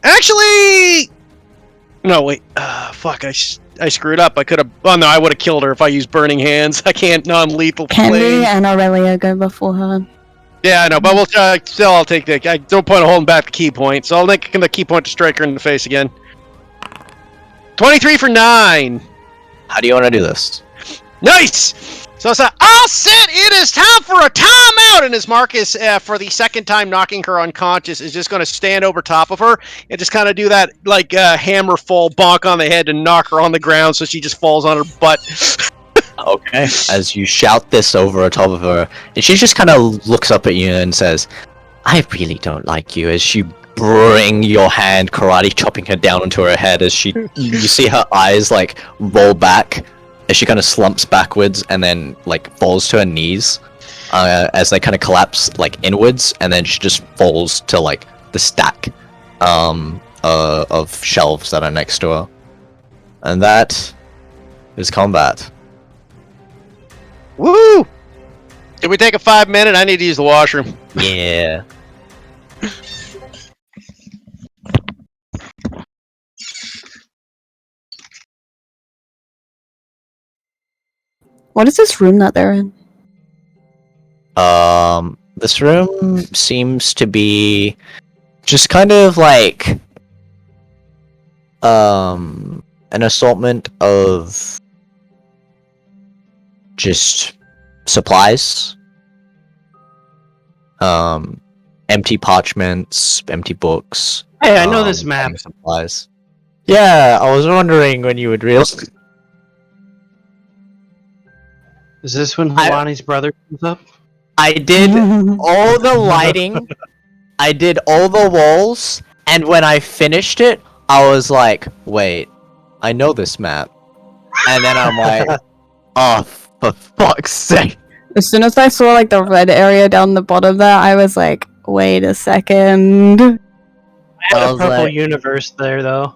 S1: Actually, no, wait. Fuck, I screwed up. I could have. Oh no, I would have killed her if I used burning hands. I can't non-lethal
S7: Candy
S1: flame.
S7: and Aurelia go before her.
S1: Yeah, I know, but we'll still. I'll take the. I don't point of holding back the key point, so I'll make the key point to strike her in the face again. 23 for 9.
S3: How do you want to do this?
S1: Nice. So I said, all set. It is time for a timeout. And as Marcus, for the second time knocking her unconscious, is just going to stand over top of her and just kind of do that like hammer fall bonk on the head and knock her on the ground so she just falls on her butt.
S3: Okay. As you shout this over top of her, and she just kind of looks up at you and says, "I really don't like you." As you bring your hand, karate chopping her down onto her head, as you see her eyes like roll back. As she kind of slumps backwards and then like falls to her knees as they kind of collapse like inwards, and then she just falls to like the stack of shelves that are next to her. And that is combat.
S1: Woo! Did we take a 5-minute? I need to use the washroom.
S3: Yeah.
S7: What is this room that they're in?
S3: This room seems to be just kind of like an assortment of just supplies. empty parchments, empty books.
S2: Hey, I know this map.
S3: Supplies. Yeah, I was wondering when you would realize.
S2: Is this when Helani's brother comes up?
S3: I did all the lighting, I did all the walls, and when I finished it, I was like, wait, I know this map. And then I'm like, oh, for fuck's sake.
S9: As soon as I saw like the red area down the bottom there, I was like, wait a second.
S2: I had
S3: I
S2: a
S3: was
S2: purple
S3: like-
S2: universe there, though.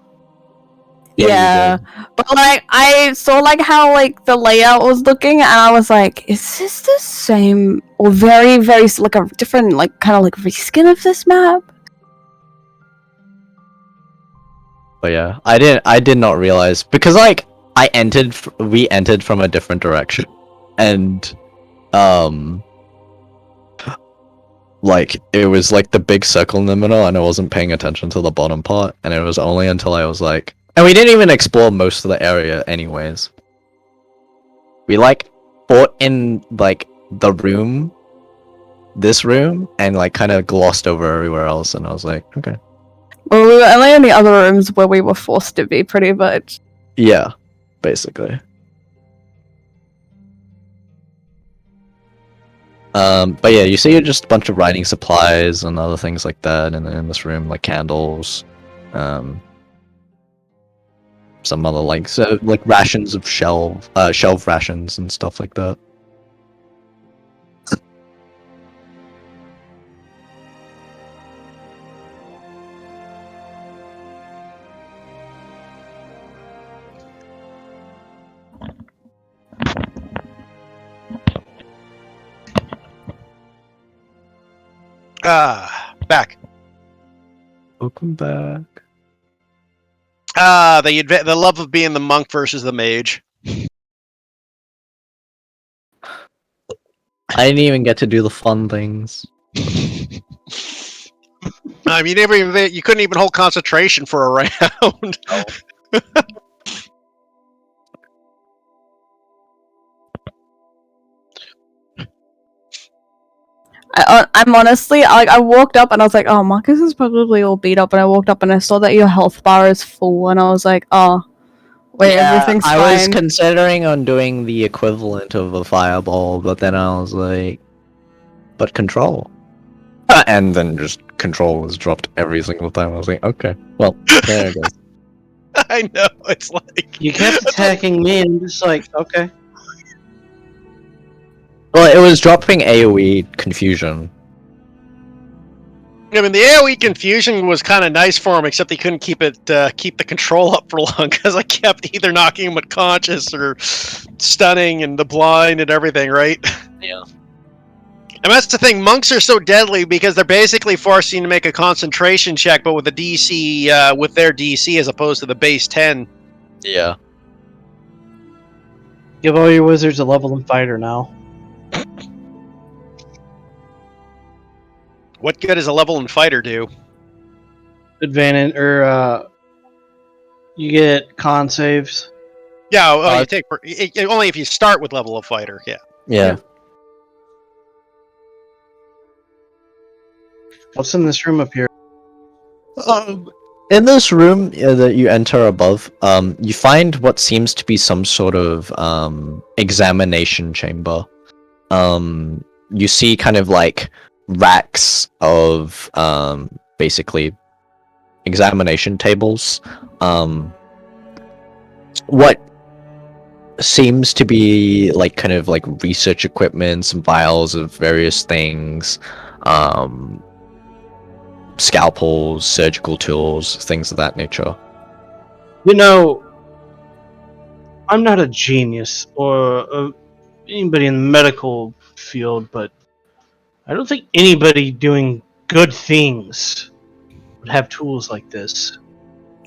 S9: Yeah, but like I saw like how like the layout was looking, and I was like, is this the same or very like a different like kind of like reskin of this map?
S3: But yeah, I did not realize because like we entered from a different direction, and like it was like the big circle in the middle, and I wasn't paying attention to the bottom part, and it was only until I was like, and we didn't even explore most of the area anyways. We like fought in like the room, this room, and like kind of glossed over everywhere else, and I was like, okay.
S9: Well, we were only in the other rooms where we were forced to be, pretty much.
S3: Yeah, basically. But yeah, you see just a bunch of writing supplies and other things like that in this room, like candles, some other like rations of shelf rations and stuff like that.
S1: Back.
S3: Welcome back.
S1: The love of being the monk versus the mage.
S3: I didn't even get to do the fun things.
S1: I mean, you couldn't even hold concentration for a round.
S9: I'm honestly like I walked up and I was like, oh, Marcus is probably all beat up, and I walked up and I saw that your health bar is full, and I was like, oh, wait, everything's fine.
S3: I was considering on doing the equivalent of a fireball, but then I was like, but control. And then just control was dropped every single time. I was like, okay, well, there it goes.
S1: I know, it's like...
S2: You kept attacking me, and I'm just like, okay.
S3: Well, it was dropping AoE confusion.
S1: I mean, the AoE confusion was kind of nice for him, except he couldn't keep the control up for long, because I kept either knocking him unconscious or stunning and the blind and everything, right?
S3: Yeah.
S1: And that's the thing, monks are so deadly because they're basically forcing you to make a concentration check, but with a DC, with their DC as opposed to the base 10.
S3: Yeah.
S2: Give all your wizards a level and fighter now.
S1: What good does a level and fighter do?
S2: Advantage, or you get con saves.
S1: Yeah, you take only if you start with level of fighter. Yeah.
S3: Yeah.
S2: What's in this room up here?
S3: In this room that you enter above, you find what seems to be some sort of examination chamber. You see kind of like racks of basically examination tables. What seems to be like kind of like research equipment, some vials of various things, scalpels, surgical tools, things of that nature.
S2: You know, I'm not a genius or anybody in the medical field, but I don't think anybody doing good things would have tools like this.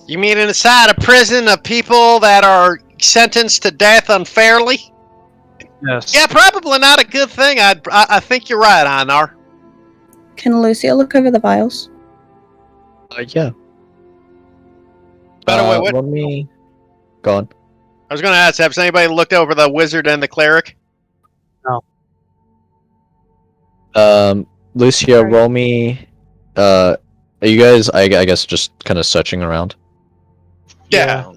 S1: You mean inside a prison of people that are sentenced to death unfairly?
S2: Yes.
S1: Yeah, probably not a good thing. I think you're right, Einar.
S7: Can Lucia look over the vials?
S3: Yeah.
S1: By the way, what?
S3: Let me... Go on.
S1: I was going to ask, has anybody looked over the wizard and the cleric?
S2: No.
S3: Lucia, roll me are you guys? I guess just kind of searching around.
S1: Yeah.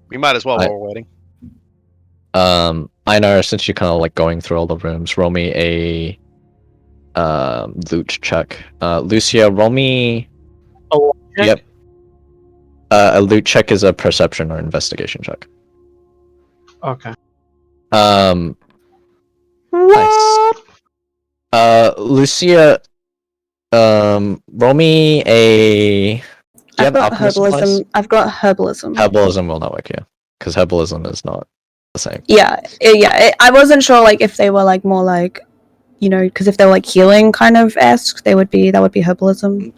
S1: We might as well
S3: I-
S1: while we're waiting.
S3: Einar, since you're kind of like going through all the rooms, roll me a loot check. Lucia, roll me.
S2: Oh, check?
S3: Yep. A loot check is a perception or investigation check.
S2: Okay.
S3: Nice. Lucia, roll me a. Do you
S7: I've
S3: have
S7: got
S3: alchemist supplies?
S7: herbalism. I've got herbalism.
S3: Herbalism will not work here because herbalism is not the same.
S7: Yeah, I wasn't sure like if they were like more like, you know, because if they're like healing kind of esque, that would be herbalism.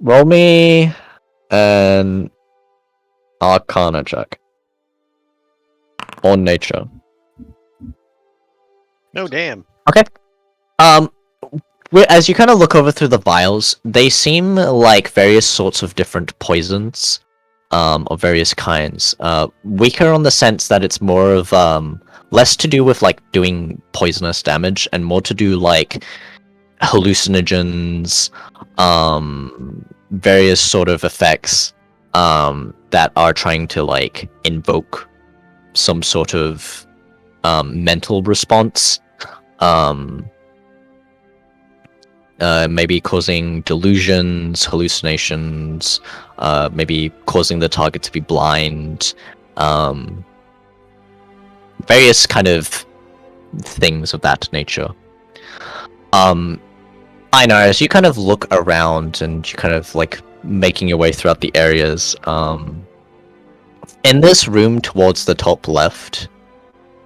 S3: Roll me an Arcana check on nature.
S1: No damn.
S3: Okay. As you kind of look over through the vials, they seem like various sorts of different poisons, of various kinds. Weaker on the sense that it's more of less to do with like doing poisonous damage and more to do like hallucinogens, various sort of effects that are trying to like invoke some sort of mental response. Maybe causing delusions, hallucinations, maybe causing the target to be blind, various kind of things of that nature. Einar, as you kind of look around and you kind of like making your way throughout the areas, in this room towards the top left,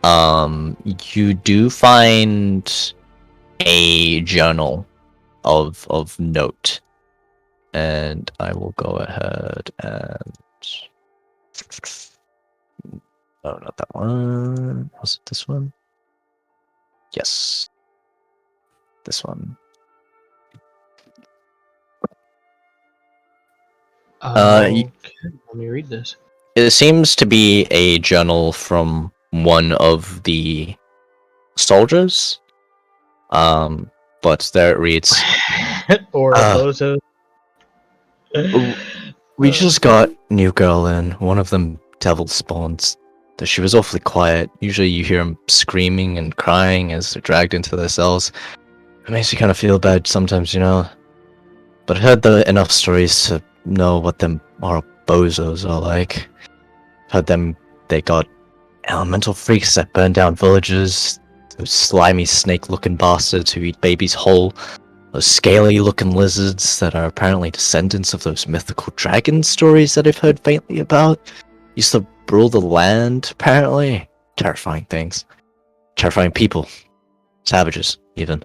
S3: you do find a journal of note, and I will go ahead and oh, not that one. Was it this one? Yes, this one.
S2: Okay, let me read this.
S3: It seems to be a journal from one of the soldiers. But there it reads.
S2: Or a bozo.
S3: We just got new girl in. One of them devil spawns. She was awfully quiet. Usually you hear them screaming and crying as they're dragged into their cells. It makes you kind of feel bad sometimes, you know. But I heard enough stories to know what them are bozos are like. Heard them, they got elemental freaks that burn down villages. Those slimy snake-looking bastards who eat babies whole. Those scaly-looking lizards that are apparently descendants of those mythical dragon stories that I've heard faintly about. Used to rule the land, apparently. Terrifying things. Terrifying people. Savages, even.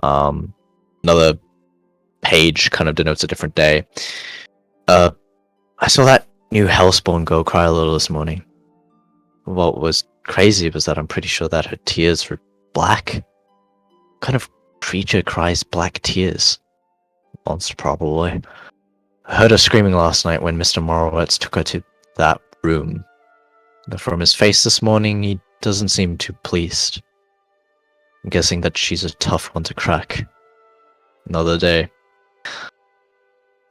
S3: Another page kind of denotes a different day. I saw that new Hellspawn girl cry a little this morning. What was crazy was that I'm pretty sure that her tears were black. What kind of creature cries black tears? Monster, probably. I heard her screaming last night when Mr. Morowitz took her to that room. From his face this morning, he doesn't seem too pleased. I'm guessing that she's a tough one to crack. Another day.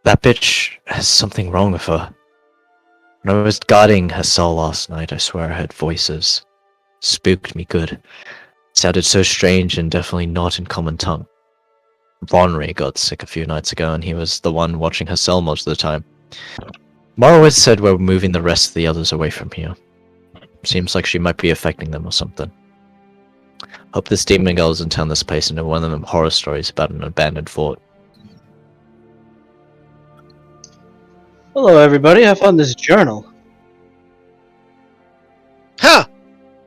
S3: That bitch has something wrong with her. When I was guarding her cell last night, I swear I heard voices. Spooked me good. Sounded so strange and definitely not in common tongue. Vonry got sick a few nights ago and he was the one watching her cell most of the time. Morowitz said we're moving the rest of the others away from here. Seems like she might be affecting them or something. Hope this demon girl doesn't turn this place into one of them horror stories about an abandoned fort.
S2: Hello, everybody. I found this journal.
S1: Huh?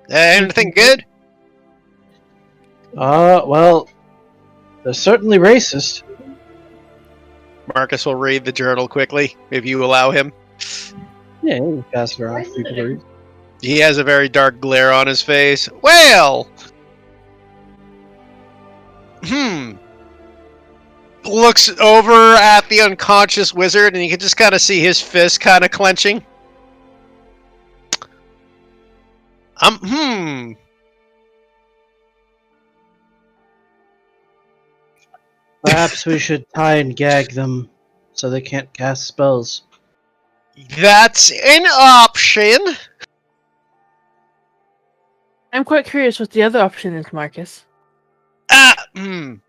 S1: Anything good?
S2: Well, they're certainly racist.
S1: Marcus will read the journal quickly, if you allow him.
S2: Yeah, you can pass it around for people to read.
S1: He has a very dark glare on his face. Well! Looks over at the unconscious wizard, and you can just kind of see his fist kind of clenching.
S2: Perhaps we should tie and gag them so they can't cast spells.
S1: That's an option.
S6: I'm quite curious what the other option is, Marcus.
S1: You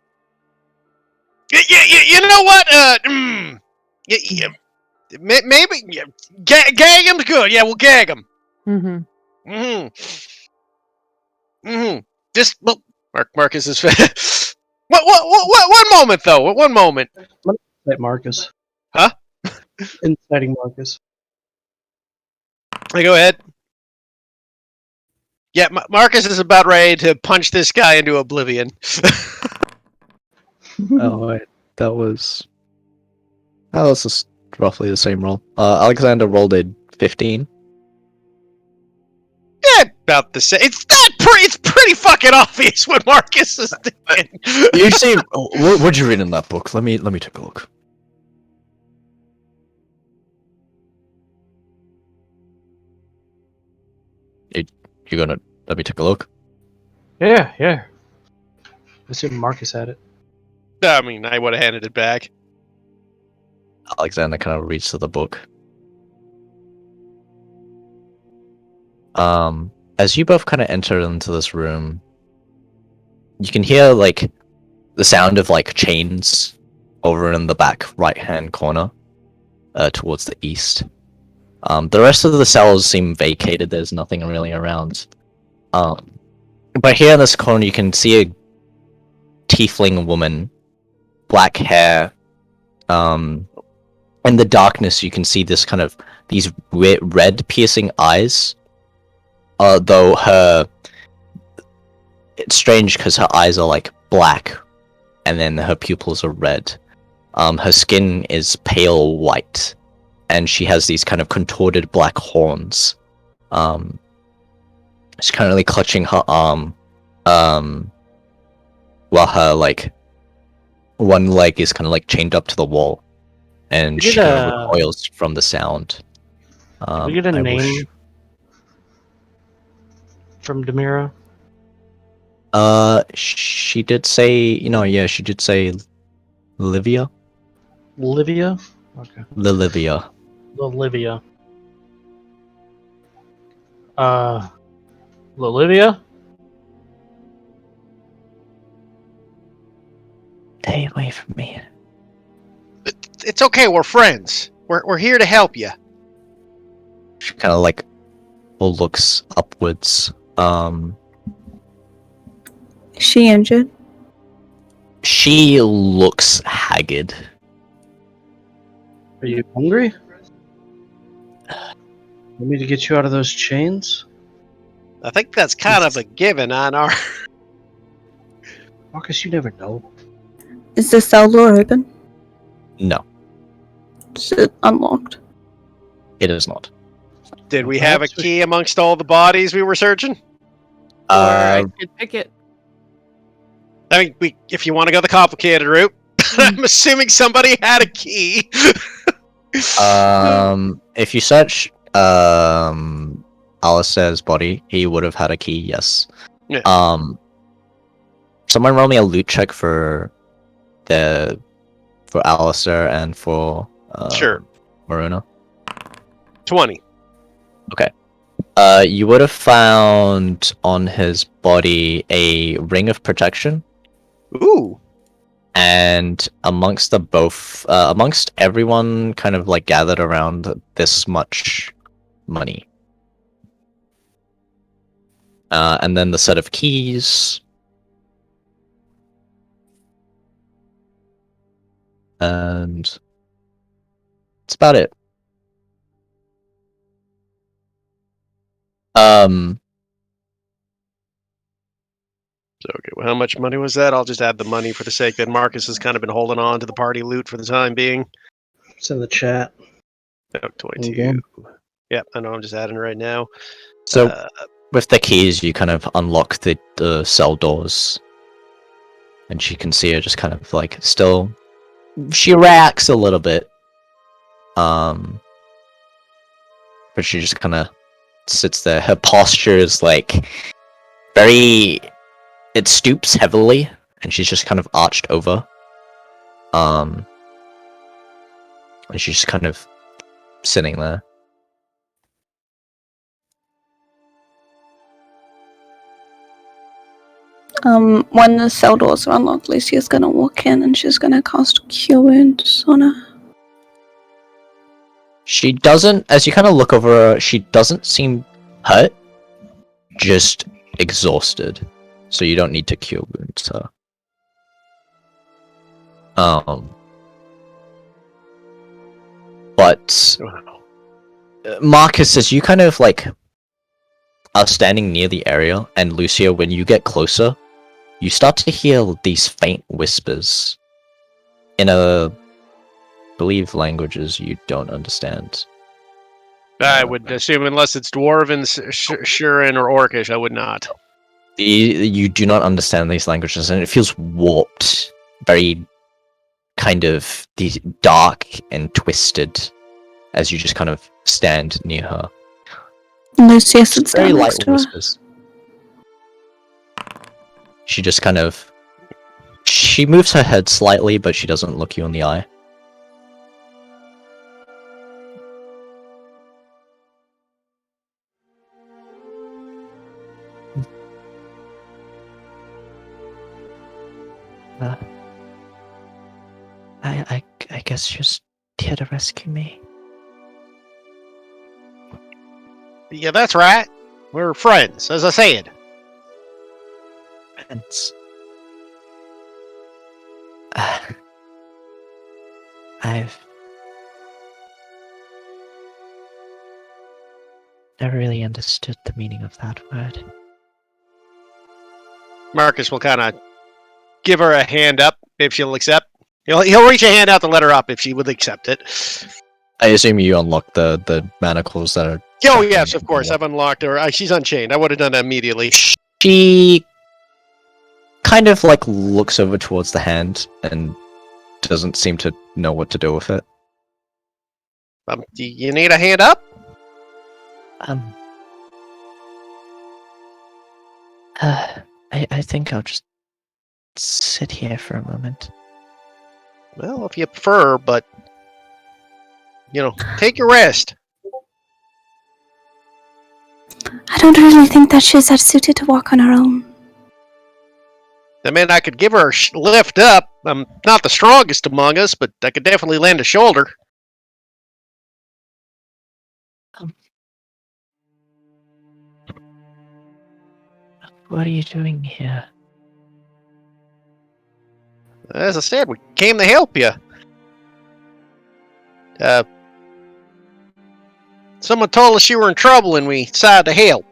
S1: know what? Maybe gag him's good. Yeah, we'll gag him. Just Marcus is. One moment though. One moment.
S2: Incite Marcus.
S1: Huh?
S2: Inciting Marcus.
S1: Hey, go ahead. Yeah, Marcus is about ready to punch this guy into oblivion.
S3: Oh wait, that was just roughly the same roll. Alexander rolled a 15.
S1: Yeah, about the same. It's pretty fucking obvious what Marcus is doing.
S3: You see, what'd you read in that book? Let me take a look. You gonna let me take a look?
S2: Yeah. I assume Marcus had it.
S1: I mean, I would have handed it back.
S3: Alexander kind of reads to the book. As you both kind of enter into this room, you can hear like the sound of like chains over in the back right-hand corner, towards the east. The rest of the cells seem vacated. There's nothing really around. But here in this corner, you can see a tiefling woman, black hair. In the darkness, you can see this kind of these red piercing eyes. Though it's strange because her eyes are like black, and then her pupils are red. Her skin is pale white, and she has these kind of contorted black horns. She's currently clutching her arm, while her like one leg is kind of like chained up to the wall, and she kind of recoils from the sound.
S2: Did we get a name from Demira?
S3: She did say, she did say Livia.
S2: Livia? Okay.
S3: Lilivia.
S2: Lilivia. Lilivia?
S3: Stay away from me.
S1: It's okay. We're friends. We're here to help you.
S3: She kind of like looks upwards.
S7: Is she injured?
S3: She looks haggard.
S2: Are you hungry? Want me to get you out of those chains?
S1: I think that's kind of a given on our.
S2: Marcus, you never know.
S7: Is the cell door open?
S3: No,
S7: Is it unlocked?
S3: it is not.
S1: Did we have a key amongst all the bodies we were searching?
S6: I could pick it.
S1: I mean, if you want to go the complicated route, I'm assuming somebody had a key.
S3: If you search Alistair's body, he would have had a key. Yes.
S1: Yeah.
S3: Someone roll me a loot check for Alistair and for
S1: Sure.
S3: Maruna.
S1: 20.
S3: Okay. You would have found on his body a ring of protection.
S1: Ooh.
S3: And amongst everyone kind of like gathered around this much money. And then the set of keys. And that's about it.
S1: Okay, well, how much money was that? I'll just add the money for the sake that Marcus has kind of been holding on to the party loot for the time being.
S2: It's in the chat.
S1: Oh, 22. Yeah, I know, I'm just adding it right now.
S3: So, with the keys, you kind of unlock the cell doors. And she can see her just kind of like still... She reacts a little bit. But she just kind of sits there. Her posture is like very... It stoops heavily, and she's just kind of arched over. And she's just kind of sitting there.
S7: When the cell doors are unlocked, Lucia's gonna walk in and she's gonna cast Cure Wounds on her.
S3: She doesn't, as you kind of look over her, she doesn't seem hurt, just exhausted. So you don't need to cure wounds her. But Marcus, as you kind of like are standing near the area, and Lucia, when you get closer, you start to hear these faint whispers in believe languages you don't understand.
S1: I would assume, unless it's Dwarven, Shurin, or Orcish, I would not.
S3: You do not understand these languages, and it feels warped, very kind of dark and twisted, as you just kind of stand near her.
S7: Lucia sits
S3: Very
S7: down
S3: light
S7: next to her.
S3: whispers. She just kind of... She moves her head slightly, but she doesn't look you in the eye. I guess you're just here to rescue me.
S1: Yeah, that's right. We're friends, as I said.
S3: Friends. I've never really understood the meaning of that word.
S1: Marcus will kind of give her a hand up if she'll accept. He'll reach a hand out to let her up if she would accept it.
S3: I assume you unlock the manacles that are...
S1: Oh, yes, of course. I've unlocked her. She's unchained. I would have done that immediately.
S3: She kind of like looks over towards the hand and doesn't seem to know what to do with it.
S1: Do you need a hand up?
S3: I think I'll just sit here for a moment.
S1: Well, if you prefer, but... take your rest.
S7: I don't really think that she's that suited to walk on her own.
S1: I mean, I could give her a lift up. I'm not the strongest among us, but I could definitely lend a shoulder.
S3: What are you doing here?
S1: As I said, we came to help you. Someone told us you were in trouble and we decided to help.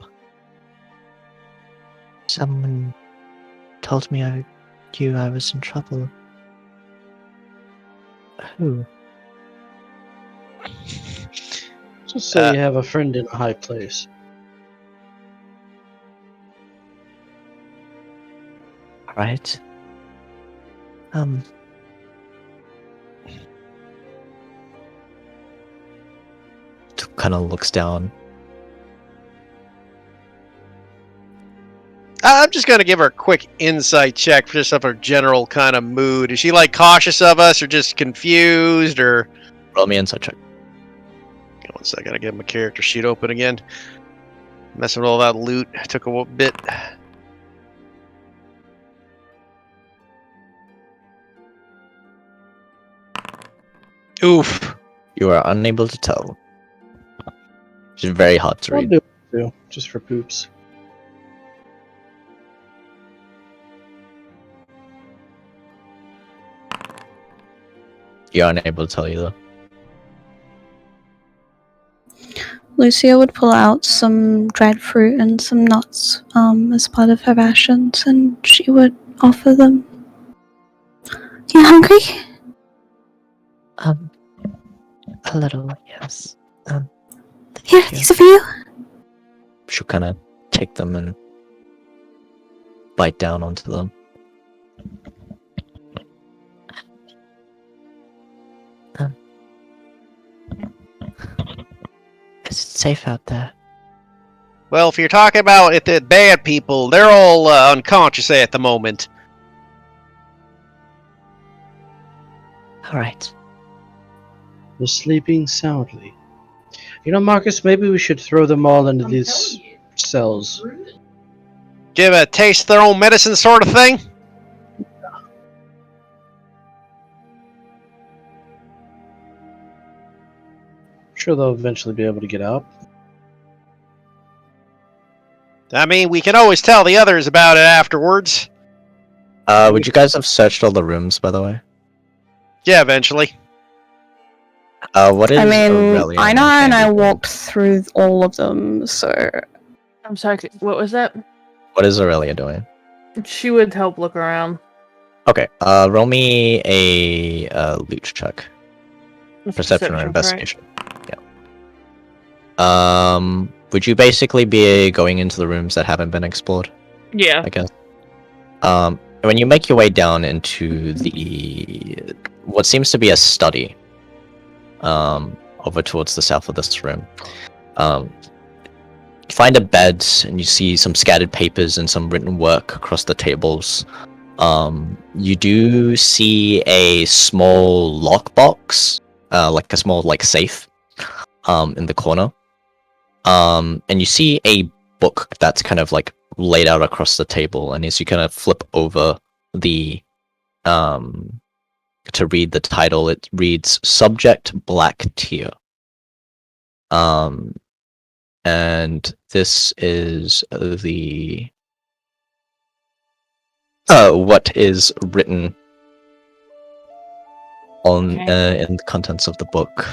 S3: Someone told me I was in trouble. Who?
S2: Just say you have a friend in a high place.
S3: Right. Kind of looks down.
S1: I'm just going to give her a quick insight check for just of her general kind of mood. Is she like cautious of us or just confused or...
S3: Roll me insight check.
S1: One second, I gotta get my character sheet open again. Messing with all that loot took a bit. Oof.
S3: You are unable to tell. It's very hard to read.
S2: I'll do it too, just for poops.
S3: You're unable to tell either.
S7: Lucia would pull out some dried fruit and some nuts as part of her rations, and she would offer them. You hungry?
S3: A little, yes.
S7: Here, these are for you.
S3: She'll kind of take them and bite down onto them. Is it safe out there?
S1: Well, if you're talking about the bad people, they're all unconscious at the moment.
S3: All right.
S2: They're sleeping soundly. You know, Marcus, maybe we should throw them all into these cells.
S1: Give a taste their own medicine sort of thing?
S2: I'm sure they'll eventually be able to get out.
S1: I mean, we can always tell the others about it afterwards.
S3: Would you guys have searched all the rooms, by the way?
S1: Yeah, eventually.
S3: What is
S9: I mean,
S3: Aurelian
S9: Ina and I
S3: Candy doing?
S9: walked through all of them, so
S6: I'm sorry, what was that?
S3: What is Aurelia doing?
S6: She would help look around.
S3: Okay, roll me a loot check. Perception or investigation. Yeah. Would you basically be going into the rooms that haven't been explored?
S6: Yeah.
S3: I guess. When you make your way down into the what seems to be a study, over towards the south of this room, you find a bed and you see some scattered papers and some written work across the tables. You do see a small lockbox, like a small safe, in the corner. And you see a book that's kind of laid out across the table, and as you kind of flip over the to read the title, it reads Subject Black Tear. And this is the what is written on in the contents of the book.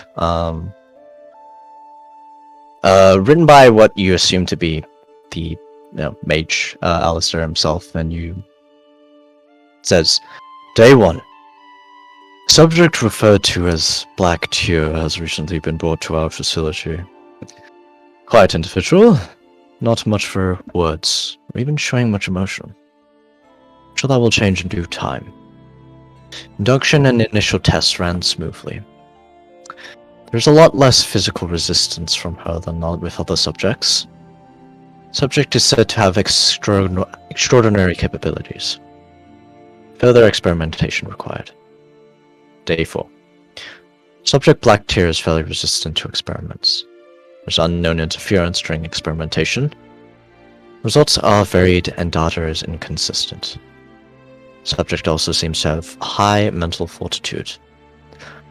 S3: Written by what you assume to be the mage, Alistair himself, and it says, Day 1. Subject referred to as Black Tear has recently been brought to our facility. Quiet individual, not much for words, or even showing much emotion. I'm sure that will change in due time. Induction and initial tests ran smoothly. There's a lot less physical resistance from her than with other subjects. Subject is said to have extraordinary capabilities. Further experimentation required. Day 4. Subject Black Tear is fairly resistant to experiments. There's unknown interference during experimentation. Results are varied and data is inconsistent. Subject also seems to have high mental fortitude.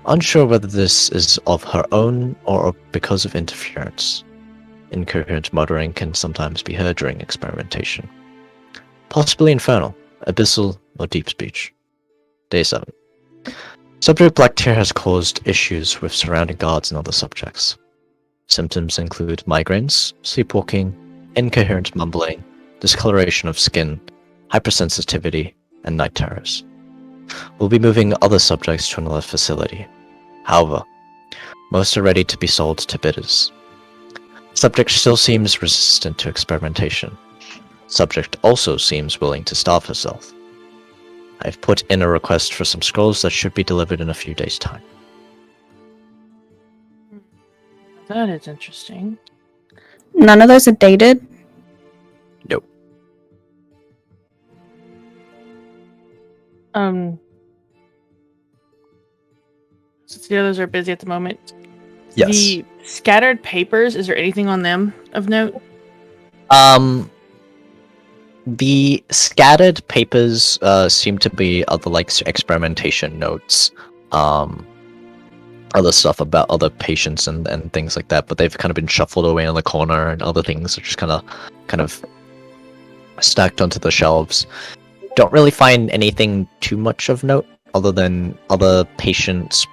S3: Unsure whether this is of her own or because of interference. Incoherent muttering can sometimes be heard during experimentation. Possibly infernal, abyssal, or deep speech. Day 7. Subject Black Tear has caused issues with surrounding guards and other subjects. Symptoms include migraines, sleepwalking, incoherent mumbling, discoloration of skin, hypersensitivity, and night terrors. We'll be moving other subjects to another facility. However, most are ready to be sold to bidders. Subject still seems resistant to experimentation. Subject also seems willing to starve herself. I've put in a request for some scrolls that should be delivered in a few days' time.
S6: That is interesting.
S9: none of those are dated.
S3: Nope.
S6: Since the others are busy at the moment.
S3: Yes.
S6: The scattered papers, is there anything on them of note?
S3: The scattered papers seem to be other experimentation notes, other stuff about other patients and things like that, but they've kind of been shuffled away in the corner, and other things are just kind of stacked onto the shelves. Don't really find anything too much of note other than other patients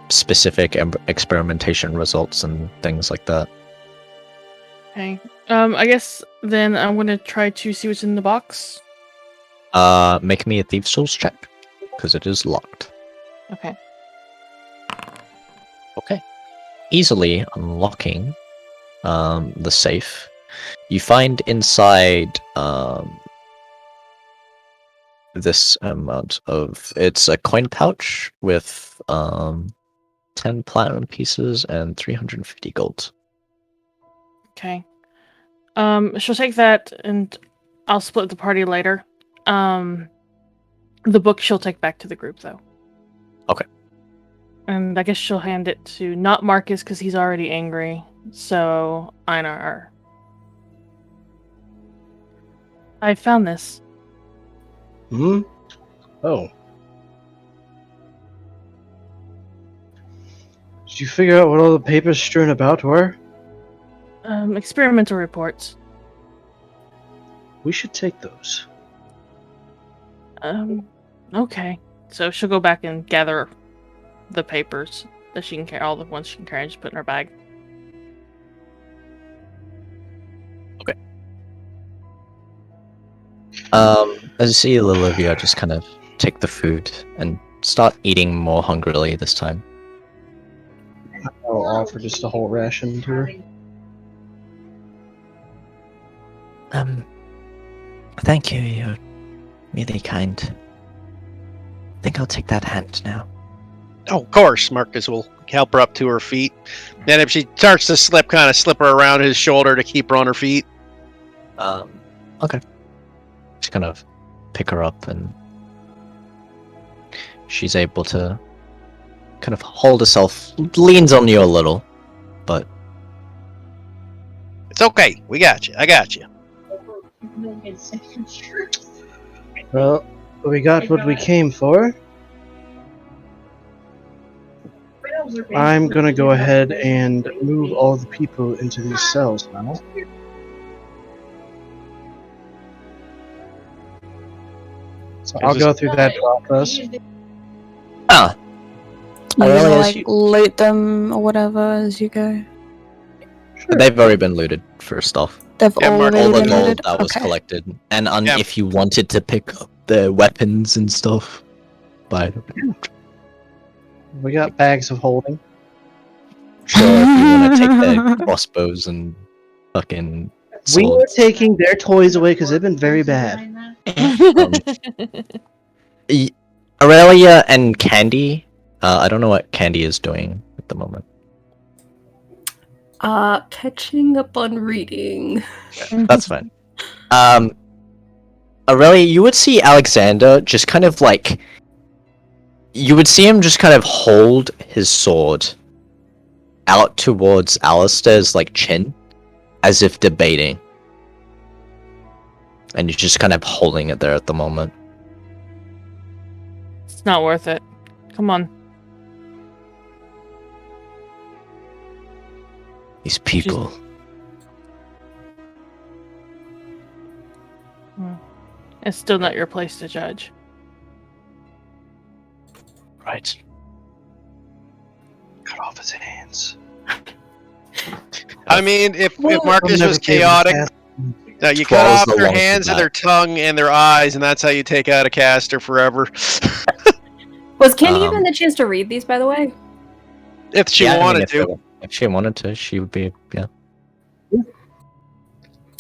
S3: specific experimentation results and things like that.
S6: Okay. I guess then I'm gonna try to see what's in the box.
S3: Make me a Thieves' Tools check, because it is locked.
S6: Okay.
S3: Okay. Easily unlocking the safe. You find inside this amount of... It's a coin pouch with 10 platinum pieces and 350 gold.
S6: Okay. She'll take that and I'll split the party later. The book she'll take back to the group though.
S3: Okay.
S6: And I guess she'll hand it to not Marcus because he's already angry. So Einar. I found this.
S2: Hmm? Oh. Did you figure out what all the papers strewn about were?
S6: Experimental reports.
S2: We should take those.
S6: Okay. So she'll go back and gather the papers that she can carry, all the ones she can carry, and just put in her bag.
S3: Okay. As you see, Olivia just kind of take the food and start eating more hungrily this time.
S2: I'll offer just a whole ration to her.
S3: Thank you. You're really kind. I think I'll take that hand now.
S1: Oh, of course, Marcus will help her up to her feet. Then if she starts to slip, kind of slip her around his shoulder to keep her on her feet.
S3: Okay. Just kind of pick her up, and she's able to kind of hold herself, leans on you a little, but
S1: It's okay. We got you. I got you.
S2: Well, we got what we came for. I'm gonna go ahead and move all the people into these cells now. So I'll go through that process.
S7: You
S3: really, as
S7: like loot them or whatever as you go.
S2: Sure.
S3: they've already been looted, first off.
S7: They've
S1: Yeah, Mark,
S7: already
S3: All the
S7: been
S3: gold
S7: looted.
S3: that was
S7: Okay.
S3: collected. And
S1: Yeah.
S3: if you wanted to pick up the weapons and stuff, but
S2: We got bags of holding.
S3: sure, if you want to take their crossbows and fucking
S2: We were
S3: swords.
S2: taking their toys away because they've been very bad.
S3: Aurelia and Candy, I don't know what Candy is doing at the moment.
S8: Catching up on reading.
S3: That's fine. Aurelia, you would see Alexander just kind of like... You would see him just kind of hold his sword out towards Alistair's like chin, as if debating. And you're just kind of holding it there at the moment.
S6: It's not worth it. Come on.
S3: These people.
S6: It's still not your place to judge.
S3: Right.
S2: Cut off his hands.
S1: I mean, if Marcus
S2: I'll
S1: was
S2: never be able to
S1: chaotic,
S2: cast-
S1: no, you cut
S3: Claws
S1: off
S3: the
S1: their
S3: lungs of
S1: hands and
S3: that.
S1: their tongue and their eyes, and that's how you take out a caster forever.
S8: Was Candy
S3: Um,
S8: given the chance to read these, by the way?
S1: If she
S3: Yeah, I mean,
S1: wanted
S3: if
S1: to.
S3: If she wanted to, she would be, yeah.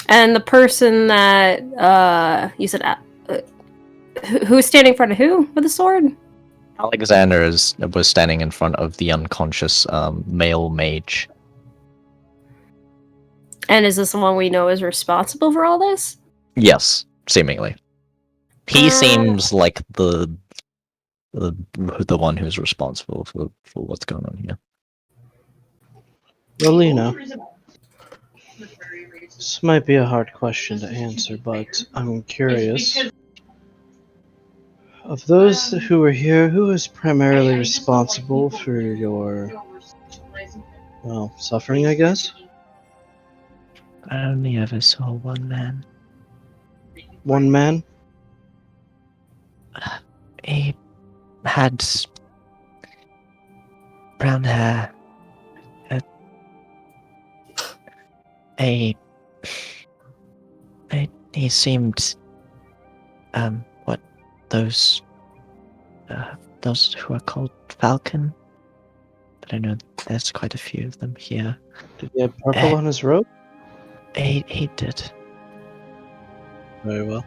S8: And the person that you said, who's standing in front of who with a sword?
S3: Alexander was standing in front of the unconscious male mage.
S8: And is this the one we know is responsible for all this?
S3: Yes, seemingly. He seems like the one who's responsible for what's going on here.
S2: Rolina, this might be a hard question to answer, but I'm curious. Of those who were here, who is primarily responsible for your, well, suffering, I guess?
S3: I only ever saw one man.
S2: One man?
S3: He had brown hair. He seemed, what, those who are called Falcon? But I know there's quite a few of them here.
S2: Did he have purple on his robe?
S3: He did.
S2: Very well.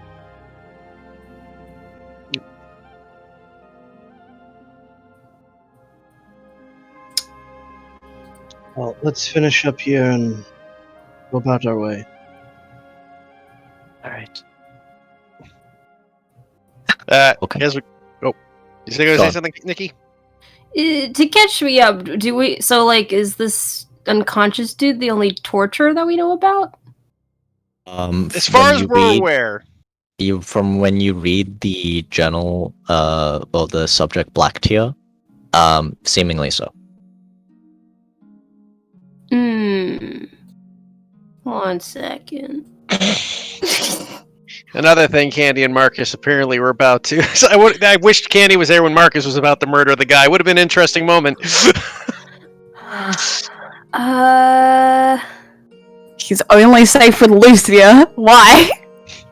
S2: Well, let's finish up here and go about our way.
S3: Alright.
S1: Okay. You say
S3: Go on.
S1: something, Nikki?
S4: To catch me up, do we? So, like, is this unconscious dude the only torture that we know about?
S1: As far as we're aware,
S3: from when you read the journal, or the subject Black Tier, seemingly so.
S4: One second.
S1: Another thing Candy and Marcus apparently were about to. I wished Candy was there when Marcus was about to murder the guy. Would have been an interesting moment.
S9: He's only safe with Lucia. Why?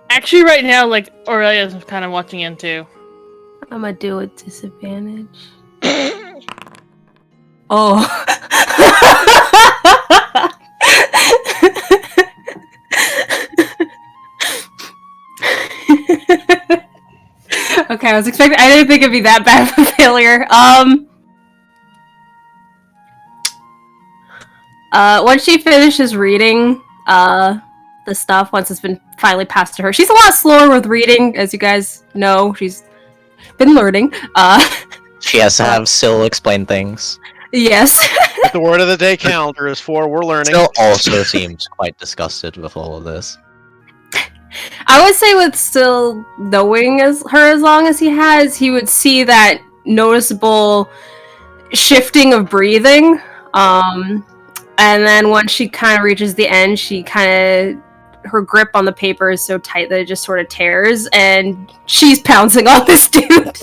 S6: Actually, right now, like, Aurelia's kind of watching in too.
S4: I'm gonna do a disadvantage. Oh. Okay, I didn't think it'd be that bad of a failure. Once she finishes reading, the stuff, once it's been finally passed to her, she's a lot slower with reading, as you guys know. She's been learning.
S3: She has to have Syl explain things.
S4: Yes.
S1: The word of the day calendar is for we're learning.
S3: Syl also seems quite disgusted with all of this.
S4: I would say with still knowing as long as he has, he would see that noticeable shifting of breathing. And then once she kind of reaches the end, her grip on the paper is so tight that it just sort of tears, and she's pouncing on this dude.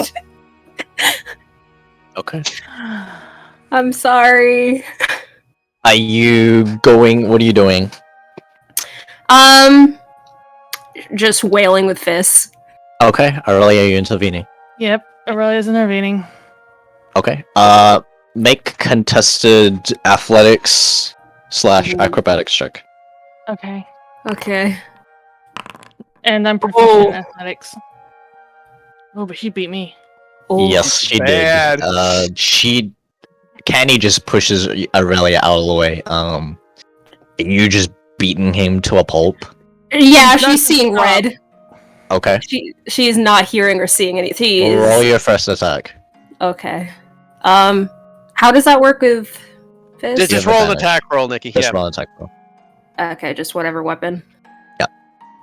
S3: Okay.
S4: I'm sorry.
S3: Are you going? What are you doing?
S4: Just wailing with fists.
S3: Okay. Aurelia, are you intervening?
S6: Yep, Aurelia's intervening.
S3: Okay. Make contested athletics / acrobatics check.
S6: Okay.
S4: Okay.
S6: And I'm proficient in athletics. Oh, but she beat me.
S4: Oh,
S3: Yes, she
S1: bad.
S3: did. Candy just pushes Aurelia out of the way. You just beating him to a pulp.
S4: Yeah, she's seeing red.
S3: Okay.
S4: She is not hearing or seeing anything.
S3: Roll your first attack.
S4: Okay. How does that work with fist?
S1: Just roll an attack roll, Nikki.
S3: Just roll an attack roll.
S4: Okay, just whatever weapon.
S3: Yeah.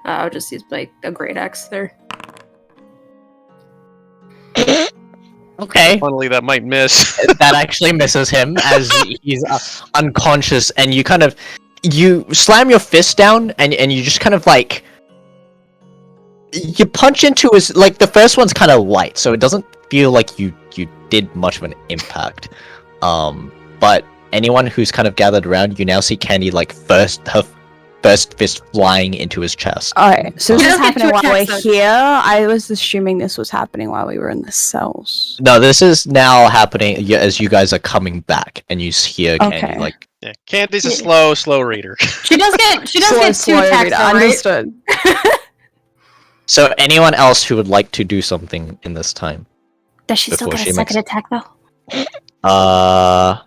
S4: I'll just use like a great axe there.
S3: Okay.
S1: Funnily, that might miss.
S3: That actually misses him as he's unconscious, and you slam your fist down, and you just kind of like you punch into his, like, the first one's kind of light, so it doesn't feel like you did much of an impact. But anyone who's kind of gathered around, you now see Candy like her first fist flying into his chest.
S9: Alright, so this is
S4: don't get
S9: happening
S4: too
S9: while we're
S4: attached,
S9: here. I was assuming this was happening while we were in the cells.
S3: No, this is now happening as you guys are coming back, and you hear Candy
S9: Okay.
S3: like.
S1: Yeah, Candy's a slow reader.
S4: She does get two attacks, though, right?
S9: Understood.
S3: So anyone else who would like to do something in this time?
S4: Does she still
S3: Before
S4: get
S3: she
S4: a second
S3: makes-
S4: attack though?
S6: Yeah,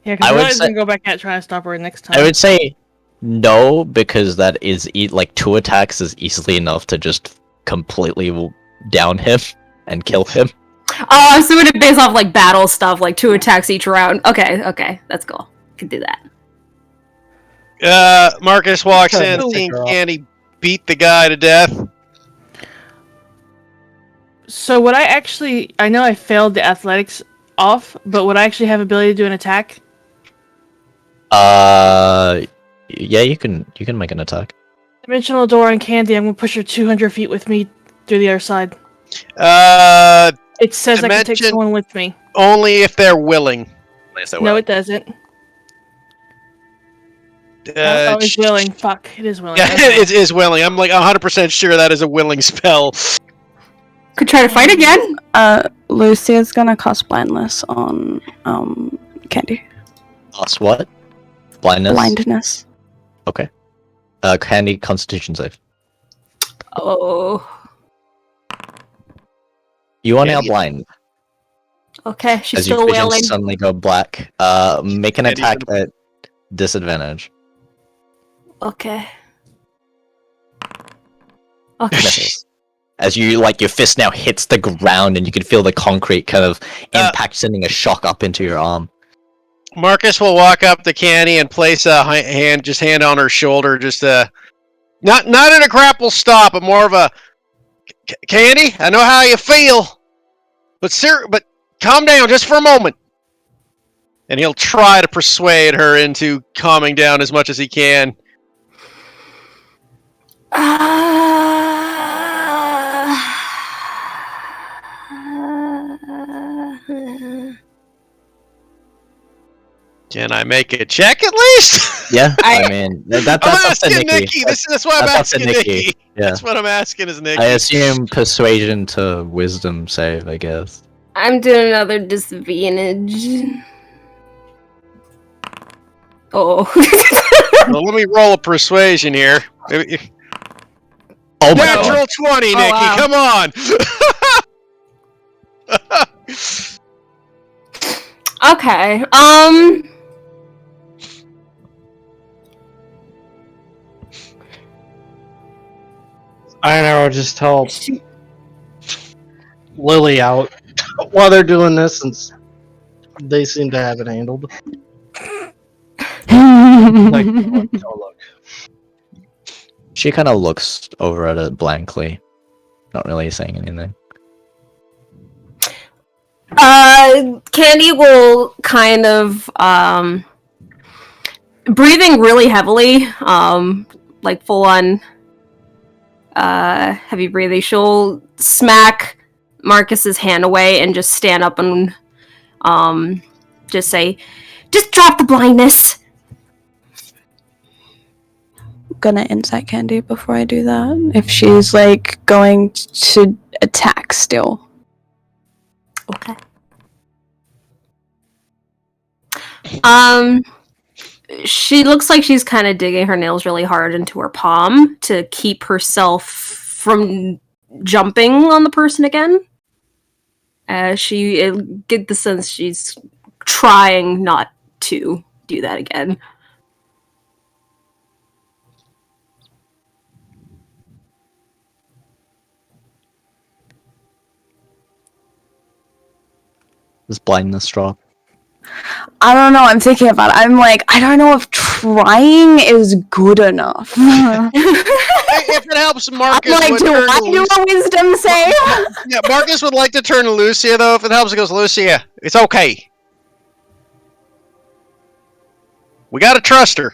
S3: I
S6: because
S3: would
S6: Aurelia's
S3: say-
S6: gonna go back at trying to stop her next time.
S3: I would say no, because that is like 2 attacks is easily enough to just completely down him and kill him.
S4: Oh, I'm assuming it based off like battle stuff, like 2 attacks each round. Okay, that's cool. Could do that.
S1: Marcus walks in, seeing Candy beat the guy to death.
S6: So would I know I failed the athletics off, but would I actually have ability to do an attack?
S3: Yeah, you can make an attack.
S6: Dimensional door on Candy, I'm gonna push her 200 feet with me through the other side.
S1: It
S6: says I can take someone with me.
S1: Only if they're willing.
S6: No, it doesn't. It's willing. Fuck, it is willing.
S1: Yeah, it is willing. I'm like 100% sure that is a willing spell.
S4: Could try to fight again.
S7: Lucia's gonna cast blindness on Candy.
S3: Plus what? Blindness?
S7: Blindness.
S3: Okay. Candy, Constitution save.
S4: Oh.
S3: You are now blind.
S4: Okay, she's
S3: As your
S4: still
S3: vision
S4: wailing.
S3: suddenly go black. Make an
S1: Candy
S3: attack at disadvantage.
S4: Okay. Okay.
S3: Misses. as you like your fist now hits the ground, and you can feel the concrete kind of impact, sending a shock up into your arm.
S1: Marcus will walk up to Candy and place a hand on her shoulder, just not in a grapple stop, but more of a Candy. I know how you feel, but calm down just for a moment. And he'll try to persuade her into calming down as much as he can. Can I make a check at least?
S3: Yeah, I mean that's
S1: asking Nikki. That's why I'm asking Nikki.
S3: Yeah.
S1: That's what I'm asking is Nikki.
S3: I assume persuasion to wisdom save, I guess.
S4: I'm doing another disadvantage. Oh.
S1: Well, let me roll a persuasion here.
S3: Oh my
S1: Natural 20, Nikki.
S4: Wow.
S1: Come on.
S4: Okay.
S2: I know, I'll just tell Lily out while they're doing this, since they seem to have it handled. Like, oh, look.
S3: She kind of looks over at it blankly, not really saying anything.
S4: Candy will kind of breathing really heavily, like full on heavy breathing. She'll smack Marcus's hand away and just stand up and just say, "Just drop the blindness."
S7: Gonna insight Candy before I do that. If she's like going to attack still.
S4: Okay. She looks like she's kind of digging her nails really hard into her palm to keep herself from jumping on the person again. She get the sense she's trying not to do that again.
S3: Does blindness drop?
S9: I don't know. I'm thinking about it. I'm like, I don't know if trying is good enough.
S1: If it helps, Marcus
S9: I'm like,
S1: would
S9: do
S1: turn
S9: I
S1: to
S9: do a wisdom save?
S1: Yeah, Marcus would like to turn to Lucia, though. If it helps, he goes, Lucia, it's okay. We gotta trust her.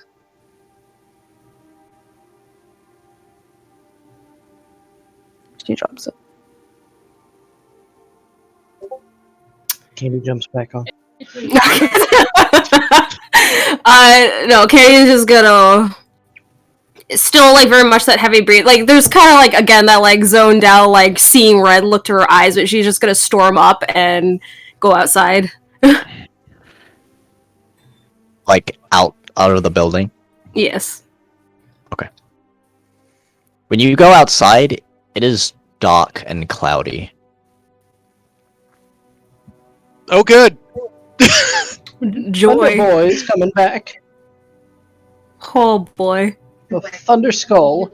S9: She drops it.
S2: Candy jumps back on.
S4: No, Carrie's just gonna still like very much that heavy breathe. Like there's kind of like again that like zoned out, like seeing red look to her eyes, but she's just gonna storm up and go outside.
S3: Like out of the building?
S4: Yes.
S3: Okay. When you go outside, it is dark and cloudy.
S1: Oh, good.
S4: Joy.
S2: Thunder Boy is coming back.
S4: Oh boy.
S2: The Thunder Skull.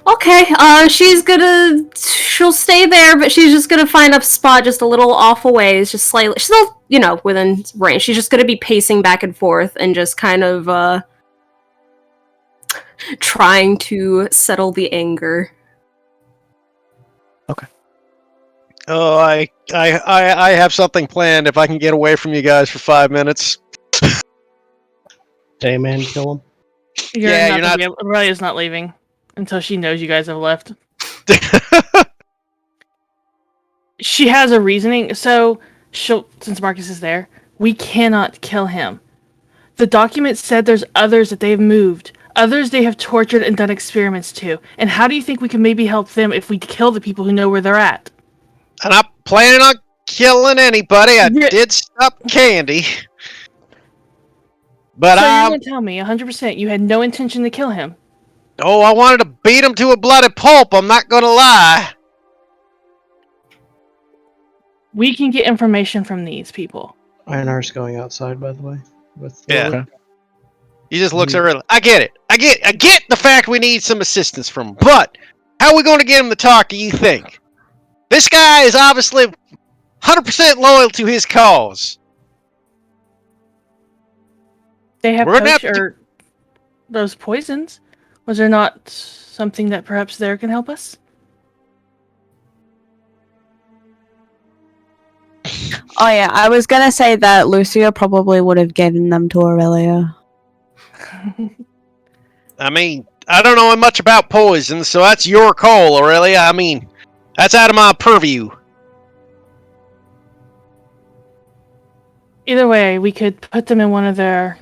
S4: Okay, she'll stay there, but she's just gonna find a spot just a little off away. It's just slightly, she's still, within range. She's just gonna be pacing back and forth and just kind of, trying to settle the anger.
S3: Okay.
S1: Oh, I have something planned. If I can get away from you guys for 5 minutes.
S2: Hey, man, kill him.
S1: You're not.
S6: Aurelia's not leaving until she knows you guys have left. She has a reasoning, so since Marcus is there, we cannot kill him. The document said there's others that they've moved, others they have tortured and done experiments to. And how do you think we can maybe help them if we kill the people who know where they're at?
S1: I'm not planning on killing anybody. I did stop Candy. But
S6: so you're going to tell me 100% you had no intention to kill him?
S1: Oh, I wanted to beat him to a bloody pulp. I'm not going to lie.
S6: We can get information from these people.
S2: Einar's going outside, by the way.
S1: Yeah. He just looks at her. I get it. I get the fact we need some assistance from him. But How are we going to get him to talk, do you think? This guy is obviously 100% loyal to his cause.
S6: They have
S1: We're gonna have
S6: or those poisons. Was there not something that perhaps there can help us?
S9: Oh yeah, I was gonna say that Lucia probably would have given them to Aurelia.
S1: I mean, I don't know much about poison, so that's your call, Aurelia. I mean, that's out of my purview.
S6: Either way, we could put them in one of their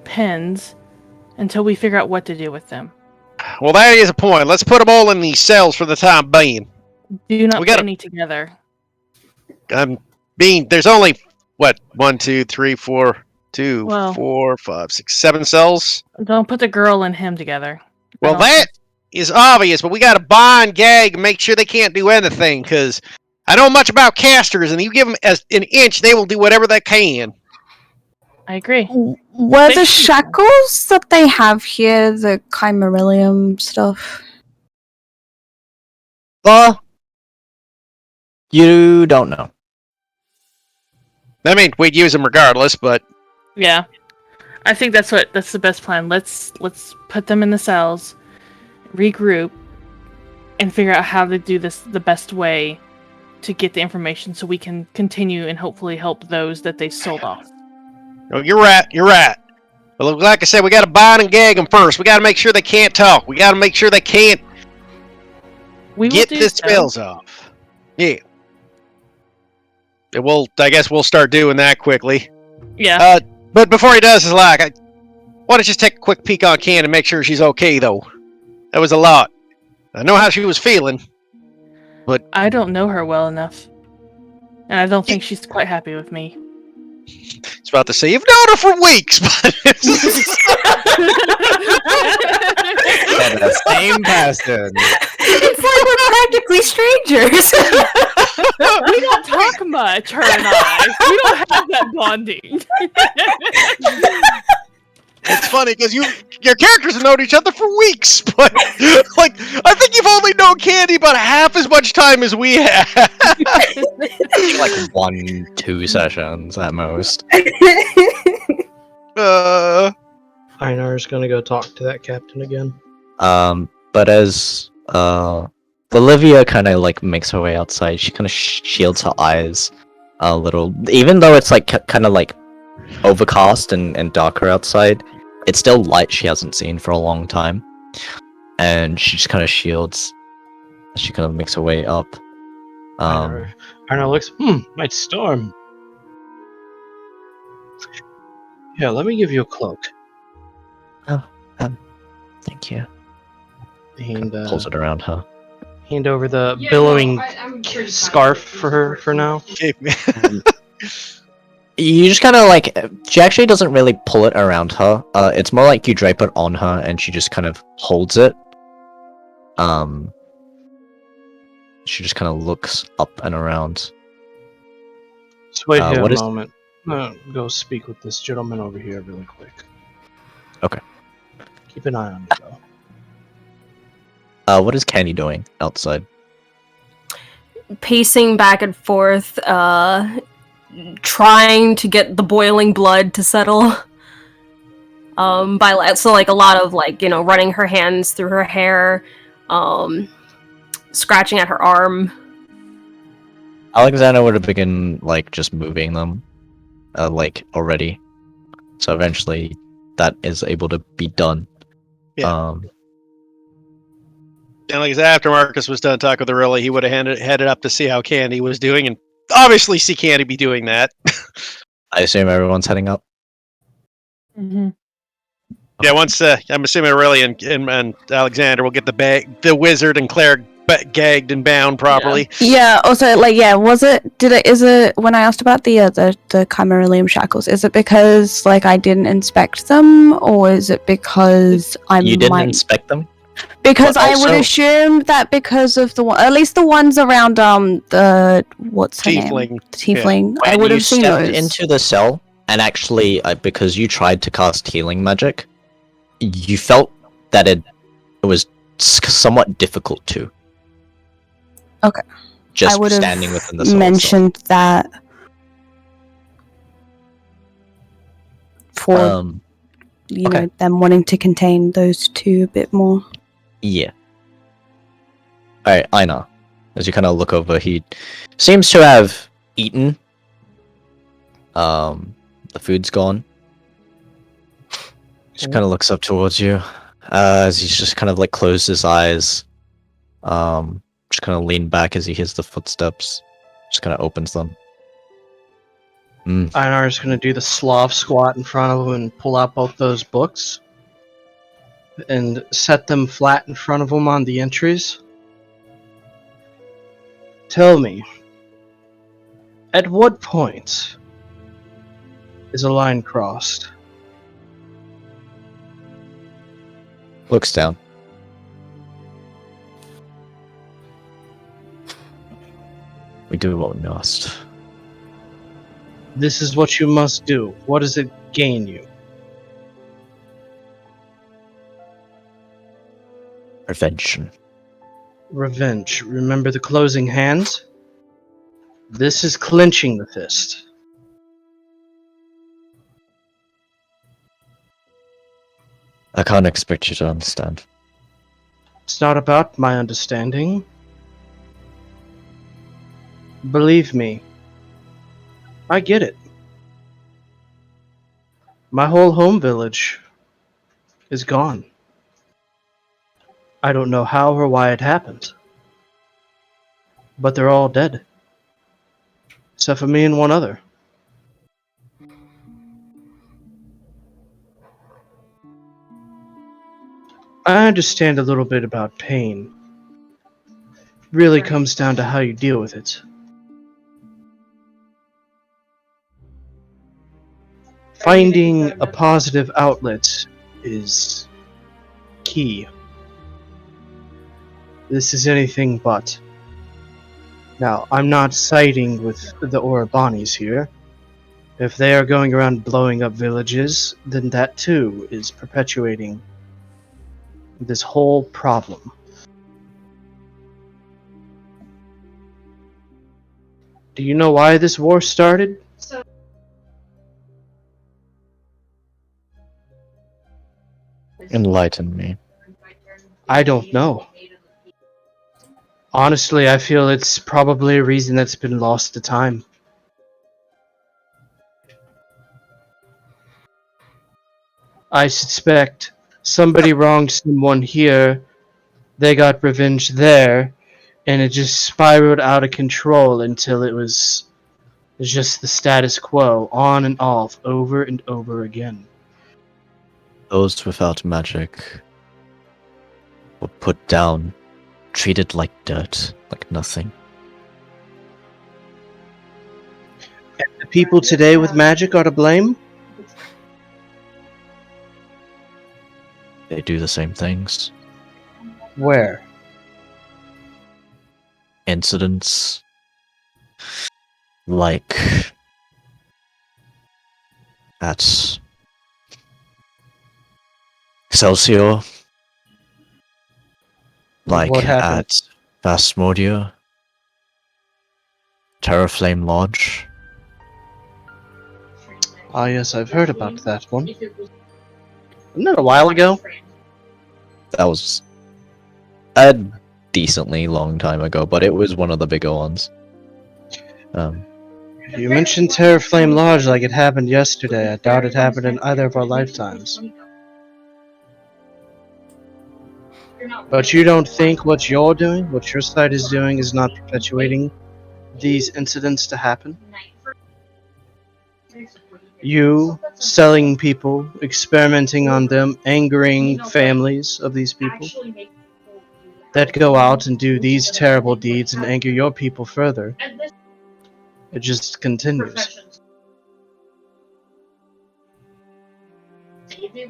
S6: pens until we figure out what to do with them.
S1: Well, that is a point. Let's put them all in these cells for the time being.
S6: Do not put any together.
S1: There's only, 1, 2, 3, 4, 4, 5, 6, 7 cells?
S6: Don't put the girl and him together.
S1: Well, that is obvious, but we gotta bind, gag, and make sure they can't do anything, because I know much about casters, and you give them an inch, they will do whatever they can.
S6: I agree.
S9: Were the shackles that they have here the Chimerilium stuff?
S3: You don't know.
S1: I mean, we'd use them regardless, but...
S6: Yeah. I think that's the best plan. Let's put them in the cells, regroup, and figure out how to do this the best way to get the information so we can continue and hopefully help those that they sold off.
S1: Oh, you're right. But like I said, we gotta bind and gag them first. We gotta make sure they can't talk. We gotta make sure they can't get the spells off. Yeah. I guess we'll start doing that quickly.
S6: Yeah.
S1: But before he does, I want to just take a quick peek on Can and make sure she's okay, though. That was a lot. I know how she was feeling, but...
S6: I don't know her well enough. And I don't think she's quite happy with me.
S1: I was about to say, you've known her for weeks, but...
S3: The same person.
S5: It's like we're practically strangers.
S6: We don't talk much, her and I. We don't have that bonding.
S1: It's funny because your characters have known each other for weeks, but like I think you've only known Candy about half as much time as we have.
S3: Like 1-2 sessions at most.
S2: Einar's gonna go talk to that captain again.
S3: But as Olivia kind of like makes her way outside, she kind of shields her eyes a little, even though it's like kind of like overcast and darker outside. It's still light she hasn't seen for a long time, and she just kind of shields. She kind of makes her way up.
S2: Einar looks. Might storm. Yeah, let me give you a cloak.
S3: Oh, thank you.
S2: And
S3: pulls it around her.
S2: Hand over the billowing scarf for her for now.
S3: You just kind of like, she actually doesn't really pull it around her. It's more like you drape it on her and she just kind of holds it. She just kind of looks up and around.
S2: Just wait here a moment. I'm gonna go speak with this gentleman over here really quick.
S3: Okay.
S2: Keep an eye on me though.
S3: What is Candy doing outside?
S4: Pacing back and forth, trying to get the boiling blood to settle. So like a lot of like, running her hands through her hair, scratching at her arm.
S3: Alexander would have begun like just moving them, like already. So eventually, that is able to be done.
S1: Yeah. And like after Marcus was done talking with Aurelia, he would have headed up to see how Candy was doing, and obviously see Candy be doing that.
S3: I assume everyone's heading up.
S6: Mm-hmm.
S1: Yeah, once I'm assuming Aurelia and Alexander will get the wizard and Claire gagged and bound properly.
S9: Yeah. Also, like, is it when I asked about the Chimerilium shackles? Is it because like I didn't inspect them, or is it because
S3: you didn't inspect them?
S9: Because I would assume that because of at least the ones around the what's her name? The tiefling.
S3: Yeah.
S9: I would have seen those.
S3: Into the cell, and actually, because you tried to cast healing magic, you felt that it was somewhat difficult to.
S7: Okay.
S3: Just
S7: I would have
S3: standing within the cell
S7: mentioned that for
S3: okay.
S7: them wanting to contain those two a bit more.
S3: Yeah. Alright, Aina. As you kind of look over, he seems to have eaten. The food's gone. He kind of looks up towards you, as he's just kind of like closed his eyes. Just kind of leaned back as he hears the footsteps. Just kind of opens them.
S2: Einar's going to do the Slav squat in front of him and pull out both those books and set them flat in front of him on the entries. Tell me, at what point is a line crossed?
S3: Looks down. We do what we must.
S2: This is what you must do. What does it gain you?
S3: Prevention.
S2: Revenge. Remember the closing hand? This is clenching the fist.
S3: I can't expect you to understand.
S2: It's not about my understanding. Believe me, I get it. My whole home village is gone. I don't know how or why it happened. But they're all dead. Except for me and one other. I understand a little bit about pain. It really comes down to how you deal with it. Finding a positive outlet is key. This is anything but. Now, I'm not siding with the Orobanis here. If they are going around blowing up villages, then that too is perpetuating this whole problem. Do you know why this war started?
S3: Enlighten me.
S2: I don't know. Honestly, I feel it's probably a reason that's been lost to time. I suspect somebody wronged someone here, they got revenge there, and it just spiraled out of control until it was just the status quo, on and off, over and over again.
S3: Those without magic were put down, treated like dirt, like nothing.
S2: And the people today with magic are to blame?
S3: They do the same things.
S2: Where?
S3: Incidents like at Excelsior, like
S2: What happened?
S3: at Phasmodia, Terraflame Lodge.
S2: Ah, yes, I've heard about that one. Wasn't that a while ago?
S3: That was a decently long time ago, but it was one of the bigger ones.
S2: You mentioned Terraflame Lodge like it happened yesterday. I doubt it happened in either of our lifetimes. But you don't think what you're doing, what your side is doing, is not perpetuating these incidents to happen? You selling people, experimenting on them, angering families of these people that go out and do these terrible deeds and anger your people further. It just continues.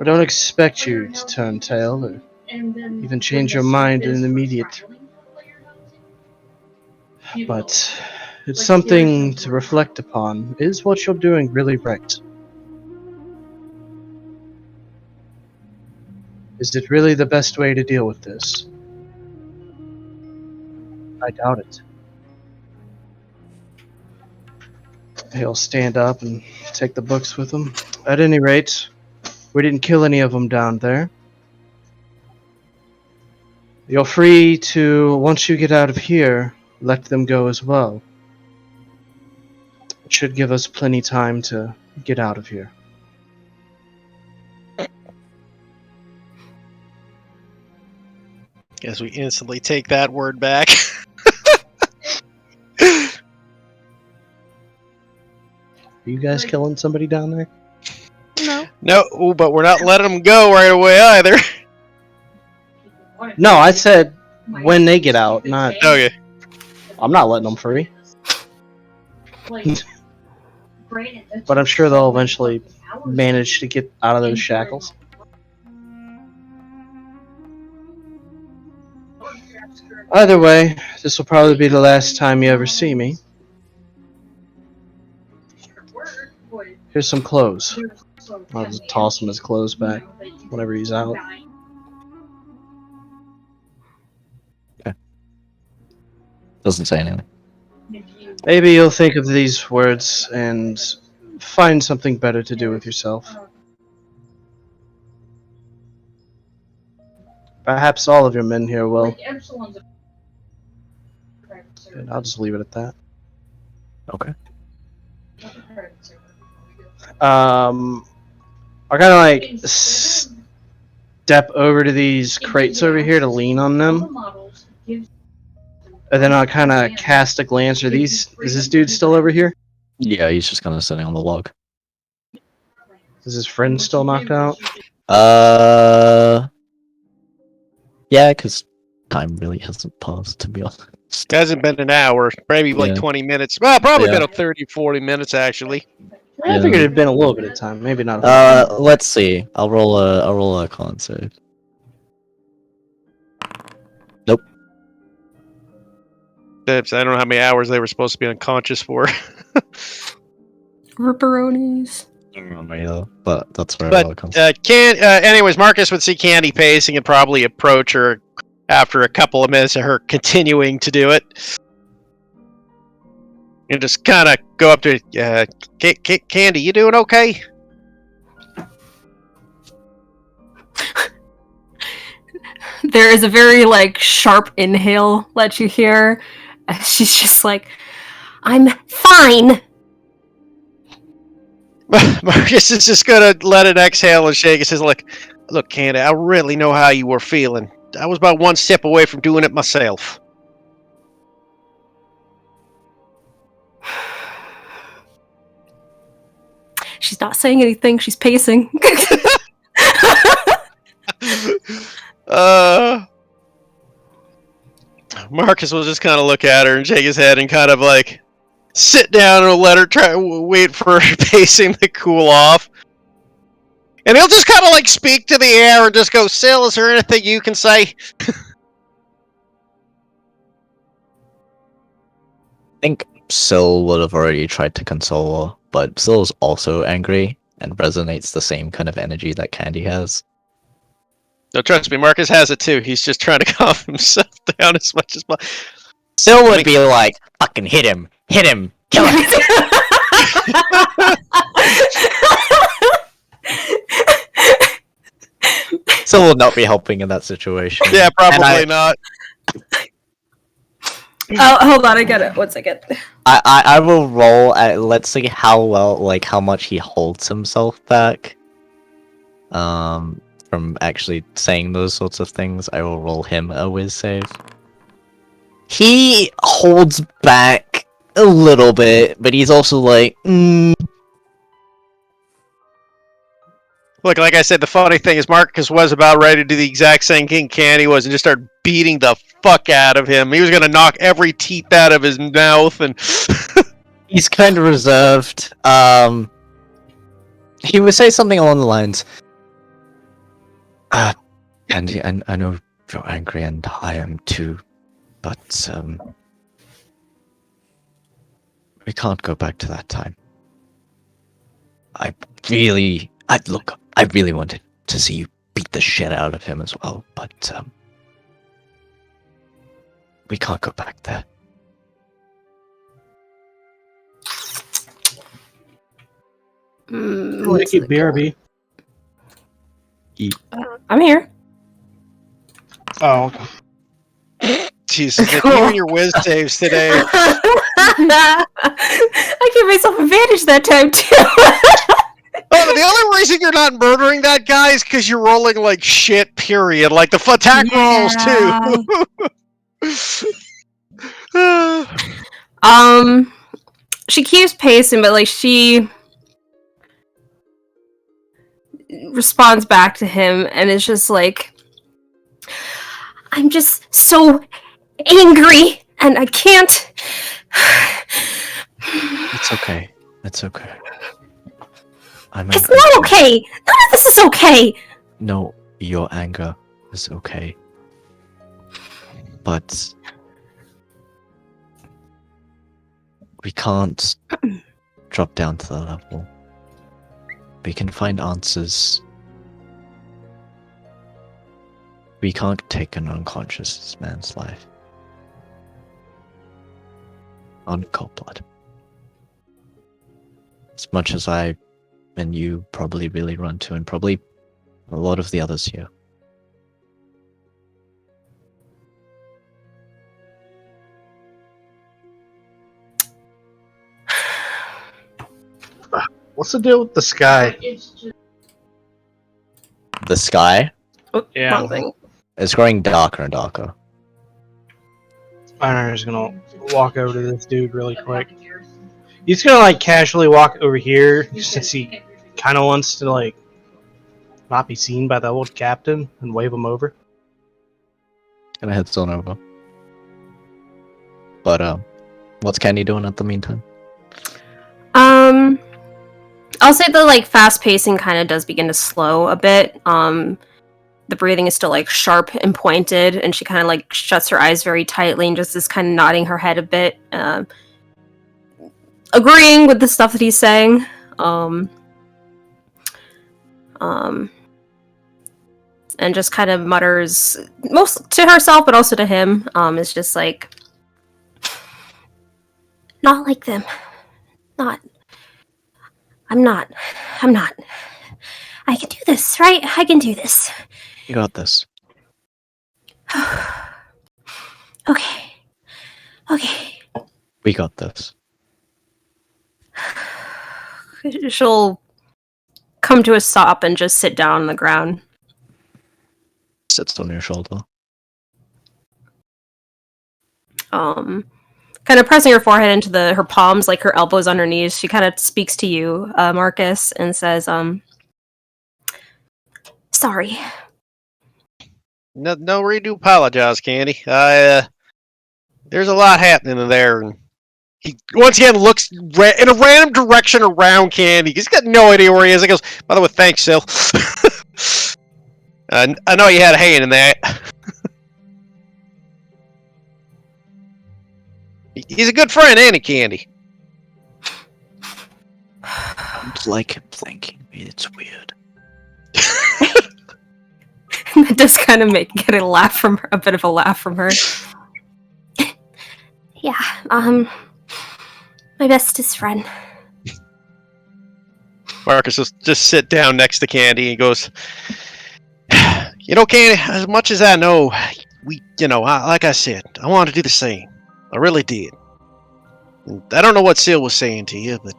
S2: I don't expect you to turn tail or even change your mind in an immediate. But it's something to reflect upon. Is what you're doing really right? Is it really the best way to deal with this? I doubt it. He'll stand up and take the books with him. At any rate, we didn't kill any of them down there. You're free to, once you get out of here, let them go as well. It should give us plenty time to get out of here.
S1: Guess we instantly take that word back.
S2: Are you guys killing somebody down there?
S1: No, but we're not letting them go right away either.
S2: No, I said when they get out, not...
S1: Okay.
S2: I'm not letting them free. But I'm sure they'll eventually manage to get out of those shackles. Either way, this will probably be the last time you ever see me. Here's some clothes. I'll just toss him his clothes back whenever he's out.
S3: Doesn't say anything.
S2: Maybe you'll think of these words and find something better to do with yourself. Perhaps all of your men here will. And I'll just leave it at that.
S3: Okay.
S2: I kind of like step over to these crates over here to lean on them. And then I'll kind of cast a glance. Is this dude still over here?
S3: Yeah, he's just kind of sitting on the log.
S2: Is his friend still knocked out?
S3: Yeah, because time really hasn't passed, to be honest.
S1: It hasn't been an hour, maybe like 20 minutes. Well, probably been a 30, 40 minutes actually.
S2: I figured it'd been a little bit of time, maybe not.
S3: Let's see. I'll roll a con save. Nope.
S1: I don't know how many hours they were supposed to be unconscious for.
S4: Ripperonis.
S3: I don't remember either, but that's where
S1: But
S3: it comes.
S1: anyways, Marcus would see Candy pacing and probably approach her after a couple of minutes of her continuing to do it. And just kind of go up to Candy, you doing okay?
S4: There is a very sharp inhale that you hear. She's just like, I'm fine.
S1: Marcus is just gonna let it exhale and shake. He says, look, Candy, I really know how you were feeling. I was about one step away from doing it myself.
S4: She's not saying anything. She's pacing.
S1: Marcus will just kind of look at her and shake his head and kind of sit down and let her wait for her pacing to cool off. And he'll just kind of speak to the air and just go, Syl, is there anything you can say?
S3: I think Syl would have already tried to console her, but Syl is also angry and resonates the same kind of energy that Candy has.
S1: No, trust me, Marcus has it too. He's just trying to calm himself down as much as possible.
S3: Syl would be like, fucking hit him, kill him. Syl will not be helping in that situation.
S1: Yeah, probably not.
S4: Oh, hold on, I get it. 1 second.
S3: I will roll at, let's see how well, how much he holds himself back. From actually saying those sorts of things, I will roll him a whiz save. He holds back a little bit, but he's also like,
S1: Look, like I said, the funny thing is Marcus was about ready to do the exact same thing Candy was and just start beating the fuck out of him. He was going to knock every teeth out of his mouth and...
S3: He's kind of reserved. He would say something along the lines, Candy, I know you're angry and I am too, but we can't go back to that time. I really wanted to see you beat the shit out of him as well, but We can't go back there.
S2: Look at BRB.
S4: I'm here.
S2: Oh, okay.
S1: Jesus, Nick, you and your whiz saves today.
S4: I gave myself advantage that time too.
S1: Oh, the only reason you're not murdering that guy is because you're rolling like shit, period. Like the attack rolls too.
S4: She keeps pacing, but like she responds back to him and it's just like, I'm just so angry and I can't.
S3: It's okay. It's okay.
S5: It's not okay! None of this is okay!
S3: No, your anger is okay. But we can't drop down to the level. We can find answers. We can't take an unconscious man's life. On cold blood. As much as I and you probably really run to, and probably a lot of the others here.
S2: What's the deal with the sky?
S3: The sky
S2: Yeah.
S4: Wrong thing.
S3: is growing darker and darker.
S2: I'm just gonna walk over to this dude really quick. He's gonna like casually walk over here since he kind of wants to like not be seen by the old captain and wave him over.
S3: And I head on over. But what's Candy doing at the meantime?
S4: I'll say the like fast pacing kind of does begin to slow a bit. The breathing is still like sharp and pointed, and she kind of like shuts her eyes very tightly and just is kind of nodding her head a bit, agreeing with the stuff that he's saying. And just kind of mutters, most to herself, but also to him. It's just like,
S5: Not like them. I'm not. I can do this, right? I can do this.
S3: You got this.
S5: Okay.
S3: We got this.
S4: she'll come to a stop and just sit down on the ground.
S3: Sits on your shoulder.
S4: Kind of pressing her forehead into her palms, like her elbows on her knees. She kind of speaks to you, Marcus, and says,
S5: Sorry.
S1: No reason to apologize, Candy. There's a lot happening in there, and he once again looks in a random direction around Candy. He's got no idea where he is. He goes, by the way, thanks, Sil. I know you had a hand in that. He's a good friend, ain't he, Candy?
S3: I don't like him thanking me. It's weird.
S4: That does kind of get a laugh from her, a bit of a laugh from her.
S5: Yeah, my bestest friend.
S1: Marcus will just sit down next to Candy and goes, you know, Candy, as much as I know, like I said, I wanted to do the same. I really did. And I don't know what Sil was saying to you, but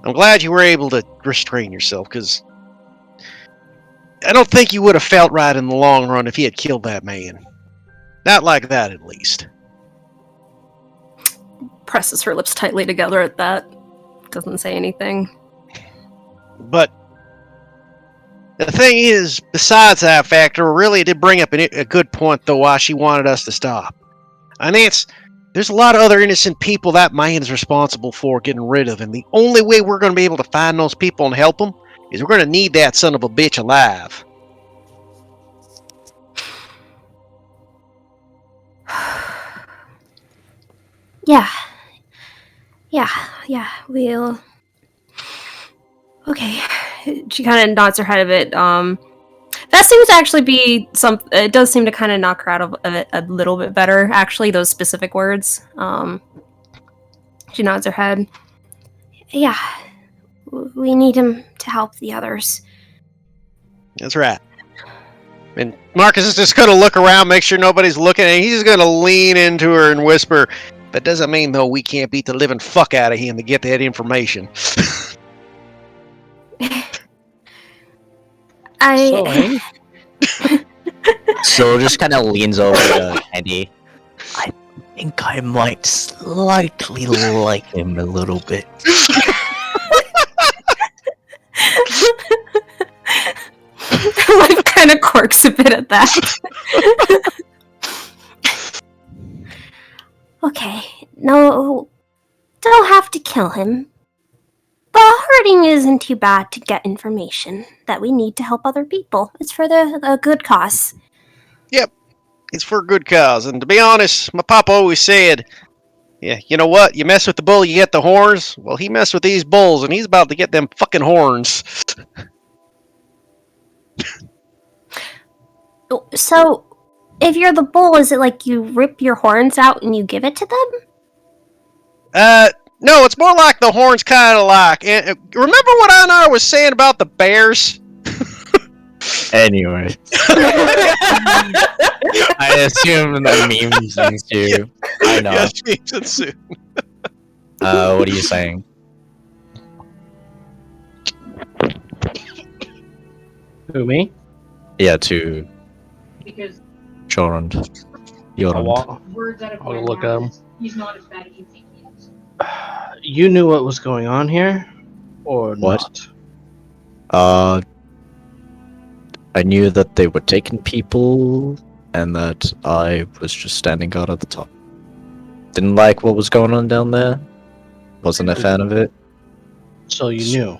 S1: I'm glad you were able to restrain yourself, because I don't think you would have felt right in the long run if he had killed that man. Not like that, at least.
S4: Presses her lips tightly together at that. Doesn't say anything.
S1: But the thing is, besides that factor, really did bring up a good point, though, why she wanted us to stop. And there's a lot of other innocent people that man's responsible for getting rid of, and the only way we're going to be able to find those people and help them is we're going to need that son of a bitch alive.
S5: Yeah, we'll...
S4: Okay. She kind of nods her head a bit. That seems to actually be some. It does seem to kind of knock her out of it a little bit better. Actually, those specific words. She nods her head.
S5: Yeah, we need him to help the others.
S1: That's right. And Marcus is just going to look around, make sure nobody's looking, and he's just going to lean into her and whisper, "That doesn't mean, though, we can't beat the living fuck out of him to get that information."
S3: So just kind of leans over to Andy. I think I might slightly like him a little bit.
S4: Life kind of quirks a bit at that.
S5: Okay, no, don't have to kill him. But hurting isn't too bad to get information that we need to help other people. It's for the good cause.
S1: Yep, it's for a good cause. And to be honest, my papa always said, yeah, you know what? You mess with the bull, you get the horns. Well, he messed with these bulls, and he's about to get them fucking horns.
S5: So, if you're the bull, is it like you rip your horns out and you give it to them?
S1: No, it's more like the horns kind of like. And remember what Anar was saying about the bears?
S3: Anyway. I assume the memes ensue. I know.
S1: Yes, memes ensue.
S3: What are you saying?
S2: Who, me?
S3: Yeah, to Jorund.
S2: I'll look at him. He's not as bad as you think he is. You knew what was going on here? Or
S3: What?
S2: not?
S3: I knew that they were taking people, and that I was just standing guard at the top. Didn't like what was going on down there. Wasn't a fan of it.
S2: So you knew?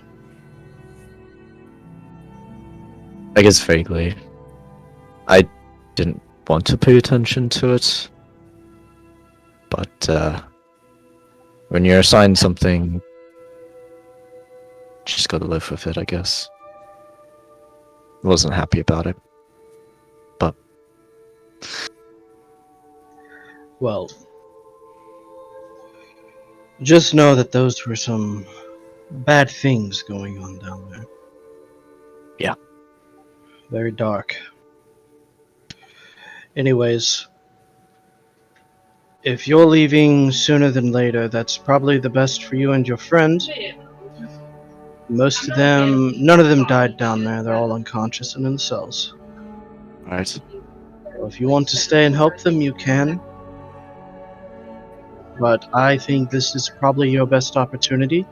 S3: I guess vaguely. I didn't want to pay attention to it. But, when you're assigned something, you just gotta live with it, I guess. Wasn't happy about it. But...
S2: Well, just know that those were some bad things going on down there.
S3: Yeah.
S2: Very dark. Anyways, if you're leaving sooner than later, that's probably the best for you and your friend. Most of them, none of them died down there. They're all unconscious and in the cells.
S3: Alright.
S2: So if you want to stay and help them, you can. But I think this is probably your best opportunity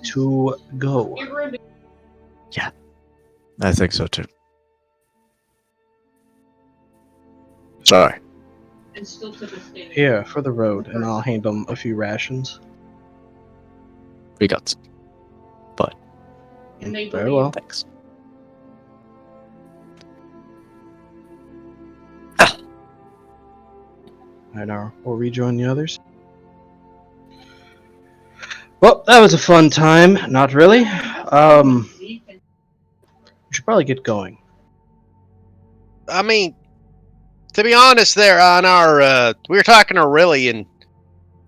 S2: to go.
S3: Yeah. I think so too. Sorry.
S2: Here, for the road, and I'll hand them a few rations.
S3: We got some. But...
S2: Very well.
S3: Thanks.
S2: And we'll rejoin the others. Well, that was a fun time. Not really. We should probably get going.
S1: I mean, to be honest, there on our, we were talking to Aurelian.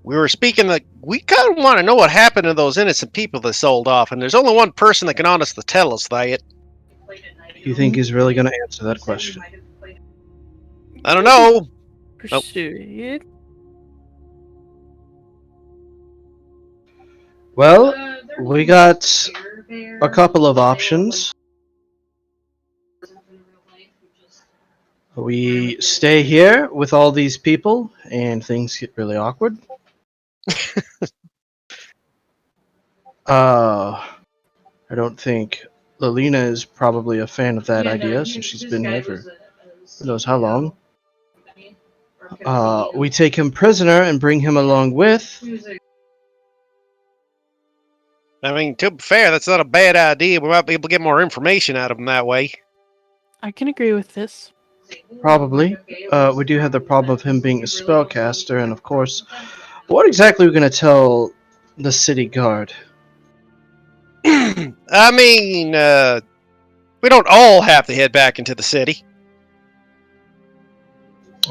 S1: We were speaking that we kind of want to know what happened to those innocent people that sold off, and there's only one person that can honestly tell us that.
S2: You think he's really going to answer that question?
S1: I don't know.
S6: Pursue it.
S2: Well, we got a couple of options. We stay here with all these people, and things get really awkward. I don't think Lilina is probably a fan of that idea, since she's been here for who knows how long. We take him prisoner and bring him along with.
S1: I mean, to be fair, that's not a bad idea. We might be able to get more information out of him that way.
S6: I can agree with this.
S2: Probably. We do have the problem of him being a spellcaster, and of course, what exactly are we going to tell the city guard?
S1: I mean, We don't all have to head back into the city.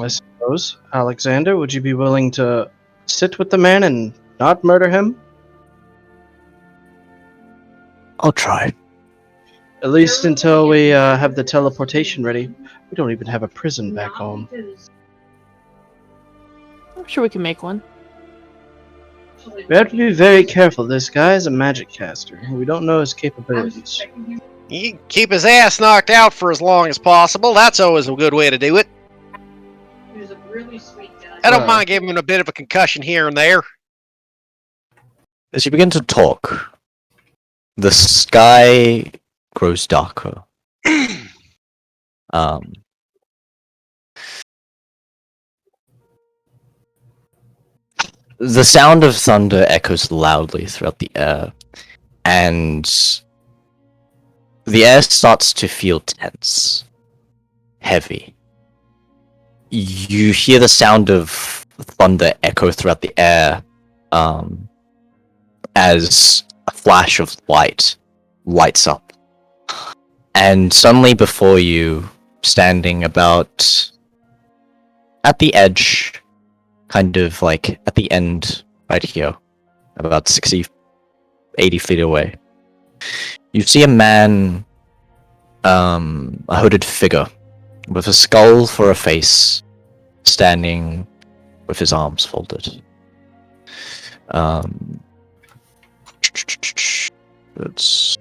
S2: I suppose. Alexander, would you be willing to sit with the man and not murder him?
S3: I'll try.
S2: At least until we have the teleportation ready. We don't even have a prison back home.
S6: I'm sure we can make one.
S2: We have to be very careful. This guy is a magic caster. We don't know his capabilities.
S1: You can keep his ass knocked out for as long as possible. That's always a good way to do it. I don't mind giving him a bit of a concussion here and there.
S3: As you begin to talk, the sky grows darker. The sound of thunder echoes loudly throughout the air, and the air starts to feel tense, heavy. You hear the sound of thunder echo throughout the air, as a flash of light lights up. And suddenly before you, standing about at the edge, kind of like at the end right here, about 60, 80 feet away, you see a man, a hooded figure with a skull for a face, standing with his arms folded. It's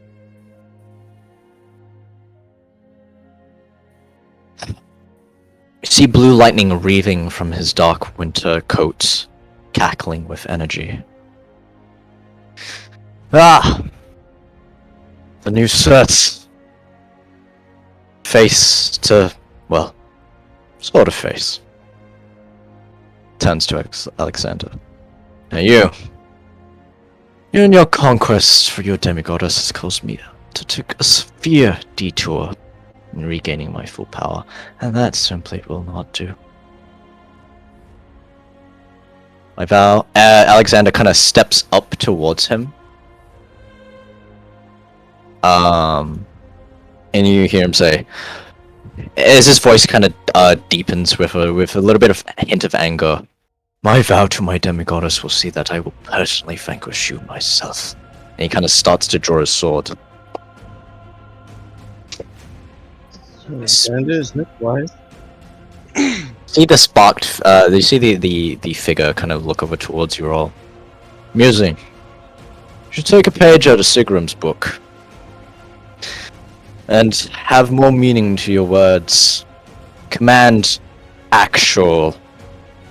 S3: You see blue lightning wreathing from his dark winter coat, cackling with energy. Ah! The new set. Face to, well, sort of face. Turns to Alexander. Now you and your conquest for your demigoddess has caused me to take a severe detour in regaining my full power, and that simply will not do. I vow. Alexander kind of steps up towards him. And you hear him say, as his voice kind of deepens with a little bit of a hint of anger, "My vow to my demigoddess will see that I will personally vanquish you myself." And he kind of starts to draw his sword.
S2: Alexander, isn't it wise?
S3: See the sparked, you see the figure kind of look over towards you all. Musing. You should take a page out of Sigram's book. And have more meaning to your words. Command actual,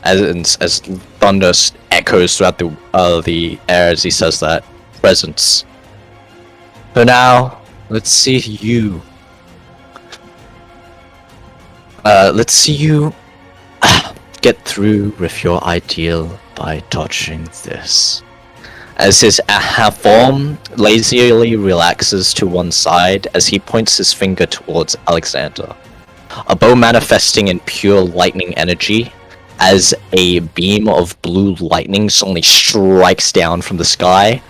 S3: as thunder echoes throughout the air as he says that, presence. For now, let's see you. Let's see you get through with your ideal by dodging this. As his form lazily relaxes to one side as he points his finger towards Alexander. A bow manifesting in pure lightning energy as a beam of blue lightning suddenly strikes down from the sky,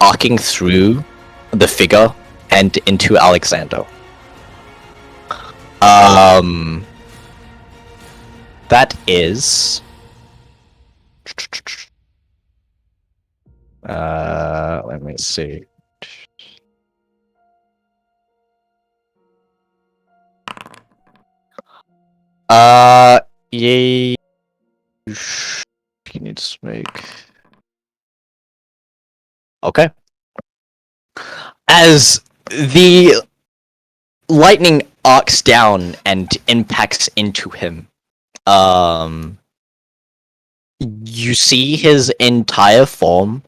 S3: arcing through the figure and into Alexander. That is... let me see. Yay. You need to make... Okay. As the lightning arcs down and impacts into him, you see his entire form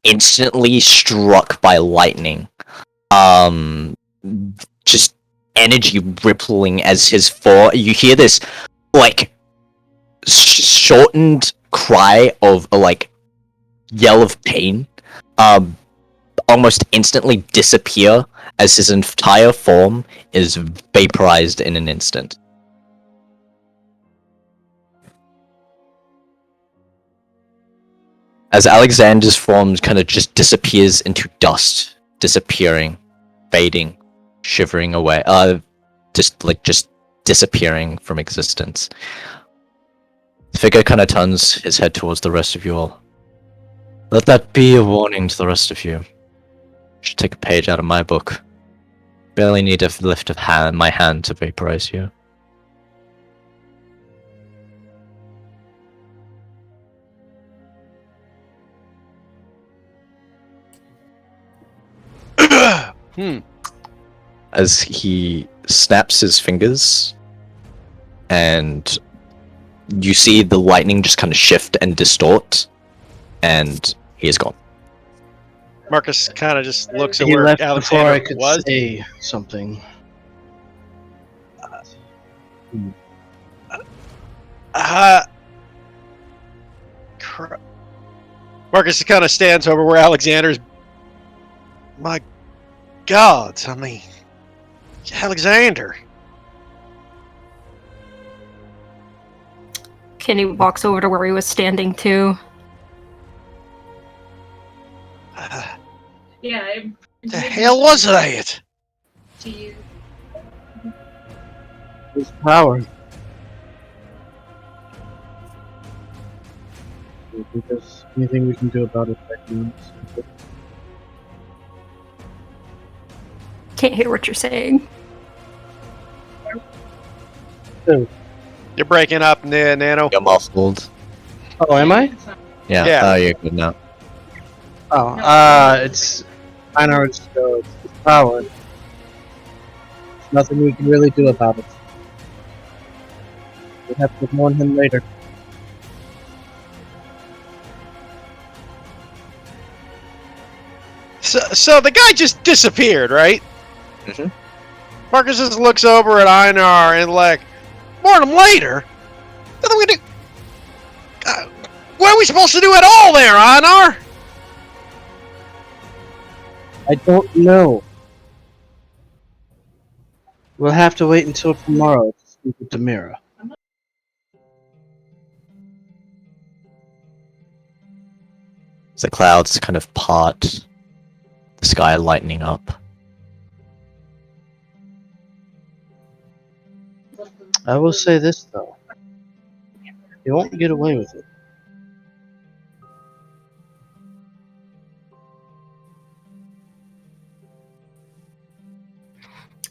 S3: instantly struck by lightning. Just energy rippling as his you hear this like shortened cry of like yell of pain, almost instantly disappear as his entire form is vaporized in an instant. As Alexander's form kind of just disappears into dust, disappearing, fading, shivering away, just disappearing from existence. The figure kind of turns his head towards the rest of you all. Let that be a warning to the rest of you. Should take a page out of my book. Barely need a lift of my hand to vaporize you. As he snaps his fingers, and you see the lightning just kind of shift and distort, and he is gone.
S1: Marcus kind of just looks at
S2: He
S1: where
S2: left before
S1: Alexander
S2: I could
S1: was.
S2: say something.
S1: Marcus kind of stands over where Alexander's. My God, I mean, Alexander.
S4: Kenny walks over to where he was standing too.
S1: The hell was that?
S2: His power. If there's anything we can do about it,
S4: Can't hear what you're saying.
S1: You're breaking up, Nano.
S3: You're muffled.
S2: Oh, am I?
S3: Yeah. Oh, you're good now.
S2: Oh, it's. I know it's his power. There's nothing we can really do about it. We'll have to warn him later.
S1: So the guy just disappeared, right?
S3: Mm-hmm.
S1: Marcus just looks over at Einar and like, warn him later? What are we do? What are we supposed to do at all there, Einar?
S2: I don't know. We'll have to wait until tomorrow to speak with Demira.
S3: The clouds kind of part, the sky lightening up.
S2: I will say this though. You won't get away with it.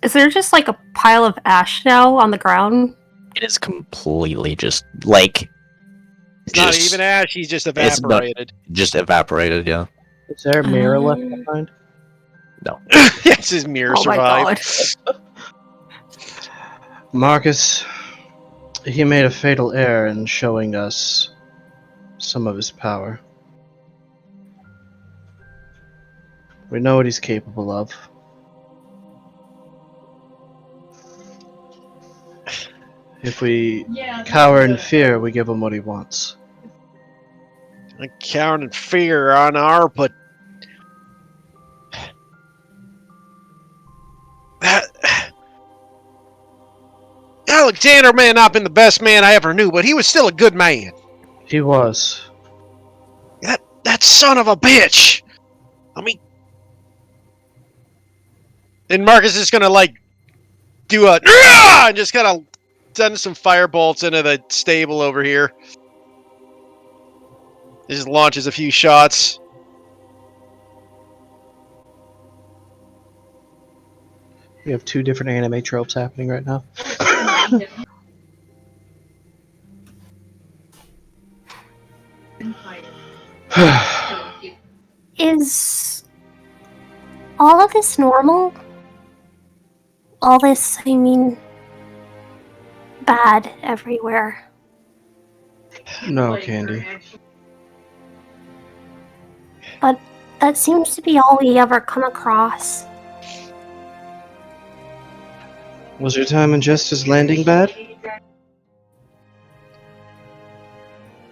S4: Is there just like a pile of ash now on the ground?
S3: It is completely just like.
S1: It's not even ash, he's just evaporated.
S3: Just evaporated, yeah.
S2: Is there a mirror left behind?
S3: No.
S1: Yes, his mirror survived.
S2: Marcus, he made a fatal error in showing us some of his power. We know what he's capable of. If we cower in fear, we give him what he wants.
S1: I cower in fear, Einar, but Alexander may have not been the best man I ever knew, but he was still a good man.
S2: He was.
S1: That son of a bitch! I mean... And Marcus is gonna, like, do a... and just kind of send some fire bolts into the stable over here. He just launches a few shots.
S2: We have two different anime tropes happening right now.
S5: Is all of this normal? All this, I mean, bad everywhere.
S2: No, Candy.
S5: But that seems to be all we ever come across.
S2: Was your time in Justice Landing bad?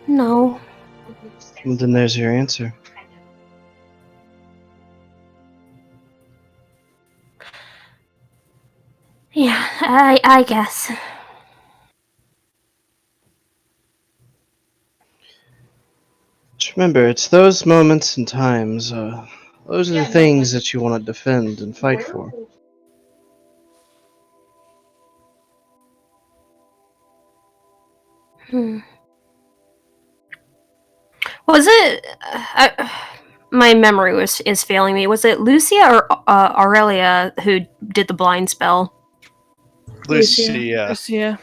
S5: No.
S2: Well, then there's your answer.
S5: Yeah, I guess.
S2: Just remember, it's those moments and times, those are the things that you want to defend and fight for.
S4: Was it? My memory is failing me. Was it Lucia or Aurelia who did the blind spell?
S1: Lucia.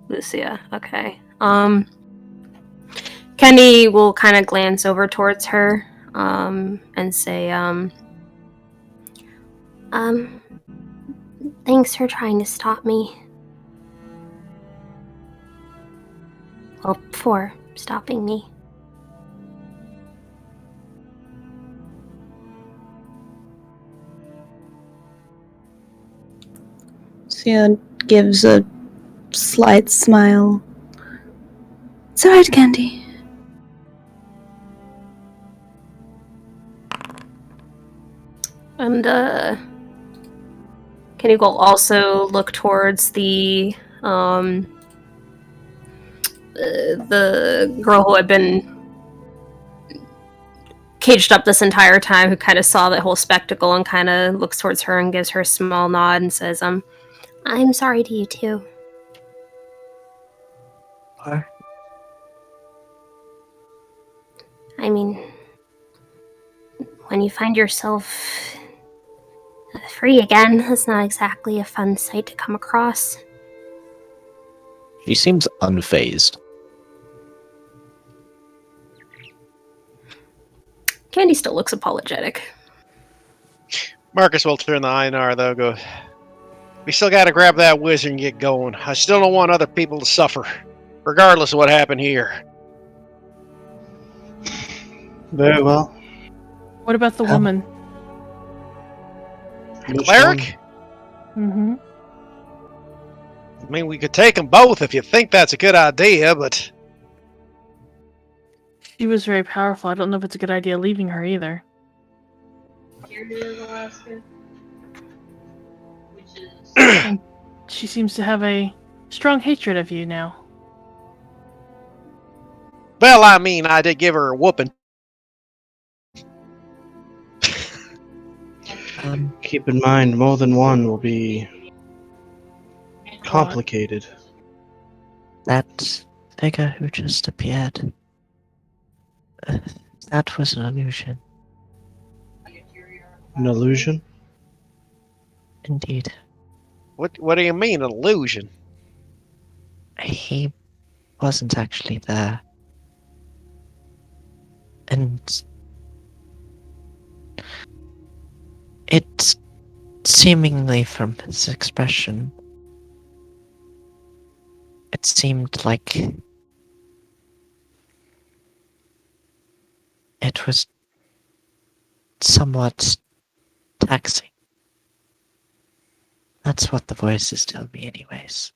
S4: Lucia. Okay. Kenny will kind of glance over towards her, and say,
S5: thanks for trying to stop me. Well, for stopping me.
S7: Lucia gives a slight smile. It's alright, Candy.
S4: and Kenny will also look towards the girl who had been caged up this entire time, who kind of saw that whole spectacle, and kind of looks towards her and gives her a small nod and says,
S5: I'm sorry to you too.
S3: What?
S5: I mean, when you find yourself free again, that's not exactly a fun sight to come across.
S3: She seems unfazed.
S4: Candy still looks apologetic.
S1: Marcus will turn the Einar, though, go, we still gotta grab that wizard and get going. I still don't want other people to suffer, regardless of what happened here.
S2: Very well.
S6: What about the woman?
S1: The cleric?
S6: Mm-hmm.
S1: I mean, we could take them both if you think that's a good idea, but...
S6: She was very powerful. I don't know if it's a good idea leaving her either. And she seems to have a strong hatred of you now.
S1: Well, I mean, I did give her a whooping.
S2: Keep in mind, more than one will be complicated.
S3: That figure who just appeared. That was an illusion.
S2: An illusion?
S3: Indeed.
S1: What do you mean, an illusion?
S3: He wasn't actually there. And it seemingly from his expression, it seemed like it was somewhat taxing. That's what the voices tell me anyways.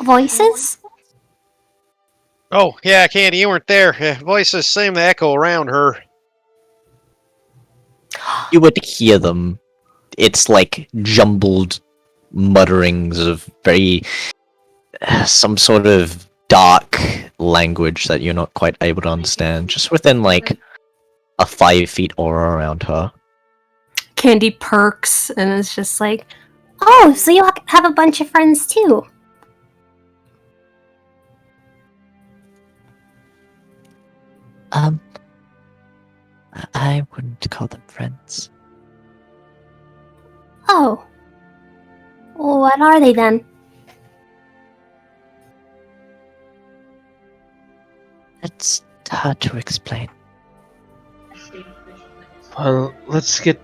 S5: Voices?
S1: Oh, yeah, Candy, you weren't there. Voices seem to echo around her.
S3: You would hear them. It's like jumbled mutterings of very... some sort of dark language that you're not quite able to understand, just within like a 5 feet aura around her.
S4: Candy perks and is just like,
S5: oh, so you have a bunch of friends too.
S3: I wouldn't call them friends.
S5: Oh. What are they then?
S3: It's hard to explain.
S2: Well, let's get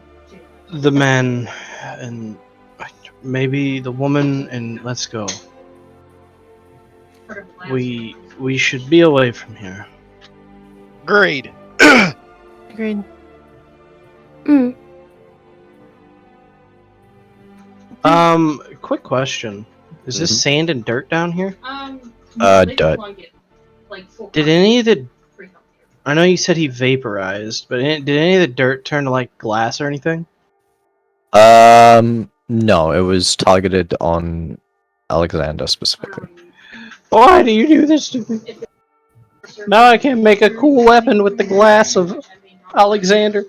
S2: the man and maybe the woman and let's go. We should be away from here.
S1: Agreed.
S6: Agreed.
S2: Quick question. Is this sand and dirt down here?
S3: Dirt.
S2: Did any of the... I know you said he vaporized, but did any of the dirt turn to like glass or anything?
S3: No, it was targeted on Alexander specifically.
S2: Why do you do this to me? Now I can't make a cool weapon with the glass of Alexander.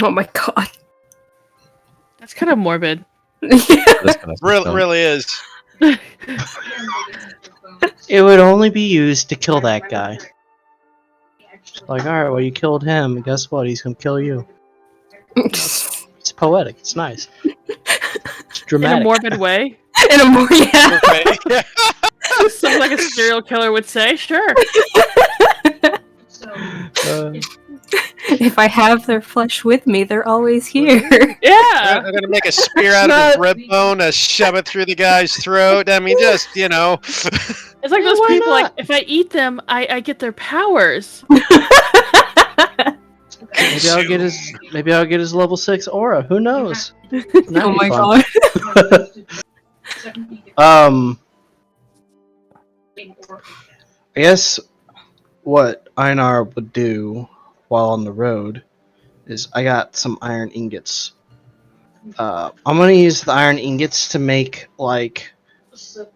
S4: oh my god.
S6: That's kind of morbid.
S3: This kind of system.
S1: Really is.
S2: It would only be used to kill that guy. Like, alright, well, you killed him, and guess what? He's gonna kill you. It's poetic. It's nice. It's
S6: In a
S2: dramatic.
S6: morbid way.
S4: In a more, yeah.
S6: Something like a serial killer would say. Sure.
S4: If I have their flesh with me, they're always here.
S6: Yeah.
S1: I'm gonna make a spear out of his rib bone, shove it through the guy's throat. I mean, just
S6: It's like those people. Like, if I eat them, I get their powers.
S2: Maybe I'll get his level 6 aura. Who knows?
S4: Oh my god.
S2: I guess what Einar would do while on the road is I got some iron ingots. I'm gonna use the iron ingots to make like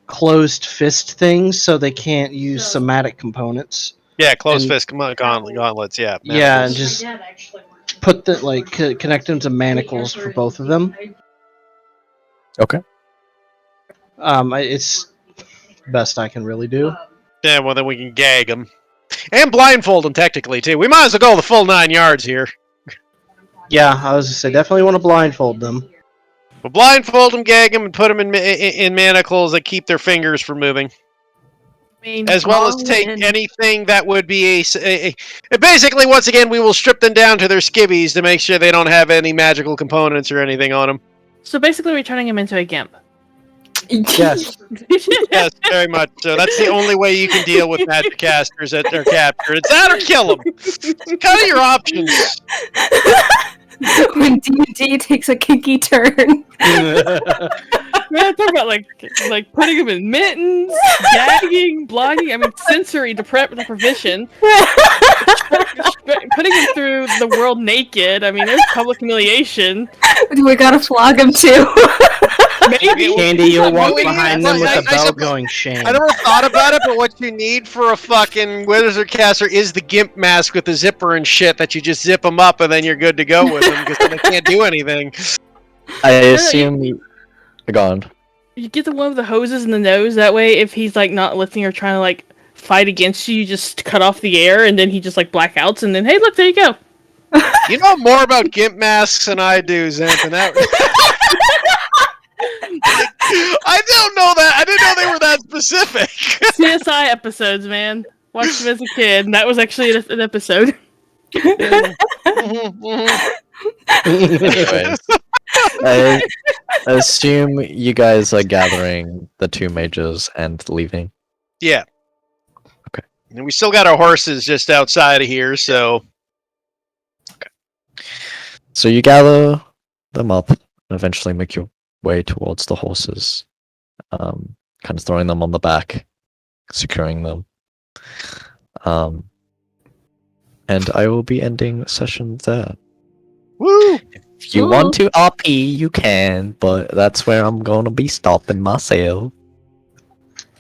S2: closed fist things so they can't use somatic components.
S1: Yeah, closed fist gauntlets. Yeah.
S2: Yeah, and just put the connect them to manacles for both of them.
S3: Okay.
S2: It's best I can really do.
S1: Yeah, well then we can gag him and blindfold him technically too. We might as well go the full 9 yards here.
S2: Yeah, I was gonna say definitely want to blindfold them.
S1: We'll blindfold them, gag them, and put them in manacles that keep their fingers from moving. As well as take anything that would be basically, once again, we will strip them down to their skivvies to make sure they don't have any magical components or anything on them.
S6: So basically, we're turning him into a gimp.
S2: Yes.
S1: Yes, very much so. That's the only way you can deal with magic casters that they're captured. It's that or kill them. It's kind of your options.
S4: When D&D takes a kinky turn.
S6: Man, talk about like putting him in mittens, gagging, blinding. I mean, sensory deprivation. Putting him through the world naked. I mean, there's public humiliation.
S4: We gotta flog him too.
S6: Maybe.
S2: Candy, you'll walk behind them with a bell going shame.
S1: I never thought about it, but what you need for a fucking wizard caster is the gimp mask with the zipper and shit that you just zip them up and then you're good to go with them because they can't do anything.
S3: I assume gone.
S6: You get the one with the hoses in the nose. That way, if he's like not listening or trying to like fight against you, you just cut off the air, and then he just like blackouts, and then hey, look, there you go.
S1: You know more about gimp masks than I do, Zant, and that. I don't know that. I didn't know they were that specific.
S6: CSI episodes, man. Watched them as a kid, and that was actually an episode.
S3: Anyways, I assume you guys are gathering the 2 mages and leaving.
S1: Yeah.
S3: Okay.
S1: And we still got our horses just outside of here, so.
S3: Okay. So you gather them up and eventually make your way towards the horses, kind of throwing them on the back, securing them. And I will be ending session there.
S1: Woo!
S3: If you want to RP, you can, but that's where I'm going to be stopping myself.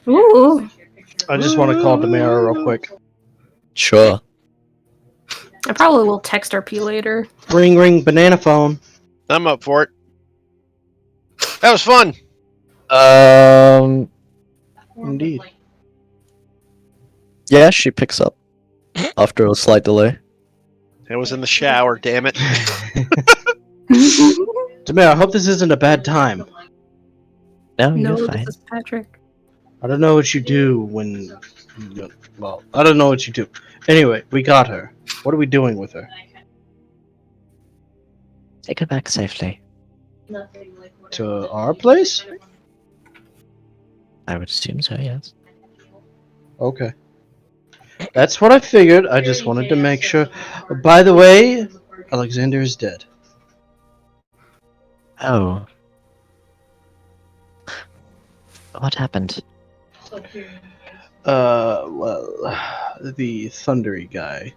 S4: Ooh.
S2: I just want to call Demira real quick.
S3: Sure.
S4: I probably will text RP later.
S2: Ring, ring, banana phone.
S1: I'm up for it. That was fun.
S2: Indeed.
S3: Yeah, she picks up after a slight delay.
S1: It was in the shower, damn it.
S2: Demira, I hope this isn't a bad time.
S3: No,
S4: No,
S3: you're
S4: this
S3: fine.
S4: is Patrick.
S2: I don't know what you do when... Well, I don't know what you do. Anyway, we got her. What are we doing with her?
S3: Take her back safely.
S2: To our place?
S3: I would assume so, yes.
S2: Okay. That's what I figured. I just wanted to make sure. By the way, Alexander is dead.
S3: Oh. What happened?
S2: Well, the thundery guy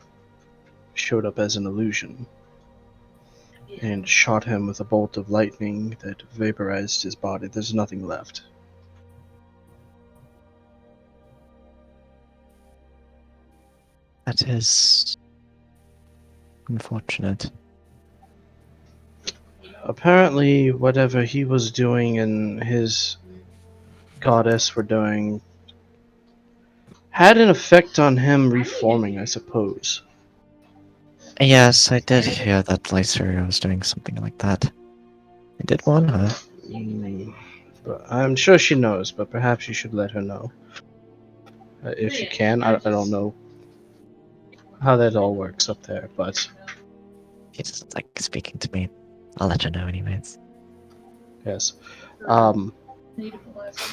S2: showed up as an illusion and shot him with a bolt of lightning that vaporized his body. There's nothing left.
S3: That is unfortunate.
S2: apparently, whatever he was doing and his goddess were doing had an effect on him reforming, I suppose.
S3: Yes, I did hear that Lysaria was doing something like that. I did warn her.
S2: But I'm sure she knows, but perhaps you should let her know. If you can. I don't know how that all works up there, but
S3: He doesn't like speaking to me. I'll let you know anyways.
S2: yes.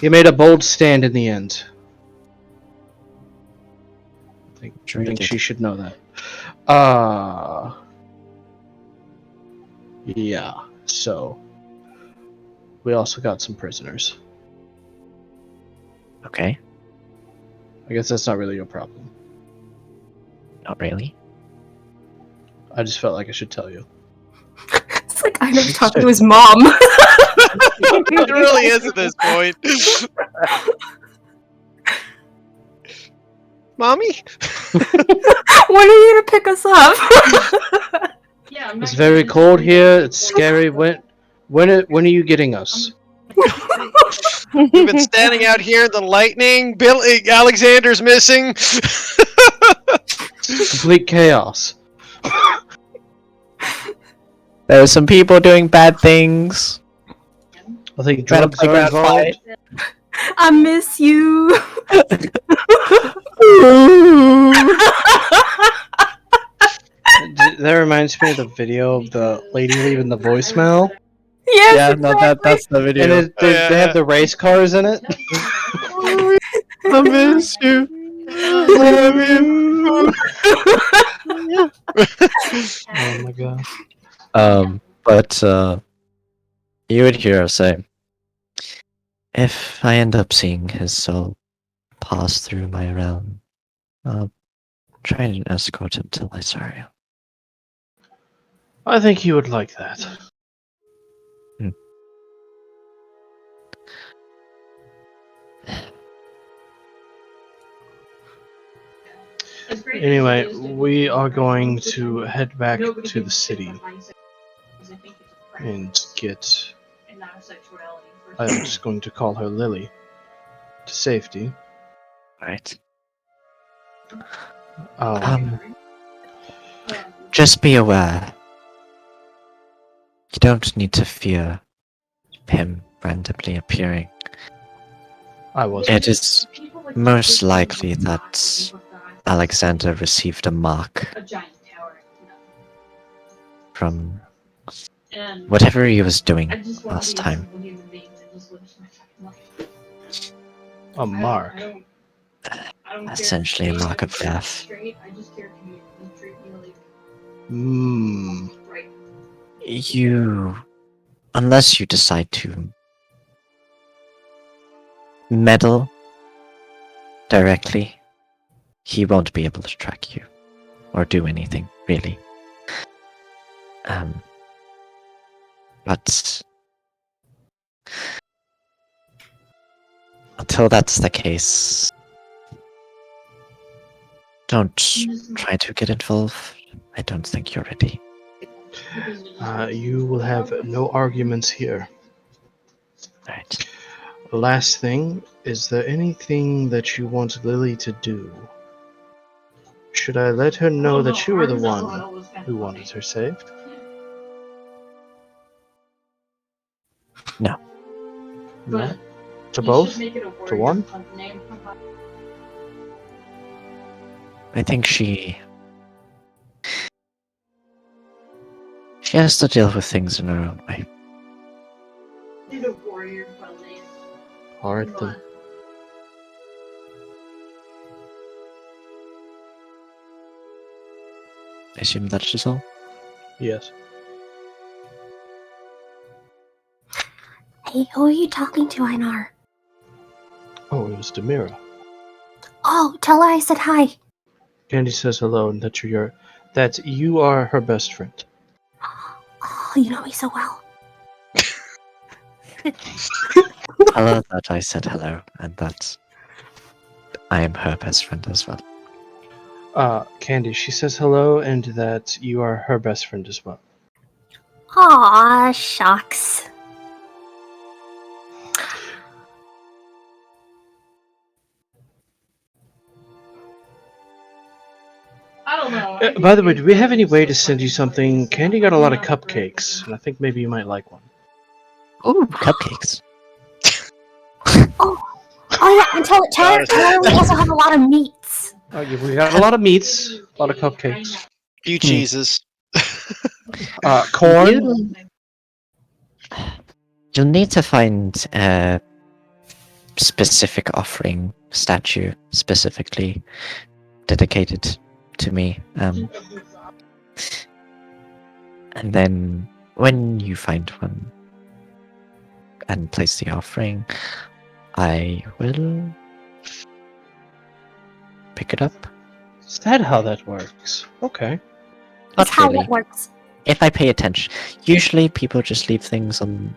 S2: He made a bold stand in the end. I think she should know that. Yeah, so we also got some prisoners.
S3: Okay.
S2: I guess that's not really your problem.
S3: Not really.
S2: I just felt like I should tell you.
S4: It's like I'm talking to his mom.
S1: It really is at this point. Mommy?
S4: When are you gonna pick us up?
S2: It's very cold here. It's scary. When are you getting us?
S1: We've been standing out here in the lightning. Alexander's missing.
S2: Complete chaos.
S3: There are some people doing bad things.
S2: I think drugs are involved.
S4: I miss you.
S2: That reminds me of the video of the lady leaving the voicemail.
S4: Yes,
S3: Yeah,
S4: exactly.
S3: no, that's the video.
S2: And they have the race cars in it.
S3: I miss you.
S2: Oh my god.
S3: But you would hear her say, if I end up seeing his soul pass through my realm, I'll try and escort him to Lysaria.
S2: I think you would like that. Anyway, we are going to head back to the city and get. I'm just going to call her Lily to safety.
S3: Right.
S2: Just
S3: Just be aware. You don't need to fear him randomly appearing.
S2: I was.
S3: It is most likely that Alexander received a mark from whatever he was doing last time.
S2: A mark.
S3: Essentially a mark of death. You, unless you decide to meddle directly, he won't be able to track you or do anything, really. But until that's the case, don't try to get involved. I don't think you're ready.
S2: You will have no arguments here.
S3: Right.
S2: Last thing, is there anything that you want Lily to do? Should I let her know that you were the one who wanted her saved?
S3: No.
S2: No? To both? To one?
S3: I think she has to deal with things in her own way.
S2: Alright then.
S3: I assume that's just all?
S2: Yes.
S5: Hey, who are you talking to, Einar?
S2: Oh, it was Demira.
S5: Oh, tell her I said hi.
S2: Candy says hello and that you are her best friend.
S5: Oh, you know me so well.
S3: Tell her that I said hello and that I am her best friend as well.
S2: Candy, she says hello and that you are her best friend as well.
S5: Aw, shucks.
S6: I don't know.
S2: By the way, do we have any way to send you something? Candy got a lot of cupcakes, and I think maybe you might like one.
S3: Ooh, cupcakes.
S5: Oh yeah, and tell we also have a lot of meats.
S2: Oh, yeah, we got a lot of meats, a lot of cupcakes.
S1: Few cheeses.
S2: Corn.
S3: You'll need to find a specific offering statue specifically dedicated to me. And then when you find one and place the offering, I will pick it up.
S2: Is that how that works? Okay.
S5: That's
S3: Not
S5: how
S3: really.
S5: it works.
S3: If I pay attention. Usually people just leave things on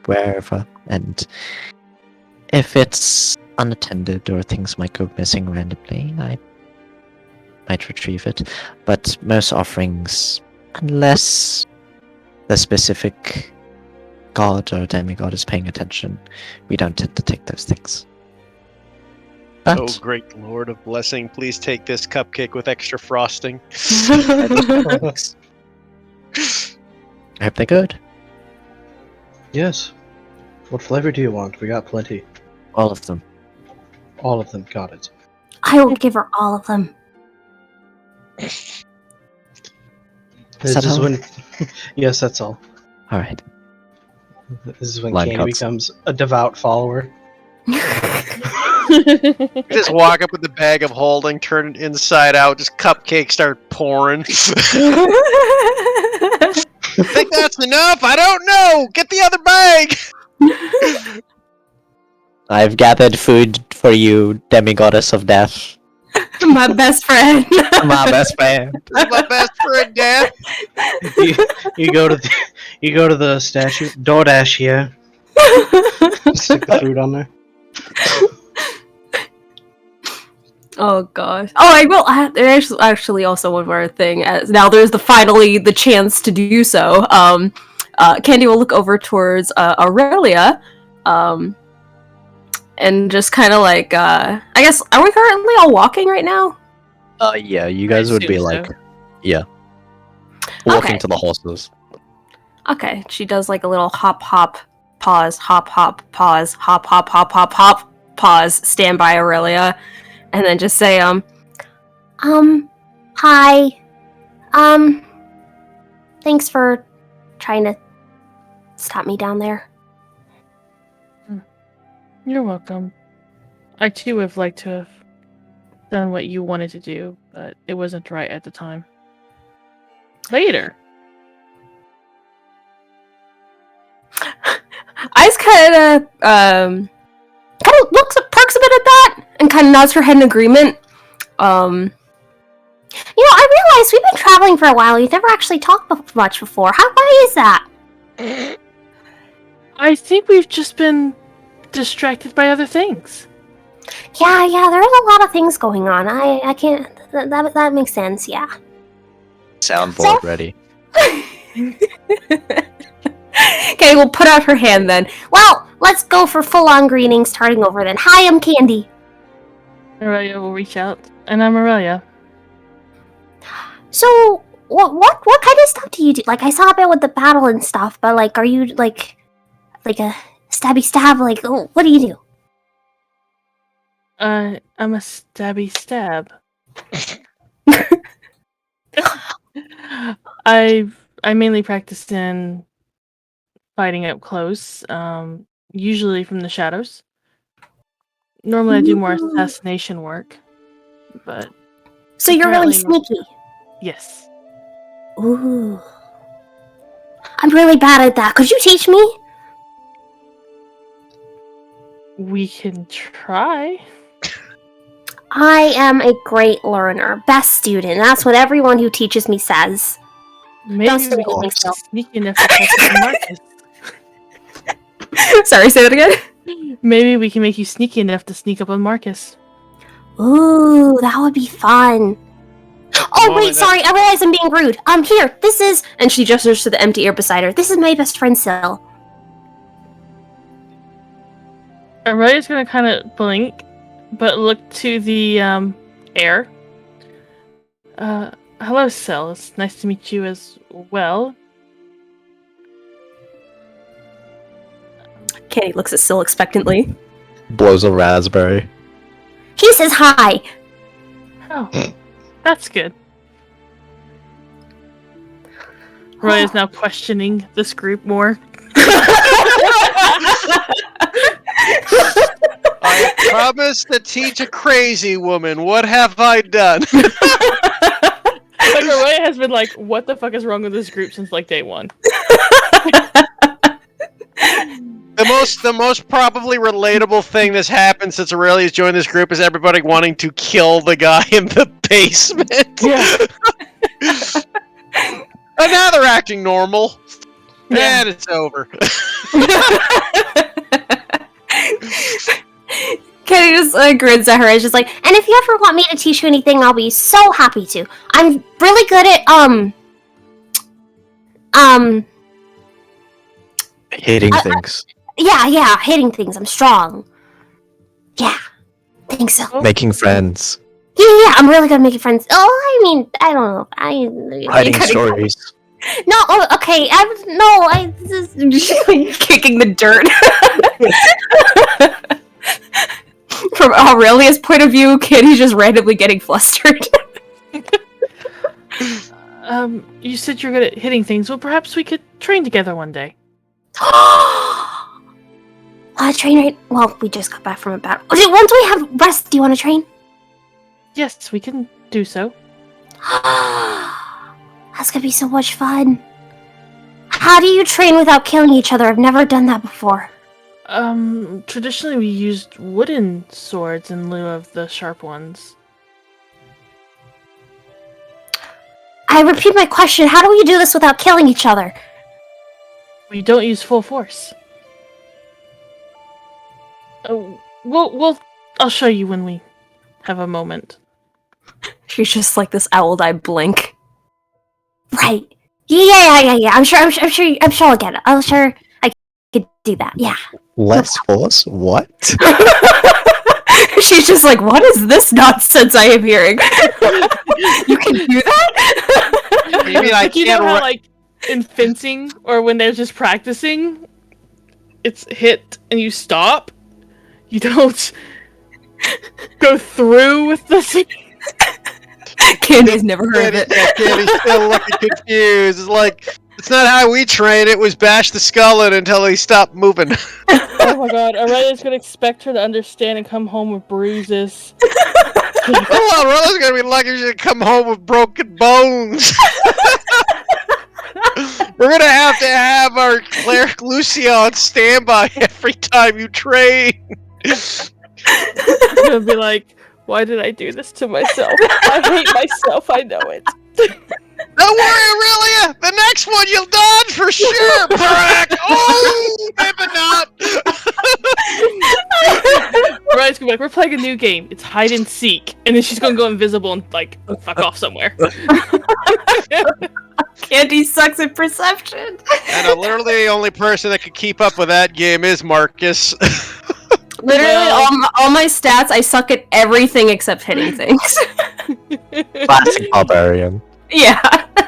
S3: wherever, and if it's unattended or things might go missing randomly, I might retrieve it. But most offerings, unless the specific god or demigod is paying attention, we don't tend to take those things. But
S1: Oh, great Lord of blessing, please take this cupcake with extra frosting.
S3: I hope they're good.
S2: Yes. What flavor do you want? We got plenty.
S3: All of them.
S2: All of them. Got it.
S5: I will give her all of them.
S2: This
S3: that
S2: is
S3: all?
S2: when. Yes, that's all.
S3: Alright.
S2: This is when
S3: Lime
S2: Candy
S3: cuts.
S2: becomes a devout follower.
S1: Just walk up with the bag of holding, turn it inside out, just cupcakes start pouring. Think that's enough? I don't know! Get the other bag!
S3: I've gathered food for you, demigoddess of death.
S4: My best friend.
S3: My best friend.
S1: This is my best friend, Dad.
S2: You go to the statue. DoorDash here. Stick the food on there.
S4: Oh gosh. Oh, I will. There's actually also one more thing. As now, there's finally the chance to do so. Candy will look over towards Aurelia, and just kind of like, I guess, are we currently all walking right now?
S3: Yeah, you guys would be like,
S6: so.
S3: yeah, walking
S4: Okay.
S3: to the horses.
S4: Okay, she does like a little hop, pause, hop, pause, hop, pause, stand by Aurelia, and then just say,
S5: Hi. Thanks for trying to stop me down there.
S6: You're welcome. I too would have liked to have done what you wanted to do, but it wasn't right at the time. Later.
S4: Ice kind of perks a bit at that, and kind of nods her head in agreement.
S5: I realized we've been traveling for a while. We've never actually talked much before. Why is that?
S6: I think we've just been distracted by other things.
S5: Yeah, there's a lot of things going on. I can't. That makes sense. Yeah.
S3: Soundboard ready.
S4: Okay, we'll put out her hand then.
S5: Well, let's go for full-on greetings. Starting over then. Hi, I'm Candy.
S6: Aurelia will reach out, and I'm Aurelia.
S5: So, what kind of stuff do you do? Like, I saw a bit with the battle and stuff, but like, are you like a stabby stab? Like, what do you do?
S6: I'm a stabby stab. I mainly practice in fighting up close, usually from the shadows. Normally I do more assassination work, but
S5: So you're really
S6: apparently-
S5: sneaky.
S6: yes.
S5: Ooh. I'm really bad at that. Could you teach me?
S6: We can try.
S5: I am a great learner. Best student. That's what everyone who teaches me says.
S6: Maybe
S5: Don't
S6: we
S5: say
S6: can
S5: anything
S6: make
S5: still.
S6: you sneaky enough to catch up to Marcus.
S4: Sorry, say that again.
S6: Maybe we can make you sneaky enough to sneak up on Marcus.
S5: Ooh, that would be fun. Oh, wait, sorry. I realize I'm being rude. Here. This is... And she gestures to the empty air beside her. This is my best friend, Syl.
S6: Aurelia's gonna kind of blink, but look to the air. Hello, Syl. It's nice to meet you as well.
S4: Kenny looks at Syl expectantly.
S3: Blows a raspberry.
S5: He says hi.
S6: Oh, that's good. Roy is now questioning this group more.
S1: I promised to teach a crazy woman. What have I done?
S6: Like, Roy has been like, what the fuck is wrong with this group since, like, day one?
S1: The most probably relatable thing that's happened since Aurelia's joined this group is everybody wanting to kill the guy in the basement.
S6: Yeah.
S1: And now they're acting normal.
S6: Yeah.
S1: And it's over.
S5: Kenny just grins at her. It's just like, and if you ever want me to teach you anything, I'll be so happy to. I'm really good at,
S3: Hitting things.
S5: Yeah, hitting things. I'm strong. Yeah, I think so.
S3: Making friends.
S5: Yeah, I'm really good at making friends. Oh, I mean, I don't know.
S3: Writing stories.
S5: No, okay. This is
S4: Kicking the dirt. From Aurelia's point of view, Kenny's just randomly getting flustered.
S6: You said you're good at hitting things. Well, perhaps we could train together one day.
S5: Train right? Well, we just got back from a battle. Once we have rest, do you want to train?
S6: Yes, we can do so.
S5: That's gonna be so much fun. How do you train without killing each other? I've never done that before.
S6: Traditionally we used wooden swords in lieu of the sharp ones.
S5: I repeat my question. How do we do this without killing each other?
S6: We don't use full force. I'll show you when we have a moment.
S4: She's just like this owl-eyed blink.
S5: Right. Yeah. I'm sure I'll get it. I'm sure I could do that. Yeah.
S3: Less force? What?
S4: She's just like, what is this nonsense I am hearing? You can do that?
S1: You mean I
S6: like, you know how, like, in fencing, or when they're just practicing, it's hit and you stop? You don't go through with the thing.
S4: Candy's never heard of it.
S1: Yeah, Candy's still looking confused. It's like, it's not how we train. It was bash the skull in until he stopped moving.
S6: Oh my god, Aurelia's gonna expect her to understand and come home with bruises.
S1: Oh, Aurelia's gonna be lucky she come home with broken bones. We're gonna have to have our cleric Lucia on standby every time you train.
S6: I'm gonna be like, why did I do this to myself? I hate myself, I know it.
S1: Don't worry, Aurelia! The next one you'll dodge for sure! Brack! Oh, maybe not!
S6: Aurelia's gonna be like, we're playing a new game. It's hide and seek. And then she's gonna go invisible and, like, fuck off somewhere.
S4: Candy sucks at perception.
S1: And literally the only person that could keep up with that game is Marcus.
S4: Literally, all my stats, I suck at everything except hitting things.
S3: Classic barbarian.
S4: Yeah.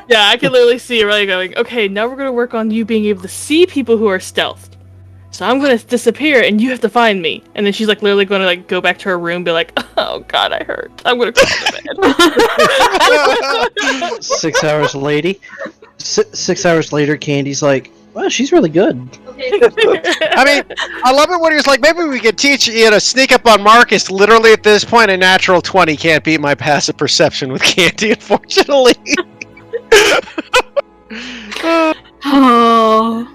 S6: Yeah, I can literally see Aurelia going, okay, now we're gonna work on you being able to see people who are stealthed. So I'm gonna disappear and you have to find me. And then she's like literally gonna like go back to her room and be like, oh god, I hurt. I'm gonna crawl to bed.
S2: 6 hours later, 6 hours later, Candy's like, well, she's really good.
S1: I mean, I love it when he was like, maybe we could teach you to sneak up on Marcus. Literally at this point, a natural 20 can't beat my passive perception with Candy, unfortunately.
S4: Oh,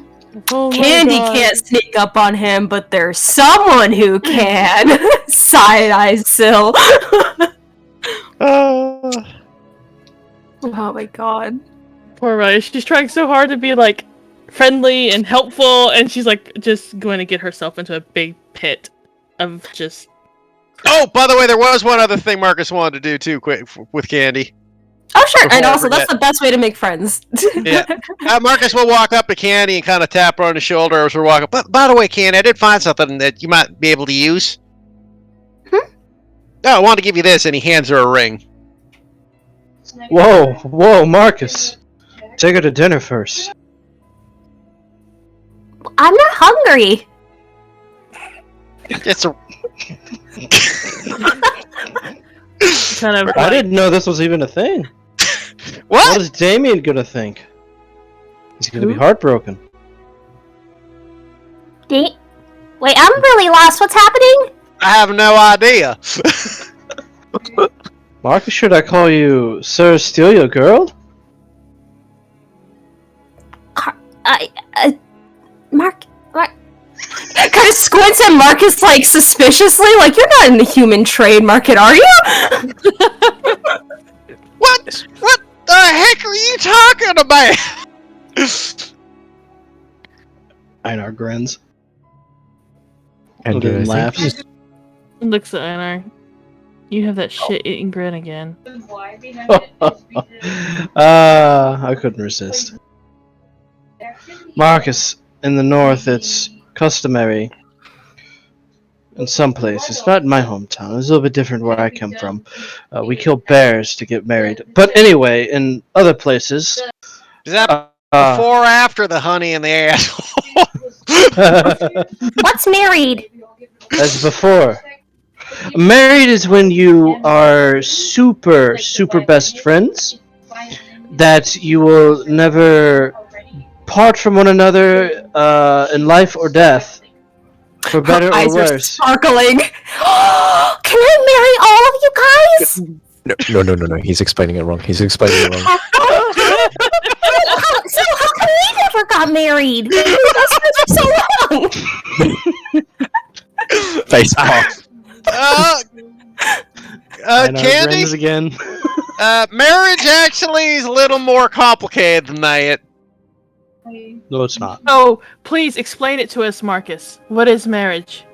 S4: Candy can't sneak up on him, but there's someone who can. Side-eye Syl. Oh my god.
S6: Poor Aurelia, she's trying so hard to be like friendly and helpful, and she's like just going to get herself into a big pit of just...
S1: Oh, by the way, there was one other thing Marcus wanted to do too, quick with Candy.
S4: Oh, sure.
S1: Before
S4: And
S1: I
S4: also, that's
S1: forget.
S4: the best way to make friends.
S1: Yeah. Marcus will walk up to Candy and kind of tap her on the shoulder as we're walking. But by the way, Candy, I did find something that you might be able to use. Oh, I want to give you this, and he hands her a ring.
S2: Whoa, Marcus. Take her to dinner first.
S5: I'm not hungry.
S1: It's a.
S6: Kind of.
S2: I didn't know this was even a thing.
S1: What?
S2: What is Damien gonna think? He's gonna be heartbroken.
S5: Wait, I'm really lost. What's happening?
S1: I have no idea.
S2: Marcus, should I call you Sir Steal Your Girl?
S5: Mark.
S4: Kind of squints at Marcus, like, suspiciously. Like, you're not in the human trade market, are you?
S1: What? What the heck are you talking about?
S2: Einar grins.
S3: And
S2: then laughs.
S6: Looks at Einar. You have that shit-eating grin again.
S2: I couldn't resist. Marcus, in the north, it's customary in some places, not in my hometown. It's a little bit different where I come from. We kill bears to get married. But anyway, in other places...
S1: Is that before or after the honey in the asshole?
S5: What's married?
S2: That's before. Married is when you are super best friends, that you will never part from one another in life or death, for better or
S4: Eyes are
S2: worse.
S4: sparkling.
S5: Can I marry all of you guys?
S3: No. He's explaining it wrong.
S5: So how come we never got married? We've been best friends for so long.
S3: Face off.
S2: Einar
S1: Candy?
S2: grins again.
S1: Marriage actually is a little more complicated than that.
S2: No, it's not.
S6: Oh, please explain it to us, Marcus. What is marriage?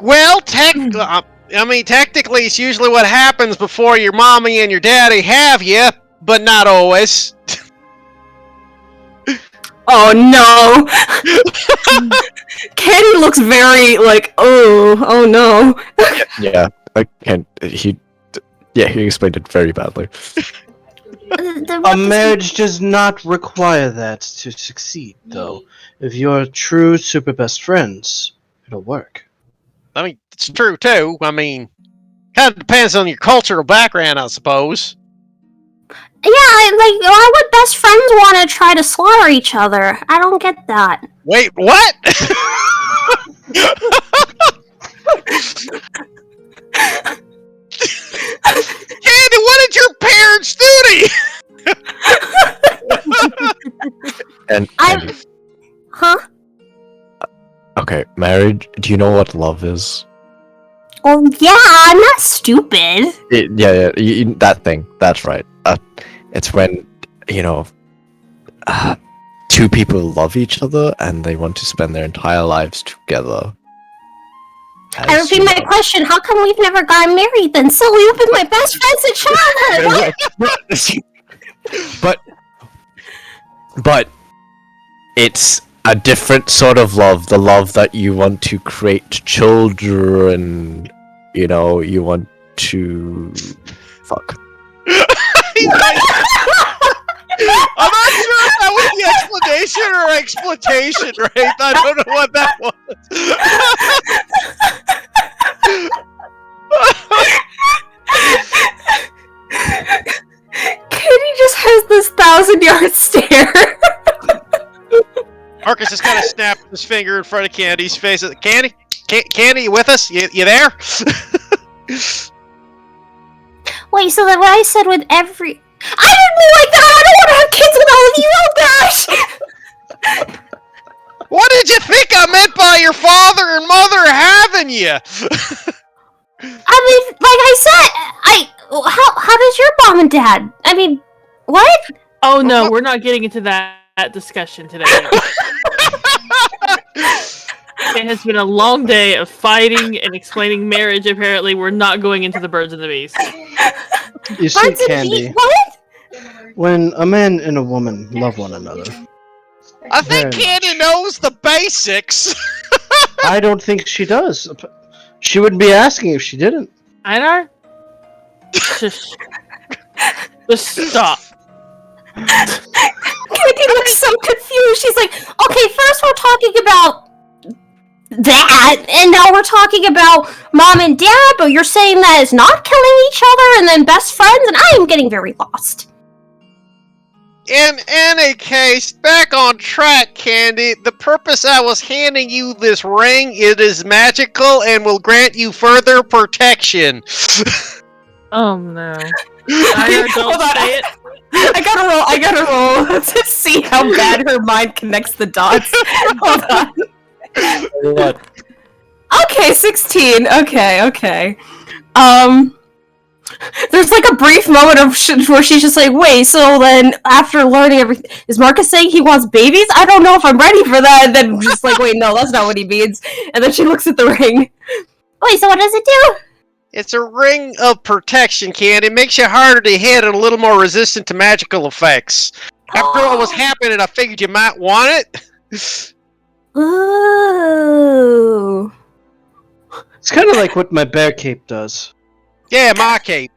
S1: Well, technically, it's usually what happens before your mommy and your daddy have you, but not always.
S4: Oh no! Kenny looks very like, oh no.
S3: Yeah, I can't. He explained it very badly.
S2: A marriage does not require that to succeed, though. If you're true super best friends, it'll work.
S1: I mean, it's true too. I mean, kind of depends on your cultural background, I suppose.
S5: Yeah, why would best friends want to try to slaughter each other? I don't get that.
S1: Wait, what? Candy, what did your parents do to you?
S3: And
S5: Huh?
S3: okay, marriage. Do you know what love is?
S5: Well, yeah, I'm not stupid.
S3: That thing. That's right. It's when two people love each other and they want to spend their entire lives together.
S5: I repeat my question, how come we've never gotten married then? So we've been my best friends in childhood!
S3: But it's a different sort of love. The love that you want to create children, you want to... Fuck.
S1: I'm not sure if that was the explanation or exploitation, right? I don't know what that was.
S4: Kenny just has this 1,000-yard stare.
S1: Marcus just kind of snapped his finger in front of Candy's face. Candy? Candy, you with us? You there?
S5: Wait, so that what I said with every... I didn't mean like that! I don't want to have kids with all of you, oh gosh!
S1: What did you think I meant by your father and mother having you?
S5: I mean, like I said, how does your mom and dad? I mean, what?
S6: Oh no, we're not getting into that discussion today. It has been a long day of fighting and explaining marriage. Apparently, we're not going into the birds and the bees.
S2: You see, Candy,
S5: What?
S2: when a man and a woman love one another,
S1: I think
S2: very
S1: Candy
S2: much.
S1: knows the basics.
S2: I don't think she does. She wouldn't be asking if she didn't.
S6: Einar? Just stop.
S5: Candy looks so confused. She's like, okay, first we're talking about that, and now we're talking about mom and dad, but you're saying that it's not killing each other and then best friends, and I am getting very lost.
S1: In any case, back on track, Candy. The purpose I was handing you this ring, it is magical and will grant you further protection.
S6: Oh no. Einar, don't say it.
S4: I gotta roll to see how bad her mind connects the dots. Hold on.
S3: What?
S4: Okay, 16. Okay. There's like a brief moment of where she's just like, wait, so then after learning everything, is Marcus saying he wants babies? I don't know if I'm ready for that. And then just like, wait, no, that's not what he means. And then she looks at the ring.
S5: Wait, so what does it do?
S1: It's a ring of protection, Candy. It makes you harder to hit and a little more resistant to magical effects. After what was happening, I figured you might want it.
S5: Ooh.
S2: It's kind of like what my bear cape does.
S1: Yeah, my cape.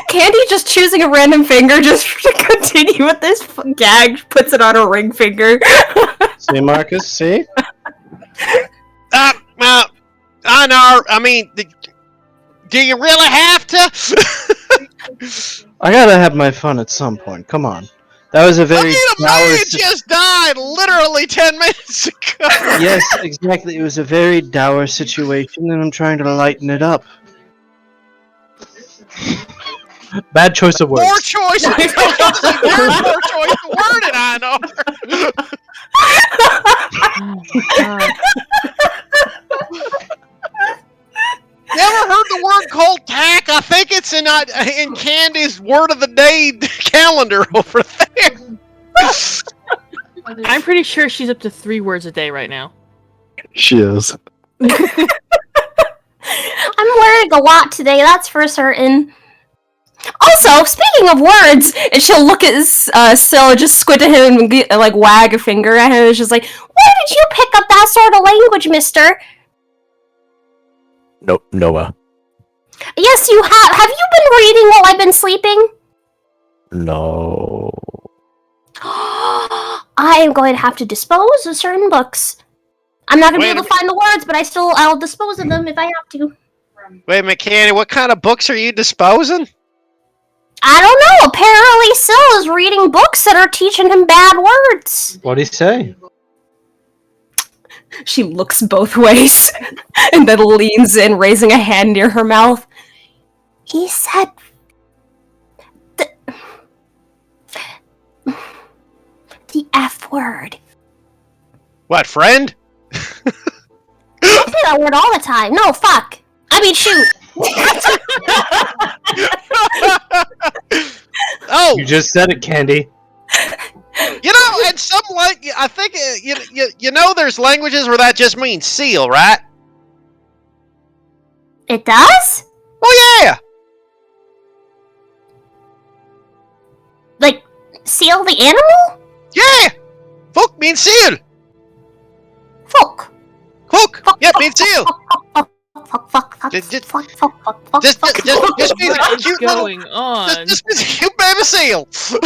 S4: Candy just choosing a random finger just to continue with this gag, puts it on her ring finger.
S2: See, Marcus? See?
S1: I know. I mean, do you really have to?
S2: I gotta have my fun at some point. Come on. That was a very dour...
S1: just died literally 10 minutes ago.
S2: Yes, exactly. It was a very dour situation, and I'm trying to lighten it up. Bad choice of words.
S1: Poor choice of word. Poor choice of wording, I know. You ever heard the word cold tack? I think it's in Candy's word of the day calendar over there.
S6: I'm pretty sure she's up to 3 words a day right now.
S3: She is.
S5: I'm learning a lot today, that's for certain. Also, speaking of words, and she'll look at Syl and just squint at him and like wag a finger at him. And she's like, "Where did you pick up that sort of language, mister?"
S3: No, Noah.
S5: Yes, you have. Have you been reading while I've been sleeping?
S3: No.
S5: I am going to have to dispose of certain books. I'm not going to be able to find the words, but I'll dispose of them if I have to.
S1: Wait a minute, Candy, what kind of books are you disposing?
S5: I don't know. Apparently, Syl is reading books that are teaching him bad words.
S2: What'd he say?
S4: She looks both ways and then leans in, raising a hand near her mouth.
S5: He said... the F word.
S1: What, friend?
S5: I say that word all the time. No, fuck. I mean, shoot.
S1: Oh!
S2: You just said it, Candy.
S1: You know, and some I think you know, there's languages where that just means seal, right?
S5: It does?
S1: Oh yeah.
S5: Like, seal the animal?
S1: Yeah. Folk means seal.
S5: Folk.
S1: Hook. Yeah, means seal.
S5: Fuck.
S1: Just means
S6: What
S1: a
S6: is
S1: cute
S6: going on?
S1: Just means a cute baby seal. It's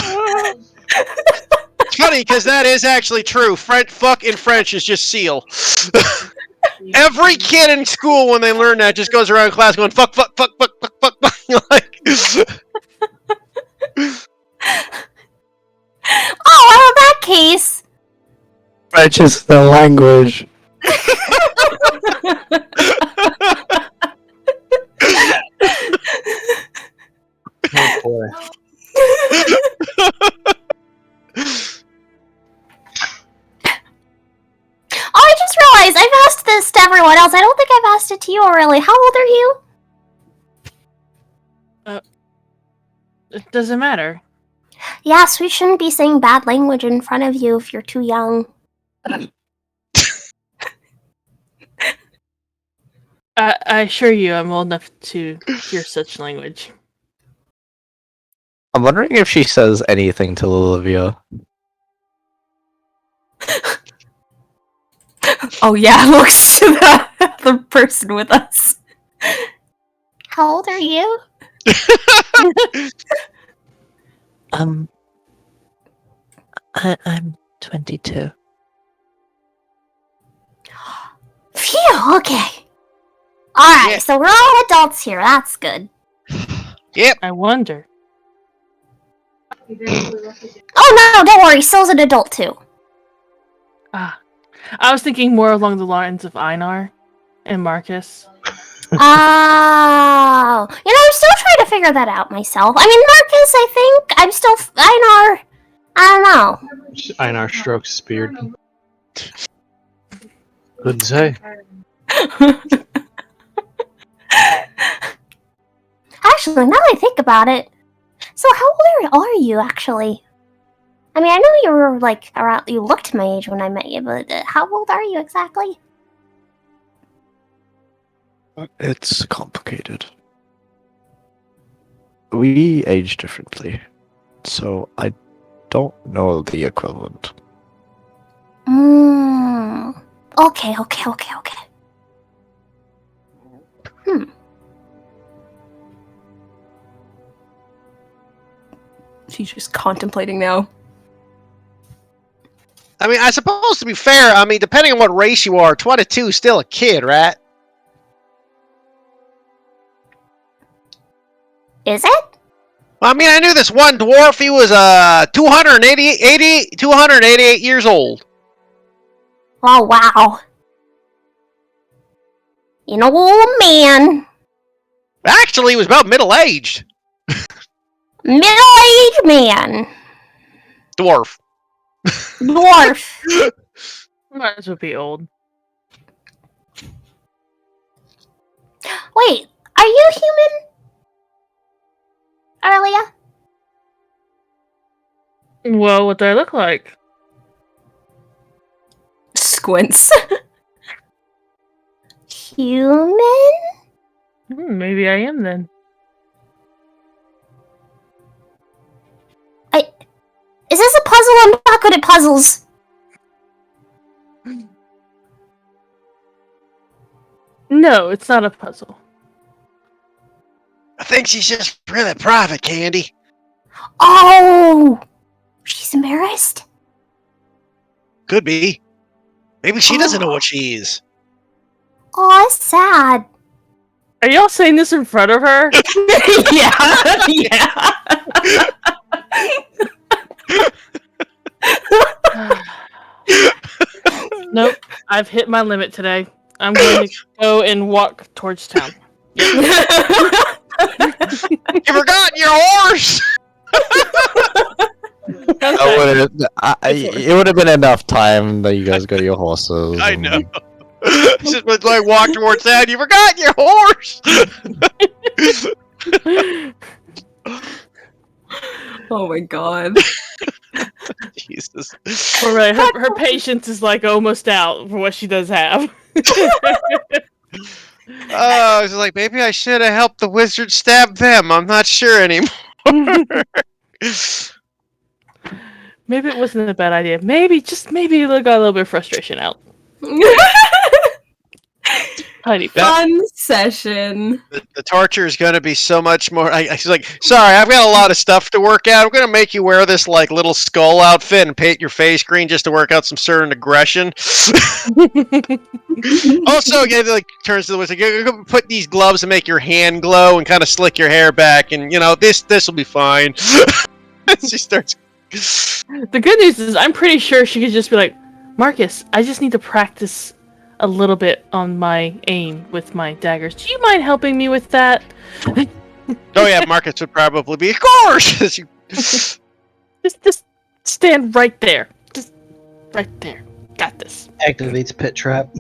S1: funny because that is actually true. Fuck in French is just seal. Every kid in school when they learn that just goes around class going fuck. Like,
S5: oh, well, in that case.
S3: French is the language.
S2: Oh boy.
S5: Oh, I just realized I've asked this to everyone else. I don't think I've asked it to you, really. How old are you?
S6: It doesn't matter.
S5: Yes, we shouldn't be saying bad language in front of you if you're too young.
S6: I assure you I'm old enough to hear such language.
S3: I'm wondering if she says anything to Olivia.
S4: Oh yeah, looks to the other person with us.
S5: How old are you?
S3: I'm 22.
S5: Phew, okay. Alright,
S1: Yeah.
S5: so we're all adults here. That's good.
S1: Yep.
S6: I wonder.
S5: Oh no, don't worry. Sil's an adult too.
S6: Ah, I was thinking more along the lines of Einar and Marcus.
S5: Oh. You know, I'm still trying to figure that out myself. I mean, Marcus, I think. I'm still... Einar... I don't know.
S2: Einar strokes his beard. Couldn't say.
S5: Actually, now that I think about it, so how old are you actually? I mean, I know you were like around. You looked my age when I met you, but how old are you exactly?
S3: It's complicated. We age differently, so I don't know the equivalent.
S5: Okay.
S4: She's just contemplating now.
S1: I mean, I suppose to be fair, I mean, depending on what race you are, 22 is still a kid, right?
S5: Is it?
S1: Well, I mean, I knew this one dwarf. He was 288 years old.
S5: Oh, wow. An old man.
S1: Actually, he was about middle-aged.
S5: Middle-aged man.
S1: Dwarf.
S5: Dwarf.
S6: Might as well be old.
S5: Wait, are you human? Aurelia?
S6: Well, what do I look like?
S4: Squints.
S5: Human?
S6: Maybe I am then.
S5: Is this a puzzle? I'm not good at puzzles.
S6: No, it's not a puzzle.
S1: I think she's just really private, Candy.
S5: Oh! She's embarrassed?
S1: Could be. Maybe she doesn't know what she is.
S5: Oh, that's sad.
S6: Are y'all saying this in front of her?
S4: Yeah.
S6: Nope, I've hit my limit today. I'm going to go and walk towards town.
S1: You forgot your horse!
S3: It would have been enough time that you guys got your horses.
S1: I know. Just was like walk towards town. You forgot your horse!
S4: Oh my god.
S1: Jesus.
S6: All right, her patience is like almost out for what she does have.
S1: I was like, maybe I should have helped the wizard stab them. I'm not sure anymore.
S6: Maybe it wasn't a bad idea. Maybe got a little bit of frustration out. Tiny bit.
S4: Fun session.
S1: The torture is going to be so much more. She's like, sorry, I've got a lot of stuff to work out. I'm going to make you wear this like little skull outfit and paint your face green just to work out some certain aggression. Also, again, like turns to the wizard. You're going to put these gloves and make your hand glow and kind of slick your hair back, and this will be fine. She starts.
S6: The good news is, I'm pretty sure she could just be like, Marcus, I just need to practice a little bit on my aim with my daggers. Do you mind helping me with that?
S1: Oh yeah, Marcus would probably be, of course.
S6: Just stand right there. Just right there. Got this.
S2: Activates pit trap.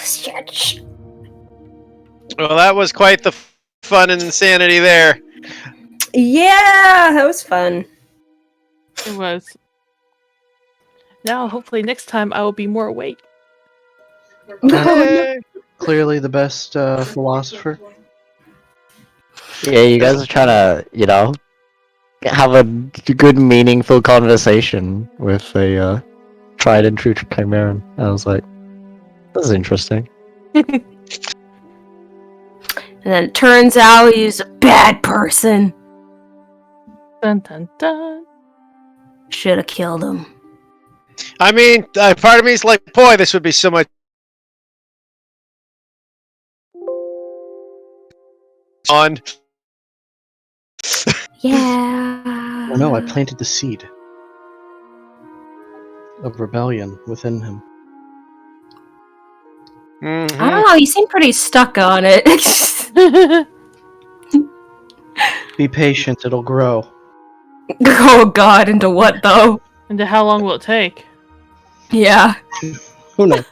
S5: Stretch.
S1: Well, that was quite the fun and insanity there.
S4: Yeah, that was fun.
S6: It was. Now, hopefully, next time I will be more awake.
S1: Hey.
S2: clearly the best philosopher.
S3: Yeah, you guys are trying to, have a good, meaningful conversation with a tried and true Chimeran. I was like, this is interesting.
S4: And then it turns out he's a bad person.
S6: Dun dun dun.
S4: Should have killed him.
S1: I mean, part of me is like, boy, this would be so much fun.
S5: Yeah.
S2: Oh no, I planted the seed of rebellion within him.
S1: Mhm.
S4: I don't know, you seem pretty stuck on it.
S2: Be patient, it'll grow.
S4: Oh god, into what though?
S6: And how long will it take?
S4: Yeah.
S2: Who knows?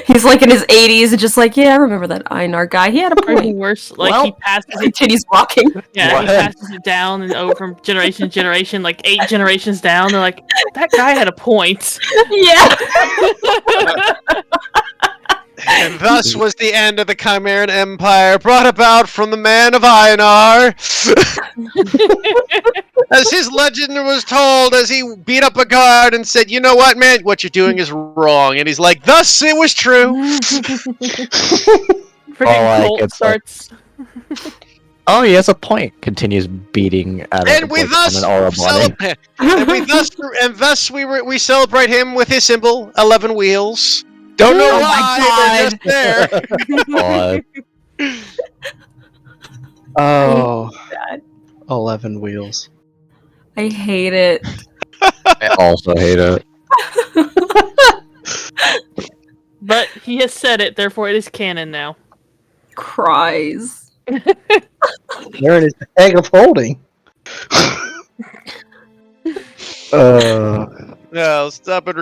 S4: He's like in his 80s and just like, yeah, I remember that Einar guy. He had a
S6: Or even
S4: point.
S6: worse, like
S4: Well,
S6: he passes it.
S4: continues walking.
S6: Yeah,
S3: What?
S6: he passes it down and over from generation to generation, like 8 generations down. They're like, that guy had a point.
S4: Yeah.
S1: And thus was the end of the Chimeran Empire, brought about from the man of Einar. As his legend was told, as he beat up a guard and said, "You know what, man? What you're doing is wrong." And he's like, "Thus it was true."
S6: Freaking
S3: like,
S6: cult
S3: it's like-
S6: starts.
S3: Oh, he has a point. Continues beating at it.
S1: And we
S3: like,
S1: thus
S3: on an aura body.
S1: celebrate. And thus we celebrate him with his symbol, 11 wheels. Don't know
S4: Oh my
S1: why, they're just there.
S3: God.
S2: Oh, 11 wheels.
S4: I hate it.
S3: I also hate it.
S6: But he has said it, therefore it is canon now.
S4: Cries.
S2: There it is, the egg of holding.
S1: No, stop it.